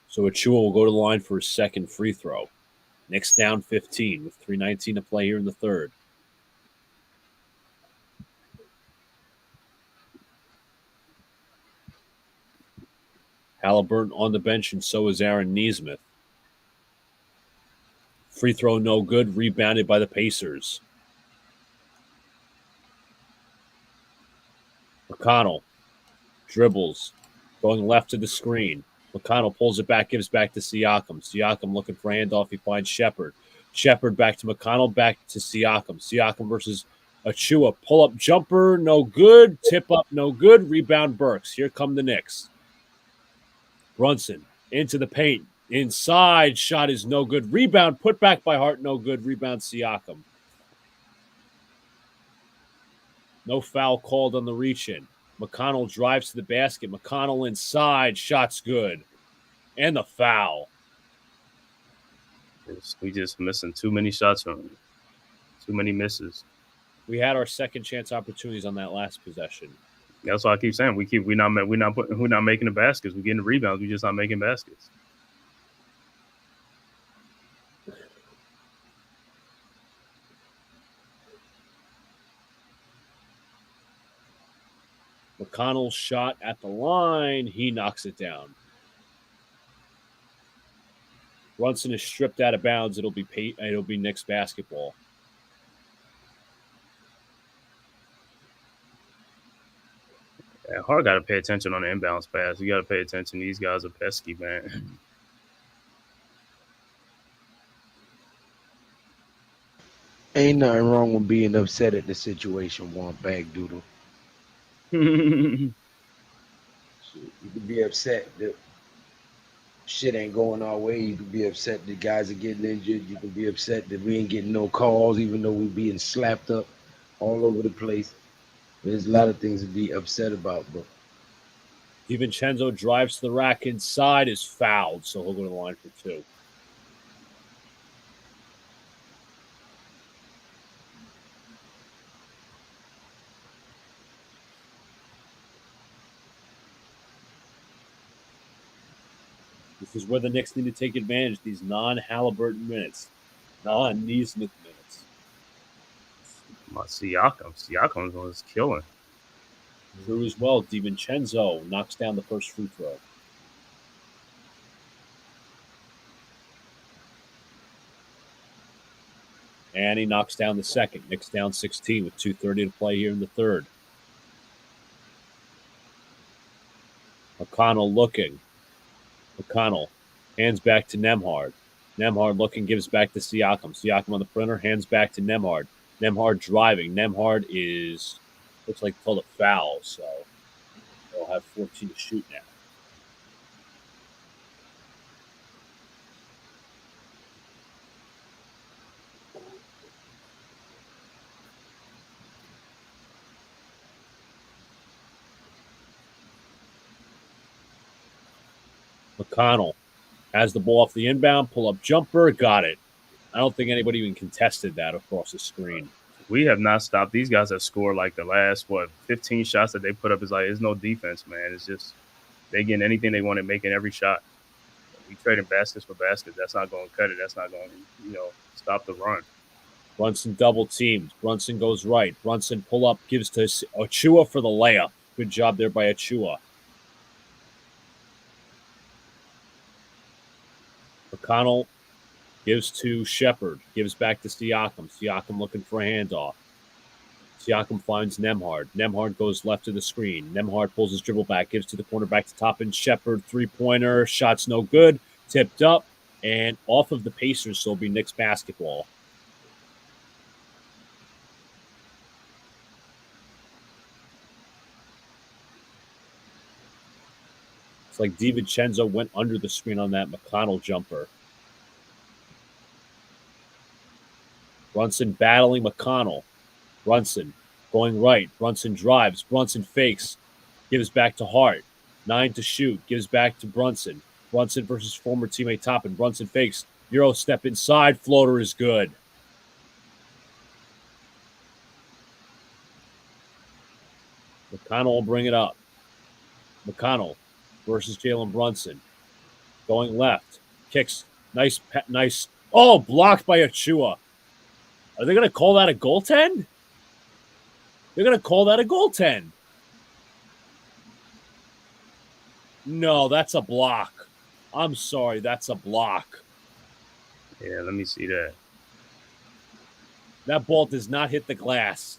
So Achua will go to the line for his second free throw. Knicks down 15 with 3:19 to play here in the third. Halliburton on the bench, and so is Aaron Nesmith. Free throw no good, rebounded by the Pacers. McConnell dribbles, going left to the screen. McConnell pulls it back, gives back to Siakam. Siakam looking for handoff. He finds Shepard. Shepard back to McConnell, back to Siakam. Siakam versus Achua. Pull-up jumper, no good. Tip up, no good. Rebound Burks. Here come the Knicks. Brunson into the paint. Inside, shot is no good. Rebound, put back by Hart, no good. Rebound Siakam. No foul called on the reach-in. McConnell drives to the basket. McConnell inside. Shot's good. And the foul. We just missing too many shots from him. Too many misses. We had our second chance opportunities on that last possession. That's why I keep saying we're not making the baskets. We're getting the rebounds. We're just not making baskets. McConnell's shot at the line. He knocks it down. Brunson is stripped out of bounds. It'll be Knicks basketball. Yeah, Hart got to pay attention on the inbounds pass. You got to pay attention. These guys are pesky, man. Ain't nothing wrong with being upset at the situation, one bag doodle. You can be upset that shit ain't going our way. You can be upset that guys are getting injured. You can be upset that we ain't getting no calls, even though we being slapped up all over the place. There's a lot of things to be upset about, but DiVincenzo drives to the rack inside, is fouled, so he'll go to the line for two. This is where the Knicks need to take advantage of these non-Halliburton minutes, non-Nesmith minutes. Siakam was killing. True as well. DiVincenzo knocks down the first free throw. And he knocks down the second. Knicks down 16 with 2:30 to play here in the third. McConnell looking. McConnell hands back to Nembhard. Nembhard looking, gives back to Siakam. Siakam on the perimeter, hands back to Nembhard. Nembhard driving. Nembhard looks like called a foul, so they'll have 14 to shoot now. McConnell has the ball off the inbound, pull-up jumper, got it. I don't think anybody even contested that across the screen. We have not stopped. These guys have scored like the last 15 shots that they put up. Is like it's no defense, man. It's just they getting anything they want and making every shot. We trading baskets for baskets. That's not going to cut it. That's not going to stop the run. Brunson double teamed. Brunson goes right. Brunson pull up, gives to Achua for the layup. Good job there by Achua. McConnell Gives to Shepard. Gives back to Siakam. Siakam looking for a handoff. Siakam finds Nembhard. Nembhard goes left to the screen. Nembhard pulls his dribble back. Gives to the cornerback to Toppin. Shepard, three-pointer. Shot's no good. Tipped up. And off of the Pacers, so it'll be Knicks basketball. It's like DiVincenzo went under the screen on that McConnell jumper. Brunson battling McConnell. Brunson going right. Brunson drives. Brunson fakes. Gives back to Hart. 9 to shoot. Gives back to Brunson. Brunson versus former teammate Toppin. Brunson fakes. Euro step inside. Floater is good. McConnell will bring it up. McConnell versus Jalen Brunson. Going left. Kicks. Nice. Oh, blocked by Achua. Are they going to call that a goaltend? They're going to call that a goaltend. No, that's a block. I'm sorry, that's a block. Yeah, let me see that. That ball does not hit the glass.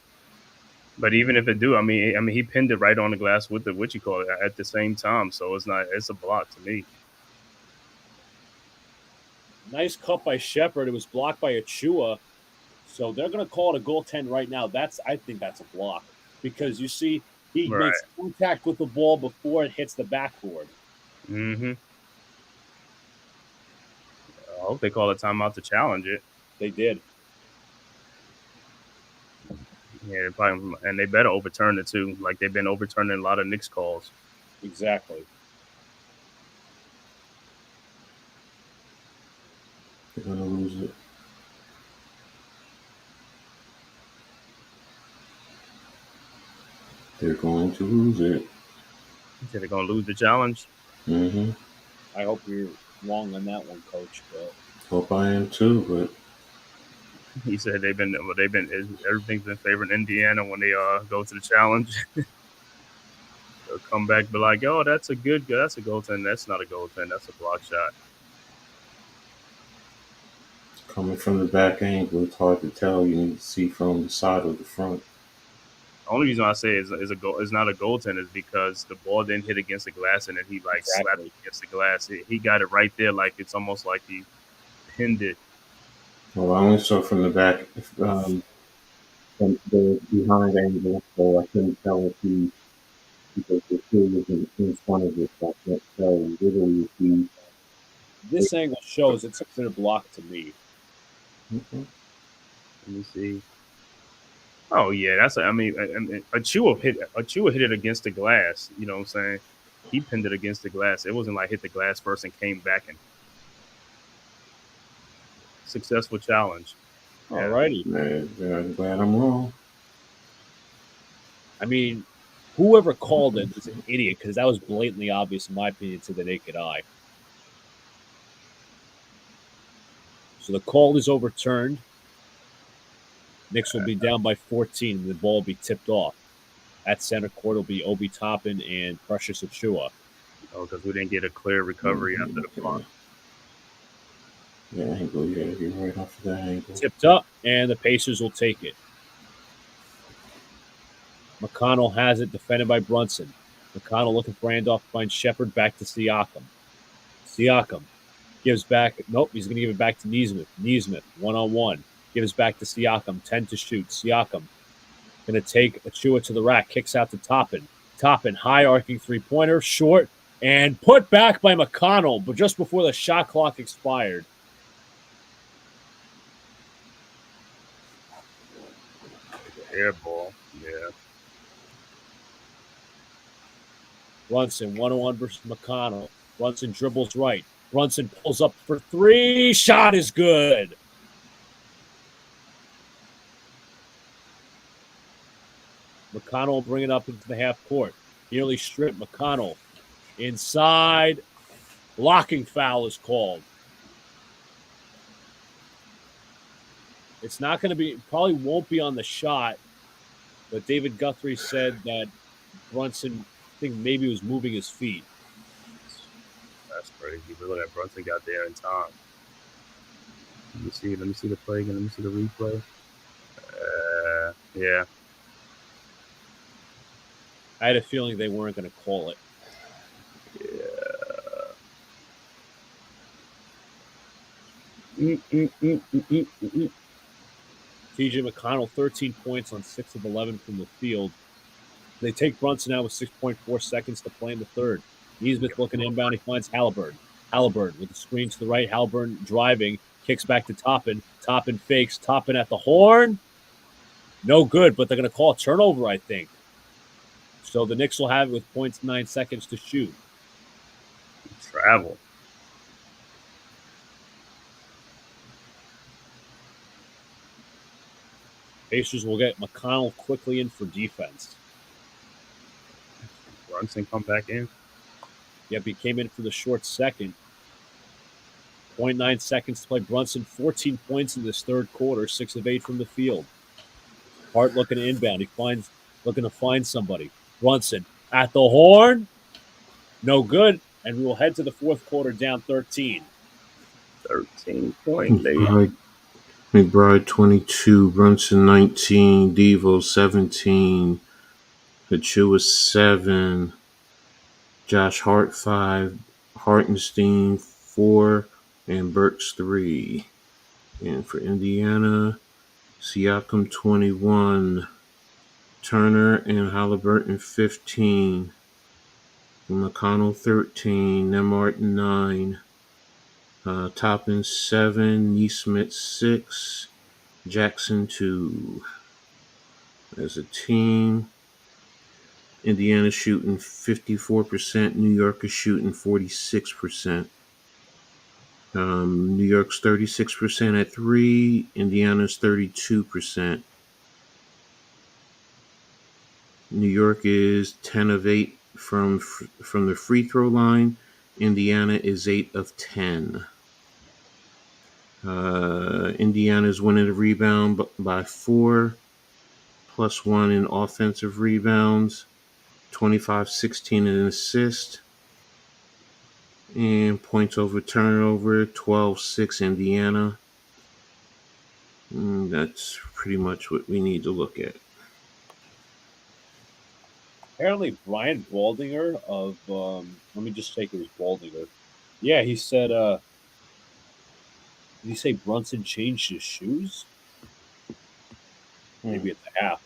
But even if it do, I mean, he pinned it right on the glass with the at the same time. So it's a block to me. Nice cut by Shepard. It was blocked by Achua. So they're going to call it a goaltend right now. I think that's a block because you see he makes contact with the ball before it hits the backboard. Mm-hmm. I hope they call a timeout to challenge it. They did. Yeah, probably, and they better overturn it too. Like they've been overturning a lot of Knicks calls. Exactly. They're gonna lose it. They're going to lose it. They're going to lose the challenge. Mm-hmm. I hope you're wrong on that one, Coach. But hope I am too. But he said everything's been favoring Indiana when they go to the challenge. They'll come back and be like, "Oh, that's a goaltend. That's not a goaltend. That's a block shot." Coming from the back angle, it's hard to tell. You need to see from the side or the front. The only reason I say is not a goaltend is because the ball didn't hit against the glass and then he slapped it against the glass. He got it right there, like it's almost like he pinned it. Well, I only saw from the back, from the behind angle, so I couldn't tell because the field was in front of it. So I can't tell literally if he. This angle shows it's a clear block to me. Okay. Let me see. Oh yeah, Achua hit it against the glass. You know what I'm saying? He pinned it against the glass. It wasn't like hit the glass first and came back and successful challenge. All righty. I'm glad I'm wrong. I mean, whoever called it is an idiot because that was blatantly obvious, in my opinion, to the naked eye. So the call is overturned. Knicks will be down by 14, and the ball will be tipped off. At center court will be Obi Toppin and Precious Achua. Oh, because we didn't get a clear recovery after the block. Yeah, angle. Yeah, you're right off of that angle. Tipped up, and the Pacers will take it. McConnell has it, defended by Brunson. McConnell looking for handoff, finds Shepard, back to Siakam. Siakam gives back. Nope, he's going to give it back to Nesmith. Nesmith, one-on-one. Gives back to Siakam, 10 to shoot. Siakam going to take Achua to the rack, kicks out to Toppin. Toppin, high arcing three-pointer, short, and put back by McConnell, but just before the shot clock expired. Air ball, yeah. Brunson, 1-on-1 versus McConnell. Brunson dribbles right. Brunson pulls up for three. Shot is good. McConnell will bring it up into the half court. Nearly stripped. McConnell inside. Blocking foul is called. It's not going to be, probably won't be on the shot, but David Guthrie said that Brunson, I think maybe was moving his feet. That's crazy. But look at Brunson got there in time. Let me see the play again. Let me see the replay. Yeah. I had a feeling they weren't going to call it. TJ McConnell, 13 points on 6 of 11 from the field. They take Brunson out with 6.4 seconds to play in the third. Neesmith looking inbound. He finds Halliburton. Halliburton with the screen to the right. Halliburton driving. Kicks back to Toppin. Toppin fakes. Toppin at the horn. No good, but they're going to call a turnover, I think. So the Knicks will have it with 0.9 seconds to shoot. Travel. Pacers will get McConnell quickly in for defense. Brunson come back in. Yep, he came in for the short second. 0.9 seconds to play. Brunson, 14 points in this third quarter, 6 of 8 from the field. Hart looking to inbound. Looking to find somebody. Brunson at the horn. No good. And we will head to the fourth quarter down 13. 13-point lead. McBride 22, Brunson 19, Devo 17, Achua 7, Josh Hart 5, Hartenstein 4, and Burks 3. And for Indiana, Siakam 21, Turner and Halliburton 15, McConnell 13, Nemart 9, Toppin 7, Neesmith 6, Jackson 2. As a team, Indiana shooting 54%, New York is shooting 46%. New York's 36% at 3, Indiana's 32%. New York is 10 of 8 from the free throw line. Indiana is 8 of 10. Indiana's winning the rebound by 4, +1 in offensive rebounds, 25-16 in assist, and points over turnover, 12-6 Indiana. That's pretty much what we need to look at. Apparently, Brian Baldinger of, let me just check it was Baldinger. Yeah, he said, did he say Brunson changed his shoes? Maybe at the half.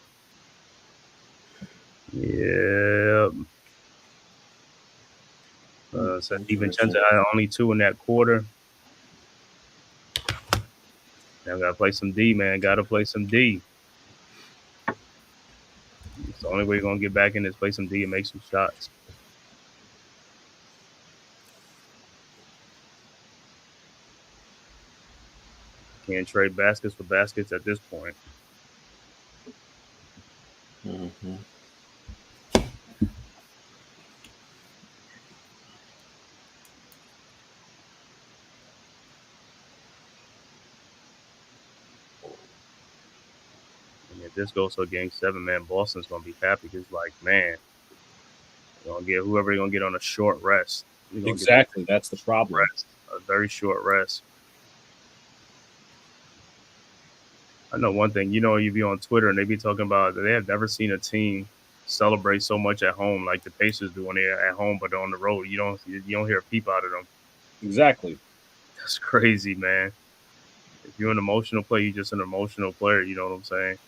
Yeah. So DiVincenzo had only 2 in that quarter. Now gotta play some D, man. Gotta play some D. It's the only way you're gonna get back in is play some D and make some shots. Can't trade baskets for baskets at this point. Mm-hmm. And if this goes to a game 7, man, Boston's gonna be happy because, like, man, they're gonna get whoever they're gonna get on a short rest. Exactly, that's the problem. A very short rest. I know one thing, you be on Twitter and they be talking about they have never seen a team celebrate so much at home like the Pacers do when they're at home, but on the road you don't hear a peep out of them. Exactly. That's crazy, man. If you're an emotional player, you're just an emotional player. You know what I'm saying?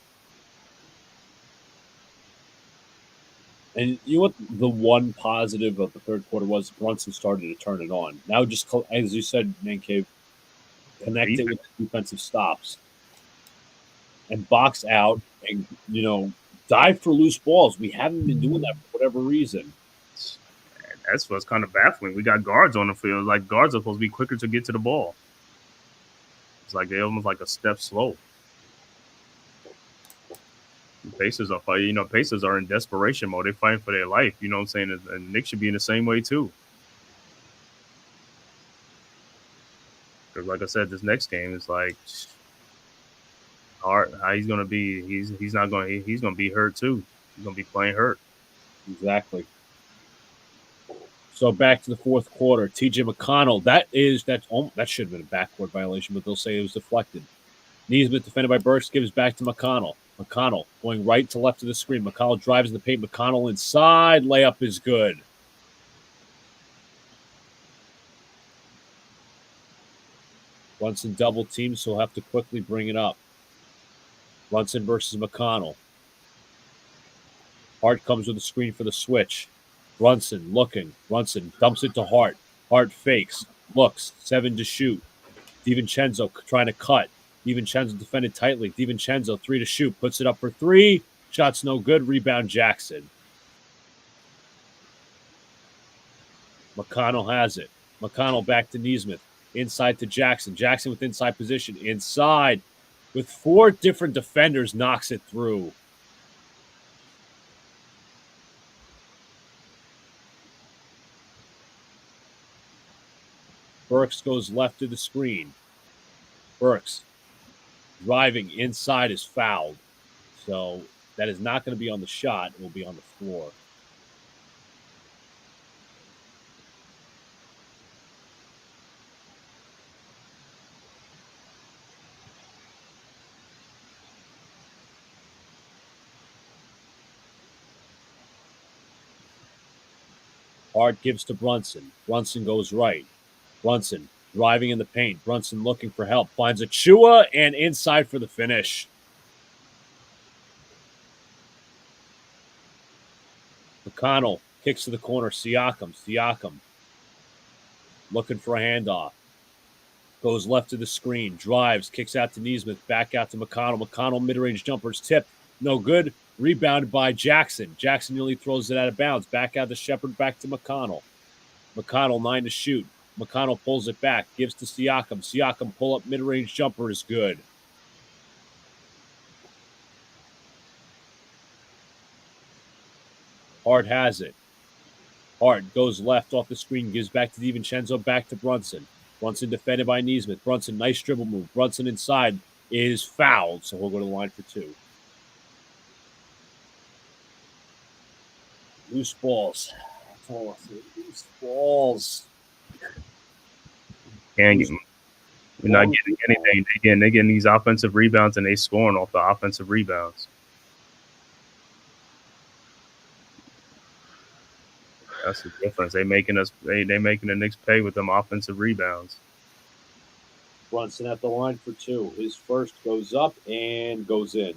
And you know what the one positive of the third quarter was? Brunson started to turn it on. Now just, as you said, ManCave, connect it with the defensive stops and box out and, dive for loose balls. We haven't been doing that for whatever reason. That's what's kind of baffling. We got guards on the field. Like, guards are supposed to be quicker to get to the ball. It's like they're almost like a step slow. Pacers are fighting. Pacers are in desperation mode. They're fighting for their life. You know what I'm saying? And Knicks should be in the same way too. Because, like I said, this next game is like hard. How he's gonna be? He's not going. He's gonna be hurt too. He's gonna be playing hurt. Exactly. So back to the fourth quarter. TJ McConnell. That should have been a backcourt violation, but they'll say it was deflected. Neesmith defended by Burks, gives back to McConnell. McConnell going right to left of the screen. McConnell drives in the paint. McConnell inside. Layup is good. Brunson double teams, so he'll have to quickly bring it up. Brunson versus McConnell. Hart comes with a screen for the switch. Brunson looking. Brunson dumps it to Hart. Hart fakes. Looks. 7 to shoot. DiVincenzo trying to cut. DiVincenzo defended tightly. DiVincenzo 3 to shoot. Puts it up for 3. Shot's no good. Rebound Jackson. McConnell has it. McConnell back to Neesmith. Inside to Jackson. Jackson with inside position. Inside with 4 different defenders knocks it through. Burks goes left to the screen. Burks driving inside is fouled. So that is not going to be on the shot. It will be on the floor. Hart gives to Brunson. Brunson goes right. Brunson driving in the paint. Brunson looking for help. Finds Achua and inside for the finish. McConnell kicks to the corner. Siakam looking for a handoff. Goes left to the screen. Drives. Kicks out to Neesmith. Back out to McConnell. McConnell mid-range jumpers tipped. No good. Rebounded by Jackson. Jackson nearly throws it out of bounds. Back out to Shepard. Back to McConnell. McConnell 9 to shoot. McConnell pulls it back. Gives to Siakam. Siakam pull-up mid-range jumper is good. Hart has it. Hart goes left off the screen. Gives back to DiVincenzo. Back to Brunson. Brunson defended by Neesmith. Brunson, nice dribble move. Brunson inside is fouled, so he'll go to the line for 2. Loose balls. Loose balls. We're not getting anything. They're getting these offensive rebounds and they scoring off the offensive rebounds. That's the difference. They making the Knicks pay with them offensive rebounds. Brunson at the line for 2. His first goes up and goes in.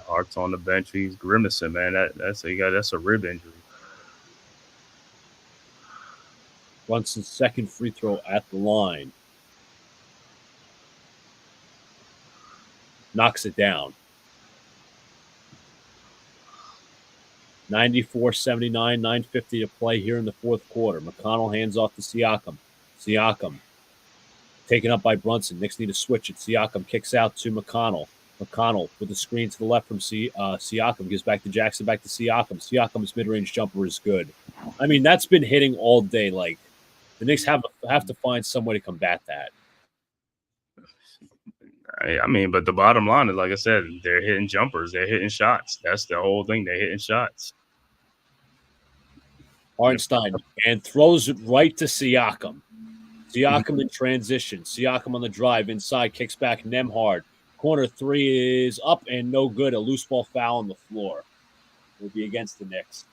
Hart's on the bench. He's grimacing, man. That's a rib injury. Brunson's second free throw at the line. Knocks it down. 94-79, 9:50 to play here in the fourth quarter. McConnell hands off to Siakam. Siakam taken up by Brunson. Knicks need to switch it. Siakam kicks out to McConnell. McConnell with the screen to the left from Siakam. Gives back to Jackson, back to Siakam. Siakam's mid-range jumper is good. I mean, that's been hitting all day. Like, the Knicks have to find some way to combat that. I mean, but the bottom line is, like I said, they're hitting jumpers. They're hitting shots. That's the whole thing. They're hitting shots. Hartenstein and throws it right to Siakam. Siakam in transition. Siakam on the drive. Inside, kicks back Nembhard. Corner 3 is up and no good. A loose ball foul on the floor. Will be against the Knicks.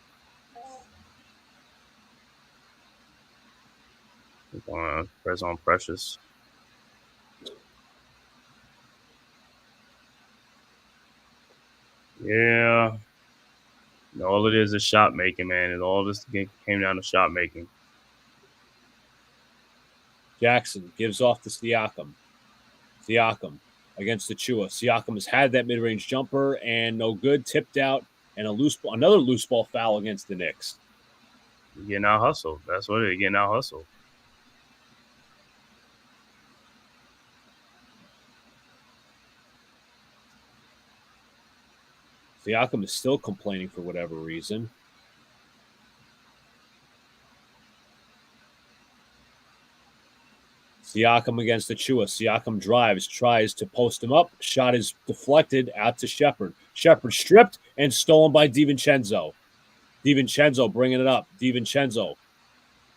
Press on Precious. Yeah. All it is shot making, man. And all this came down to shot making. Jackson gives off to Siakam. Siakam against Achua. Siakam has had that mid-range jumper and no good. Tipped out and another loose ball foul against the Knicks. You're getting out hustled. That's what it is. Getting out hustled. Siakam is still complaining for whatever reason. Siakam against Achua. Siakam drives, tries to post him up. Shot is deflected out to Shepherd. Shepherd stripped and stolen by DiVincenzo. DiVincenzo bringing it up. DiVincenzo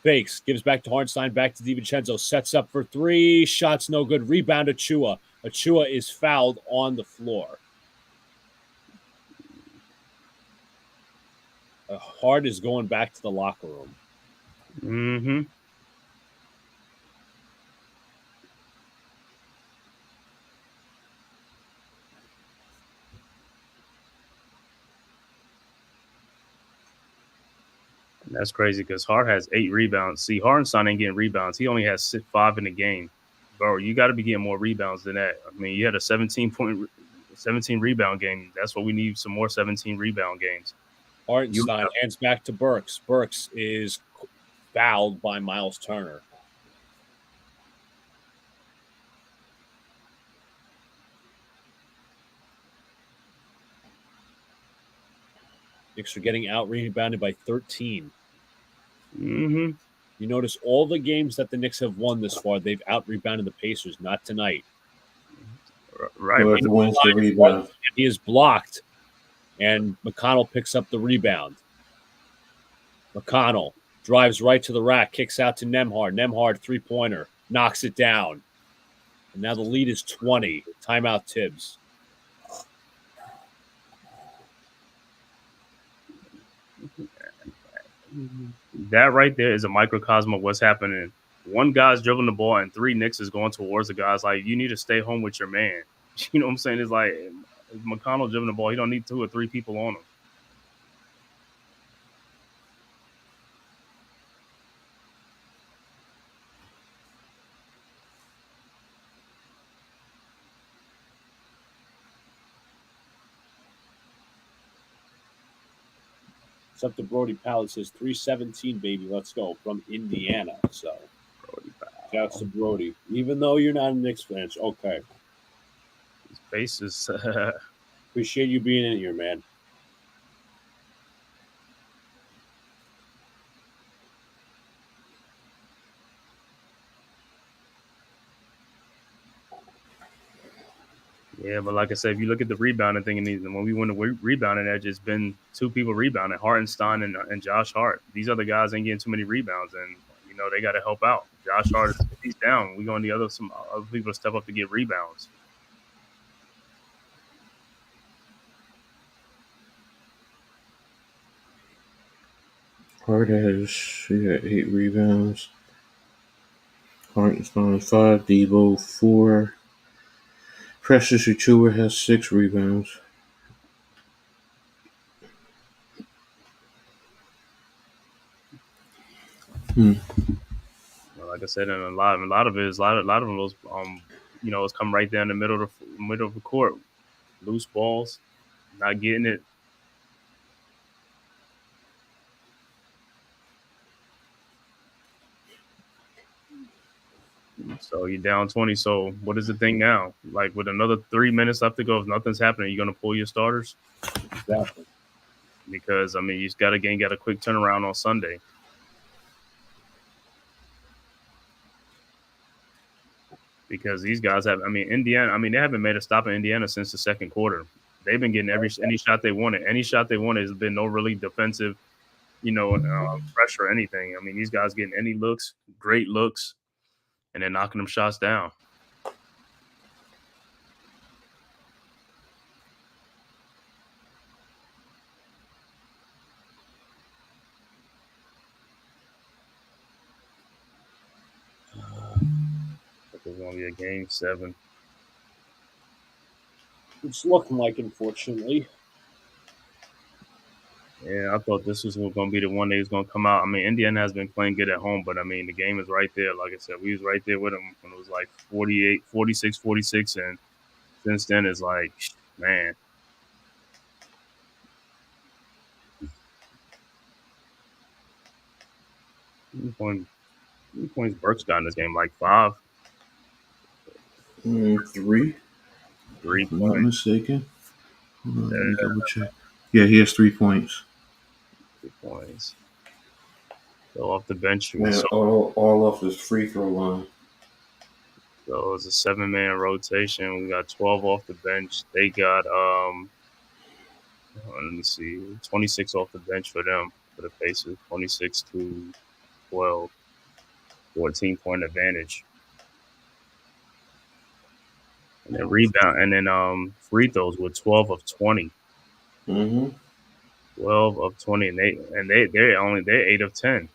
fakes, gives back to Hartenstein, back to DiVincenzo. Sets up for three. Shots no good. Rebound Achua. Achua is fouled on the floor. Hart is going back to the locker room. Mm-hmm. That's crazy because Hart has 8 rebounds. See, Hartenstein ain't getting rebounds. He only has 5 in the game. Bro, you got to be getting more rebounds than that. I mean, you had a 17 rebound game. That's what we need, some more 17 rebound games. Hartenstein hands back to Burks. Burks is fouled by Miles Turner. Knicks are getting out-rebounded by 13. Mm-hmm. You notice all the games that the Knicks have won this far, they've out-rebounded the Pacers, not tonight. Right. Whoever wins the rebound. He is blocked, and McConnell picks up the rebound. McConnell drives right to the rack, kicks out to Nembhard. Nembhard, three-pointer, knocks it down. And now the lead is 20. Timeout Tibbs. That right there is a microcosm of what's happening. One guy's dribbling the ball and 3 Knicks is going towards the guys. Like, you need to stay home with your man. You know what I'm saying? It's like McConnell dribbling the ball. You don't need 2 or 3 people on him. It's up to Brody Powell. It says 317, baby. Let's go. From Indiana. So, Brody Powell. Shouts to Brody. Even though you're not a Knicks fan, okay. His face is... Appreciate you being in here, man. Yeah, but like I said, if you look at the rebounding thing, and when we win the rebounding edge, it's been 2 people rebounding, Hartenstein and Josh Hart. These other guys ain't getting too many rebounds, and you know they got to help out. Josh Hart, if he's down, we're going to need some other people to step up to get rebounds. Hart has 8 rebounds. Hartenstein 5, Debo 4. Precious Achua has 6 rebounds. Well, like I said, and a lot of it is a lot of those you know, it's come right there in the middle of the court, loose balls, not getting it. So you're down 20. So what is the thing now? Like with another 3 minutes left to go, if nothing's happening, you're going to pull your starters? Exactly. Because, I mean, you just got a quick turnaround on Sunday. Because these guys have, I mean, Indiana, I mean, they haven't made a stop in Indiana since the second quarter. They've been getting any shot they wanted. Any shot they wanted has been no really defensive, you know, pressure or anything. I mean, these guys getting any looks, great looks, and they're knocking them shots down. It's going to be a game 7. It's looking like, unfortunately. Yeah, I thought this was going to be the one that was going to come out. I mean, Indiana has been playing good at home, but, I mean, the game is right there. Like I said, we was right there with them when it was like 48, 46, 46, and since then it's like, man. How many points Burks got in this game? Like 5? 3. 3 If I'm points. not mistaken. Hold on, let me double check. Yeah, he has 3 points. 3 points. So off the bench. Man, all off his free throw line. So it's a 7-man rotation. We got 12 off the bench. They got let me see, 26 off the bench for them, for the Pacers. 26 to 12, 14-point advantage. And then rebound, and then free throws with 12 of 20. Mm-hmm. 12 of 20, and they're 8 of 10.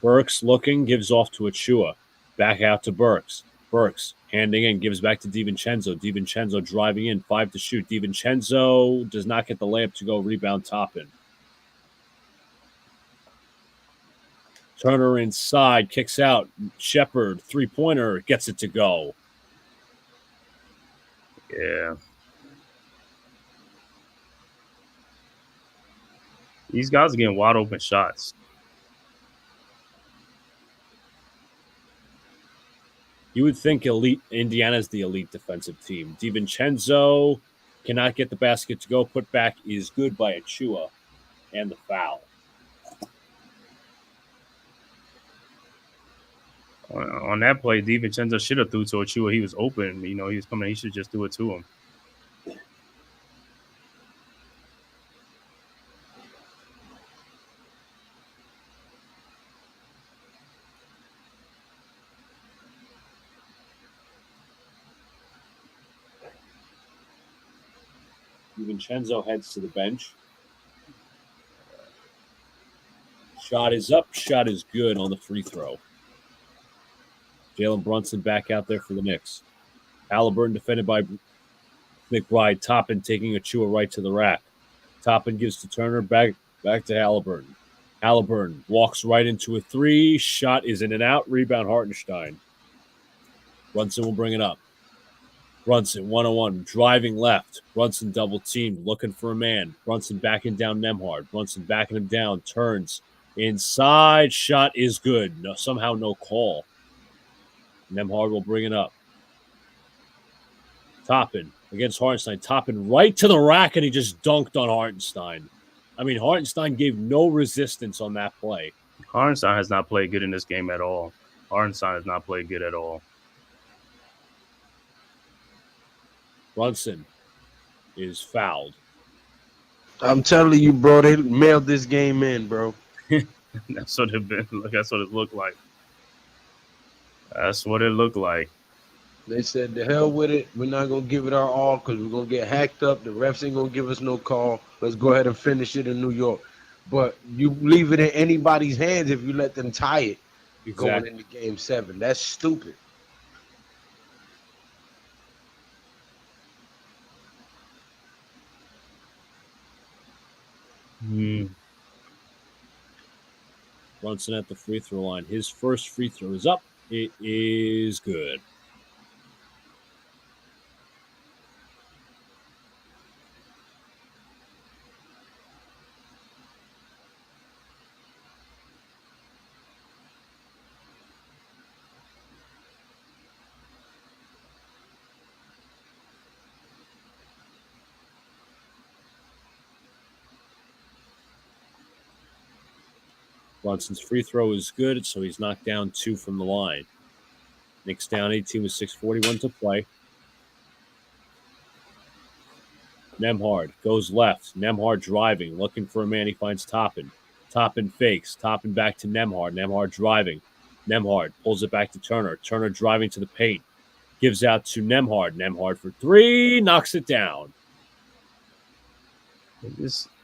Burks looking, gives off to Achua. Back out to Burks. Burks handing in, gives back to DiVincenzo. DiVincenzo driving in, 5 to shoot. DiVincenzo does not get the layup to go. Rebound Toppin. Turner inside, kicks out. Shepard, 3-pointer, gets it to go. Yeah. These guys are getting wide open shots. You would think Indiana's the elite defensive team. DiVincenzo cannot get the basket to go. Putback is good by Achua, and the foul. On that play, DiVincenzo should have threw to Achua. He was open. He was coming. He should just do it to him. DiVincenzo heads to the bench. Shot is up. Shot is good on the free throw. Jalen Brunson back out there for the Knicks. Halliburton defended by McBride. Toppin taking Achua right to the rack. Toppin gives to Turner. Back to Halliburton. Halliburton walks right into a 3. Shot is in and out. Rebound Hartenstein. Brunson will bring it up. Brunson, 1-on-1, driving left. Brunson double teamed, looking for a man. Brunson backing down Nembhard. Brunson backing him down, turns inside. Shot is good. No, somehow no call. Nembhard will bring it up. Toppin against Hartenstein. Toppin right to the rack, and he just dunked on Hartenstein. I mean, Hartenstein gave no resistance on that play. Hartenstein has not played good in this game at all. Hartenstein has not played good at all. Brunson is fouled. I'm telling you, bro, they mailed this game in, bro. That's what it been. That's what it looked like. That's what it looked like. They said, the hell with it. We're not going to give it our all because we're going to get hacked up. The refs ain't going to give us no call. Let's go ahead and finish it in New York. But you leave it in anybody's hands if you let them tie it going into Game 7. That's stupid. Brunson at the free throw line. His first free throw is up. It is good. Brunson's free throw is good, so he's knocked down 2 from the line. Knicks down 18 with 6:41 to play. Nembhard goes left. Nembhard driving, looking for a man. He finds Toppin. Toppin fakes. Toppin back to Nembhard. Nembhard driving. Nembhard pulls it back to Turner. Turner driving to the paint. Gives out to Nembhard. Nembhard for 3. Knocks it down.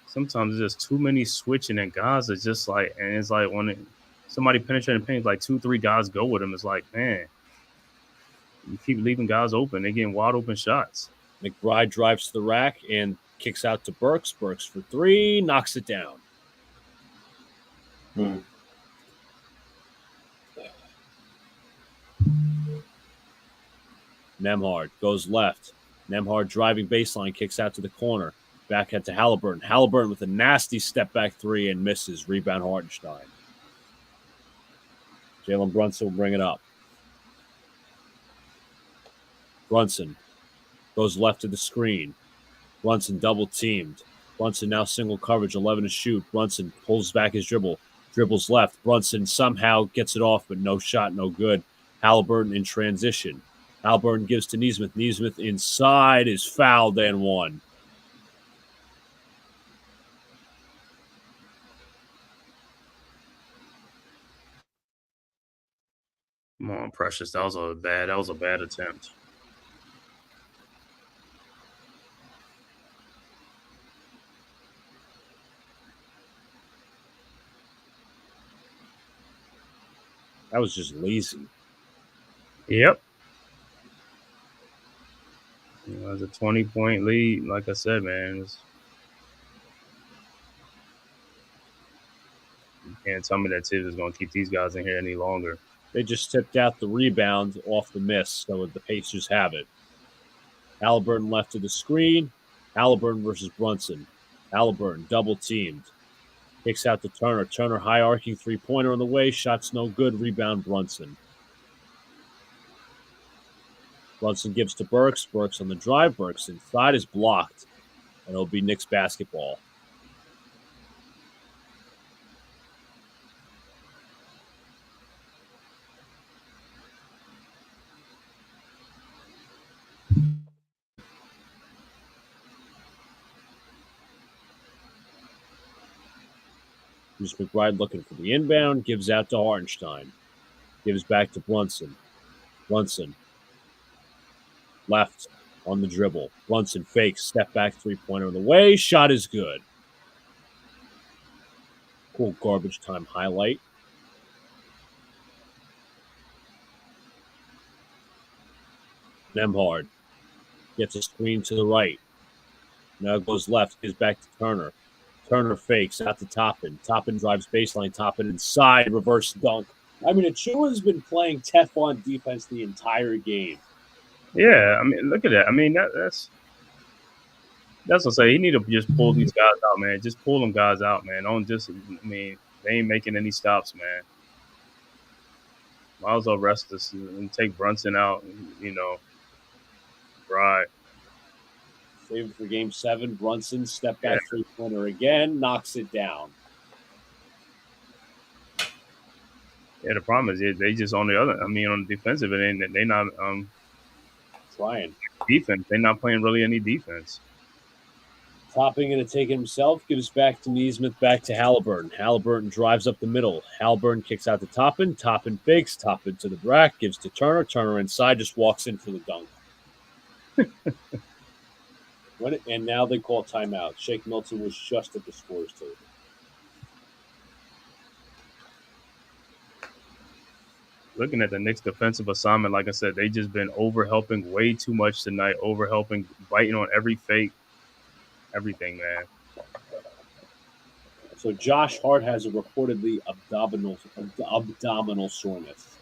Sometimes there's just too many switching, and guys are just like, and it's like when somebody penetrating the paint, like 2-3 guys go with them. It's like, man, you keep leaving guys open. They're getting wide open shots. McBride drives to the rack and kicks out to Burks. Burks for 3, knocks it down. Nembhard goes left. Nembhard driving baseline, kicks out to the corner. Back head to Halliburton. Halliburton with a nasty step back 3 and misses. Rebound Hartenstein. Jalen Brunson will bring it up. Brunson goes left to the screen. Brunson double teamed. Brunson now single coverage, 11 to shoot. Brunson pulls back his dribble. Dribbles left. Brunson somehow gets it off, but no shot, no good. Halliburton in transition. Halliburton gives to Nesmith. Nesmith inside is fouled and one. Come on, Precious. That was a bad attempt. That was just lazy. Yep. It was a 20-point lead. Like I said, man, you can't tell me that Tibbs is going to keep these guys in here any longer. They just tipped out the rebound off the miss, so the Pacers have it. Halliburton left to the screen. Halliburton versus Brunson. Halliburton double teamed. Kicks out to Turner. Turner high arcing three-pointer on the way. Shot's no good. Rebound Brunson. Brunson gives to Burks. Burks on the drive. Burks inside is blocked. And it'll be Knicks basketball. Bruce McBride looking for the inbound. Gives out to Hartenstein. Gives back to Brunson. Brunson. Left on the dribble. Brunson fakes. Step back three-pointer on the way. Shot is good. Cool garbage time highlight. Nembhard gets a screen to the right. Now goes left. Gives back to Turner. Turner fakes out to Toppin. Toppin drives baseline. Toppin inside. Reverse dunk. I mean, Achua's been playing Teflon defense the entire game. Yeah, I mean, look at that. I mean, that's what I say. He need to just pull these guys out, man. Just pull them guys out, man. Don't just, I mean, they ain't making any stops, man. Might as well rest this and take Brunson out, you know. Right. Save it for game 7. Brunson, step back three-pointer again, knocks it down. Yeah, the problem is they just on the other, I mean, on the defensive end, they not trying defense. They're not playing really any defense. Topping going to take it himself, gives back to Nesmith, back to Halliburton. Halliburton drives up the middle. Halliburton kicks out to Toppin. Toppin fakes. Toppin to the rack, gives to Turner. Turner inside, just walks in for the dunk. And now they call timeout. Shake Milton was just at the scores table. Looking at the Knicks' defensive assignment, like I said, they just been over-helping way too much tonight, over-helping, biting on every fake, everything, man. So Josh Hart has a reportedly abdominal soreness.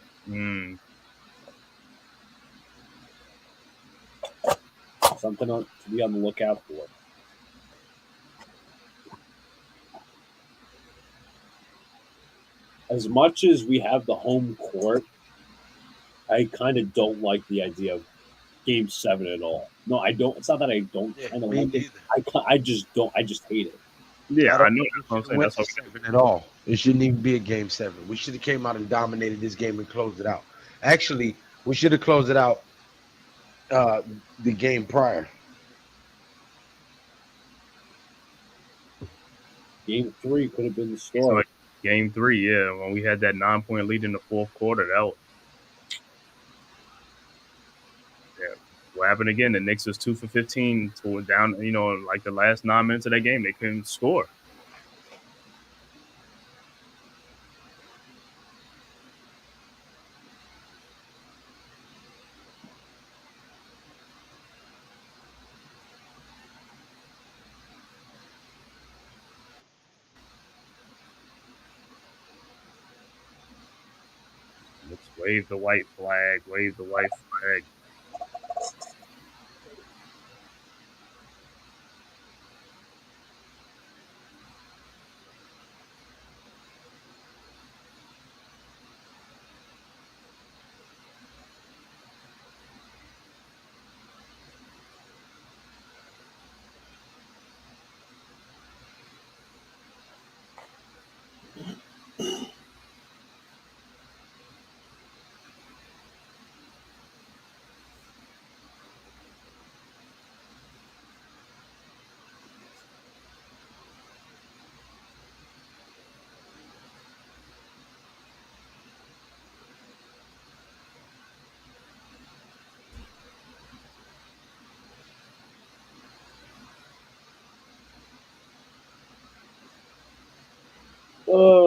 Something to be on the lookout for. As much as we have the home court, I kind of don't like the idea of Game 7 at all. No, I don't. It's not that I don't kind of like it. I just don't. I just hate it. Yeah, I know. That's what 7 at all. It shouldn't even be a Game 7. We should have came out and dominated this game and closed it out. Actually, we should have closed it out the game prior. Game 3 could have been the story. So Game 3, yeah, when we had that 9-point lead in the fourth quarter, that was, yeah. What happened again? The Knicks was 2 for 15 down. You know, like the last 9 minutes of that game, they couldn't score. Let's wave the white flag. Wave the white flag.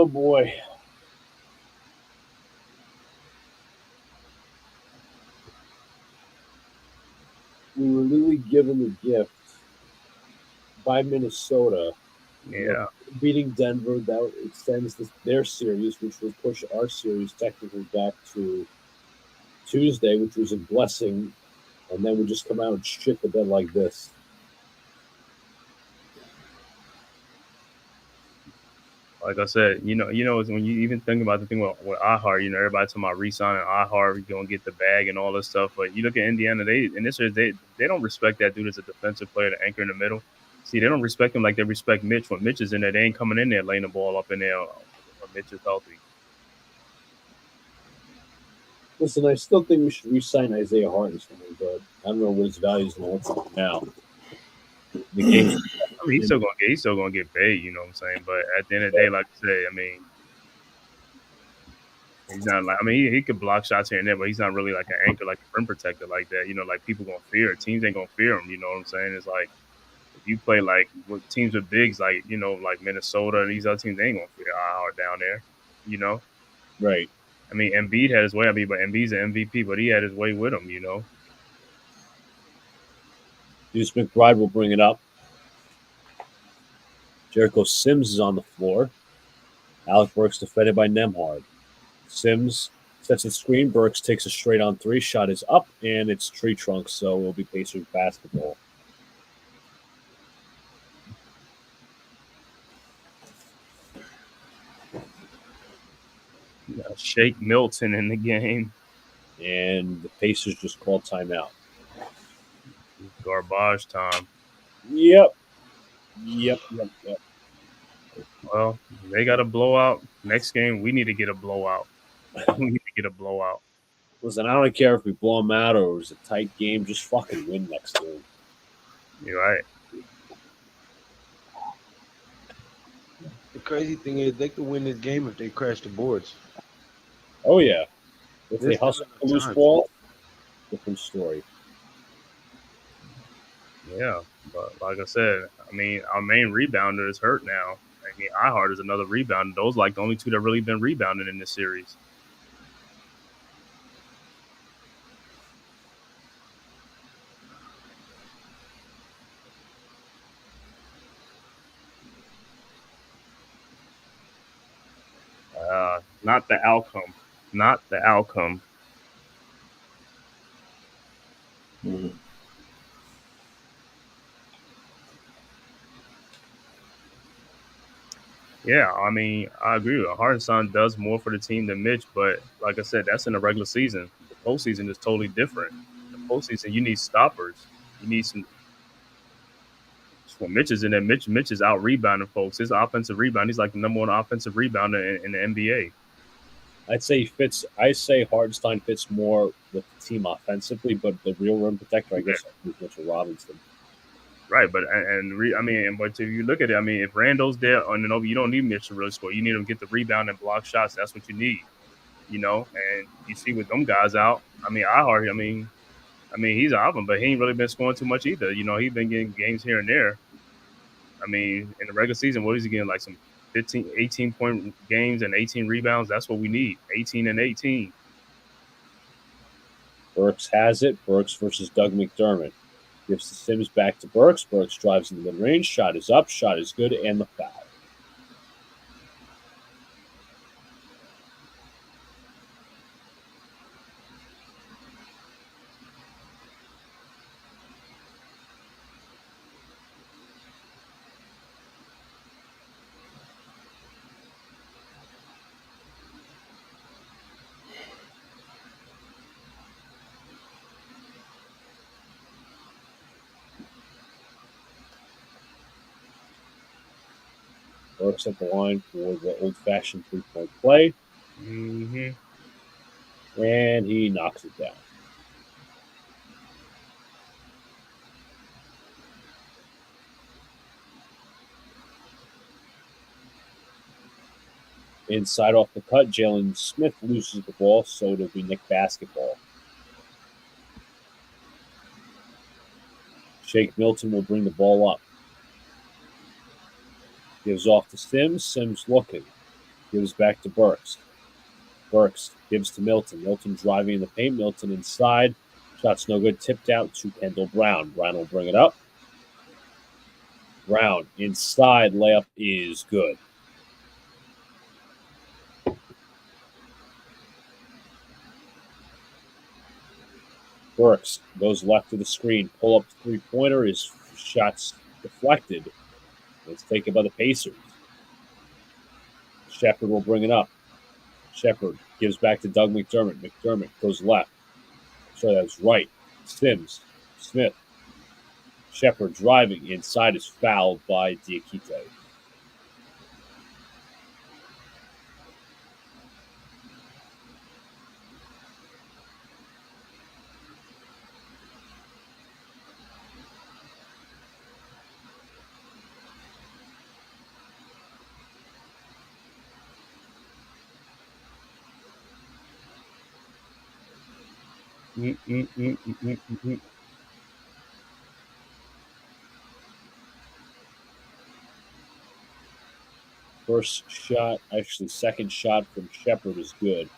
Oh boy. We were literally given the gift by Minnesota. Yeah. Beating Denver, that extends their series, which will push our series technically back to Tuesday, which was a blessing. And then we just come out and shit the bed like this. Like I said, when you even think about the thing with iHeart, everybody talking about re-signing iHeart, we're going to get the bag and all this stuff. But you look at Indiana, they don't respect that dude as a defensive player to anchor in the middle. See, they don't respect him like they respect Mitch. When Mitch is in there, they ain't coming in there laying the ball up in there when Mitch is healthy. Listen, I still think we should re-sign Isaiah Hartenstein, but I don't know what his value is now. The game's I mean, he's still gonna get paid, you know what I'm saying? But at the end of the day, like I say, I mean, he's not like, I mean, he could block shots here and there, but he's not really like an anchor, like a rim protector like that. Like people gonna fear. Teams ain't gonna fear him. You know what I'm saying? It's like if you play like with teams with bigs, like like Minnesota and these other teams, they ain't gonna fear IR down there. Right. I mean, Embiid had his way. But Embiid's an MVP, but he had his way with him. Deuce McBride will bring it up. Jericho Sims is on the floor. Alec Burks defended by Nembhard. Sims sets a screen. Burks takes a straight on three. Shot is up, and it's tree trunk, so it will be Pacers basketball. Shake Milton in the game. And the Pacers just called timeout. Garbage time. Yep. Well, they got a blowout. Next game, we need to get a blowout. Listen, I don't care if we blow them out or it was a tight game. Just fucking win next game. You're right. The crazy thing is they could win this game if they crash the boards. Oh, yeah. If This they hustle time. a loose ball, different story. Yeah, but like I said, I mean, our main rebounder is hurt now. I mean, iHeart is another rebounder. Those like the only two that really been rebounding in this series. Not the outcome. Mm-hmm. Yeah, I mean, I agree with you. Hartenstein does more for the team than Mitch, but like I said, that's in the regular season. The postseason is totally different. In the postseason, you need stoppers. You need some. When Mitch is in there, Mitch is out rebounding folks. His offensive rebound, he's like the number one offensive rebounder in the NBA. I'd say Hartenstein fits more with the team offensively, but the real rim protector, I guess, is Mitchell Robinson. Right, but but if you look at it, I mean, if Randall's there on the you don't need Mitch to really score. You need him to get the rebound and block shots. That's what you need, And you see with them guys out, I mean, I mean, he's out of them, but he ain't really been scoring too much either. He's been getting games here and there. I mean, in the regular season, what is he getting? Like some 15, 18-point games and 18 rebounds. That's what we need. 18 and 18. Burks has it. Burks versus Doug McDermott. Gives the Sims back to Burks. Burks drives into the range. Shot is up. Shot is good. And the foul. Burks at the line for the old-fashioned three-point play. Mm-hmm. And he knocks it down. Inside off the cut, Jalen Smith loses the ball, so it'll be Knick basketball. Shake Milton will bring the ball up. Gives off to Sims. Sims looking. Gives back to Burks. Burks gives to Milton. Milton driving in the paint. Milton inside. Shot's no good. Tipped out to Kendall Brown. Brown will bring it up. Brown inside. Layup is good. Burks goes left to the screen. Pull up three-pointer. His shot's deflected. It's taken by the Pacers. Shepard will bring it up. Shepard gives back to Doug McDermott. McDermott goes left. So that's right. Sims. Smith. Shepard driving. Inside is fouled by Diakite. First shot, actually second shot from Shepard is good.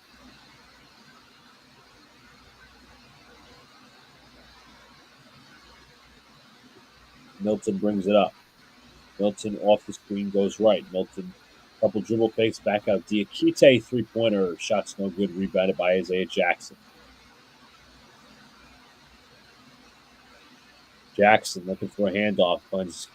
Milton brings it up. Milton off the screen goes right. Milton, couple dribble fakes, back out. Diakite, three-pointer. Shot's no good. Rebounded by Isaiah Jackson. Jackson looking for a handoff. Finds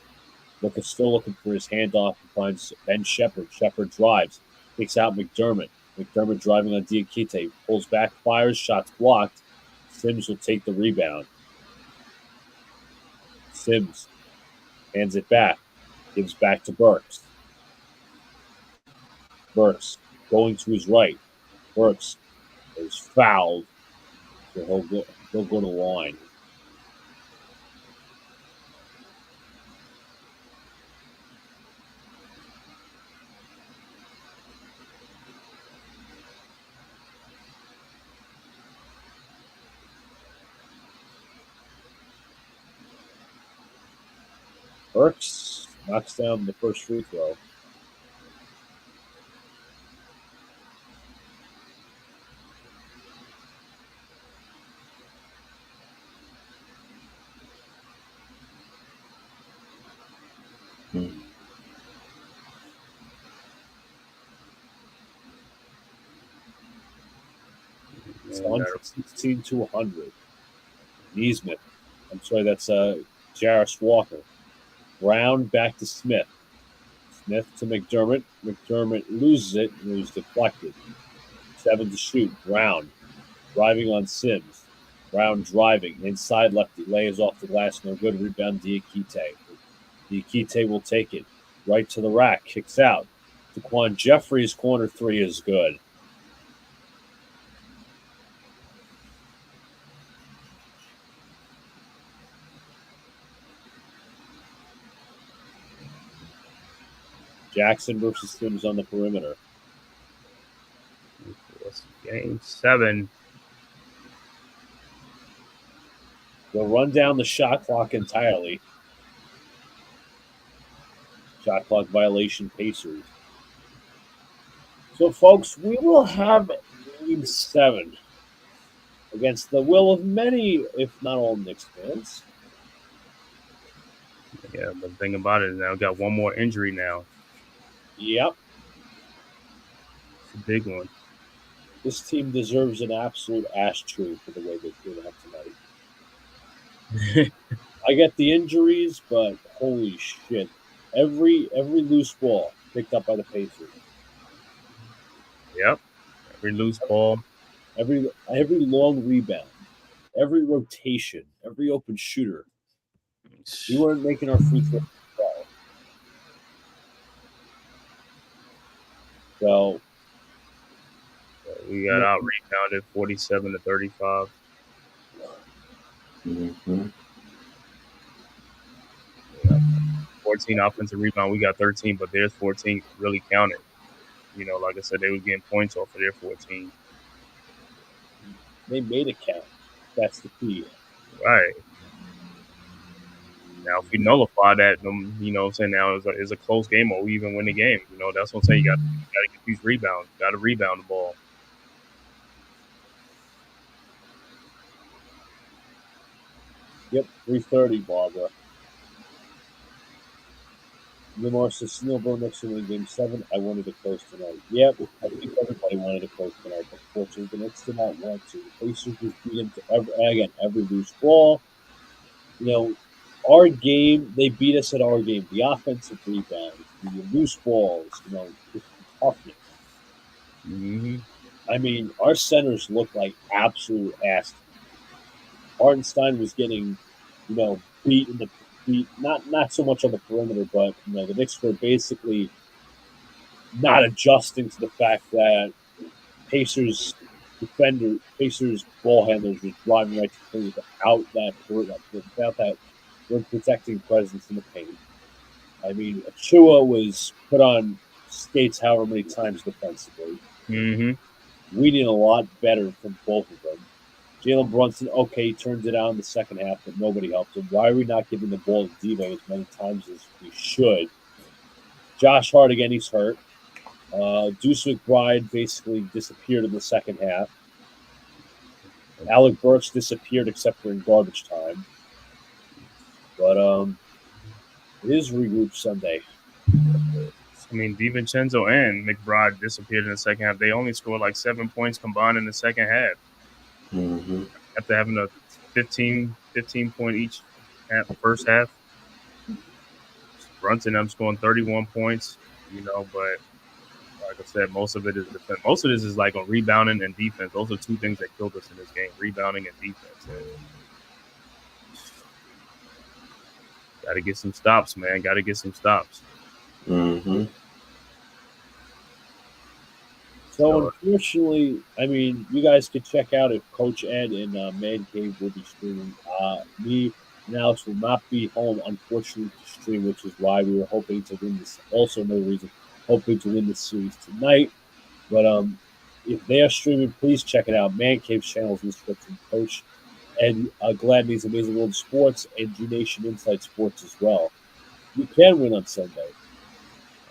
Luca still looking for his handoff. Finds Ben Shepard. Shepard drives. Takes out McDermott. McDermott driving on Diakite. Pulls back, fires. Shots blocked. Sims will take the rebound. Sims hands it back. Gives back to Burks. Burks going to his right. Burks is fouled. So he'll go to the line. Burks knocks down the first free throw. It's 116 to 100. Neesmith. I'm sorry, that's Jarris Walker. Brown back to Smith. Smith to McDermott. McDermott loses it. It was deflected. 7 to shoot. Brown driving on Sims. Brown driving. Inside lefty. Lays off the glass. No good. Rebound Diakite. Diakite will take it. Right to the rack. Kicks out. Daquan Jeffries' corner three is good. Jackson versus Sims on the perimeter. Game 7. They'll run down the shot clock entirely. Shot clock violation, Pacers. So, folks, we will have Game 7 against the will of many, if not all, Knicks fans. Yeah, but the thing about it is now we got one more injury now. Yep. It's a big one. This team deserves an absolute ash tree for the way they played out tonight. I get the injuries, but holy shit. Every loose ball picked up by the Pacers. Yep. Every loose ball. Every long rebound. Every rotation. Every open shooter. We weren't making our free throws. So we got out rebounded 47 to 35. Mm-hmm. Yeah. 14 offensive rebound. We got 13, but there's 14 really counted. You know, like I said, they were getting points off of their 14. They made it count. That's the key. Right. Now, if we nullify that, you know what I'm saying, now is a close game or we even win the game. You know, that's what I'm saying. You got to get these rebounds. Got to rebound the ball. Yep, 3:30, Barbara. Lamar says, Snowball next to win Game 7. I wanted to close tonight. Yep, I think everybody wanted to close tonight. But fortunately, the Knicks did not want to. The Pacers just beat them to every loose ball. You know, our game, they beat us at our game. The offensive rebounds, the loose balls, you know, just the toughness. Mm-hmm. I mean, our centers look like absolute ass. Hartenstein was getting, you know, beat, not so much on the perimeter, but you know, the Knicks were basically not adjusting to the fact that Pacers ball handlers were driving right to the paint without that rim protecting presence in the paint. I mean, Achua was put on skates however many times defensively. Mm-hmm. We need a lot better from both of them. Jalen Brunson, okay, turns it out in the second half, but nobody helped him. Why are we not giving the ball to Devo as many times as we should? Josh Hart, again, he's hurt. Deuce McBride basically disappeared in the second half. Alec Burks disappeared except for in garbage time. But it is regroup Sunday. I mean, DiVincenzo and McBride disappeared in the second half. They only scored like 7 points combined in the second half. Mm-hmm. After having a 15 point each first half. Brunson, I'm scoring 31 points, you know, but like I said, most of it is defense. Most of this is like on rebounding and defense. Those are two things that killed us in this game, rebounding and defense. Got to get some stops, man. Got to get some stops. Mm-hmm. So, unfortunately, I mean, you guys can check out if Coach Ed and ManCave will be streaming. Me and Alex will not be home, unfortunately, to stream, which is why we were hoping to win this. Also, another reason, hoping to win this series tonight. But if they are streaming, please check it out. ManCave's channel is in the description. Coach Ed Gladney's Amazing World of Sports and G Nation Inside Sports as well. You can win on Sunday.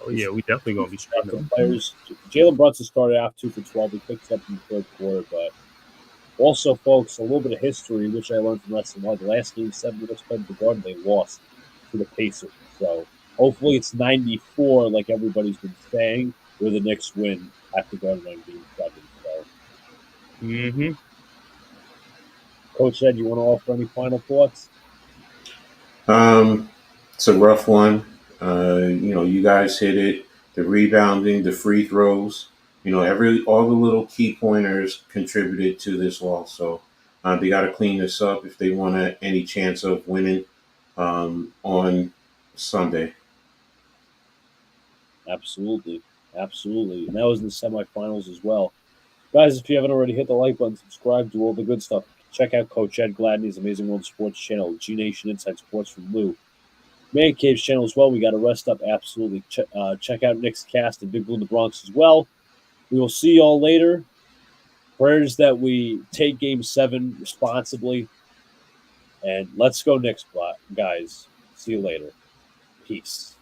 Oh, yeah, we definitely going to be streaming. Players. Jalen Brunson started out 2 for 12. He picked up in the third quarter, but also, folks, a little bit of history, which I learned from Wrestling One. The last game, 7 minutes played the Garden, they lost to the Pacers. So hopefully it's 94, like everybody's been saying, where the Knicks win after Garden Game 7. So, Mm-hmm. Coach Ed, you want to offer any final thoughts? It's a rough one. You know, you guys hit it. The rebounding, the free throws. You know, all the little key pointers contributed to this loss. So they got to clean this up if they want any chance of winning on Sunday. Absolutely. And that was in the semifinals as well. Guys, if you haven't already, hit the like button, subscribe, do all the good stuff. Check out Coach Ed Gladney's Amazing World of Sports channel, G Nation Inside Sports from Lou. ManCave's channel as well. We got to rest up. Absolutely. Check out Nick's cast and Big Blue in the Bronx as well. We will see y'all later. Prayers that we take Game 7 responsibly. And let's go Knicks, guys. See you later. Peace.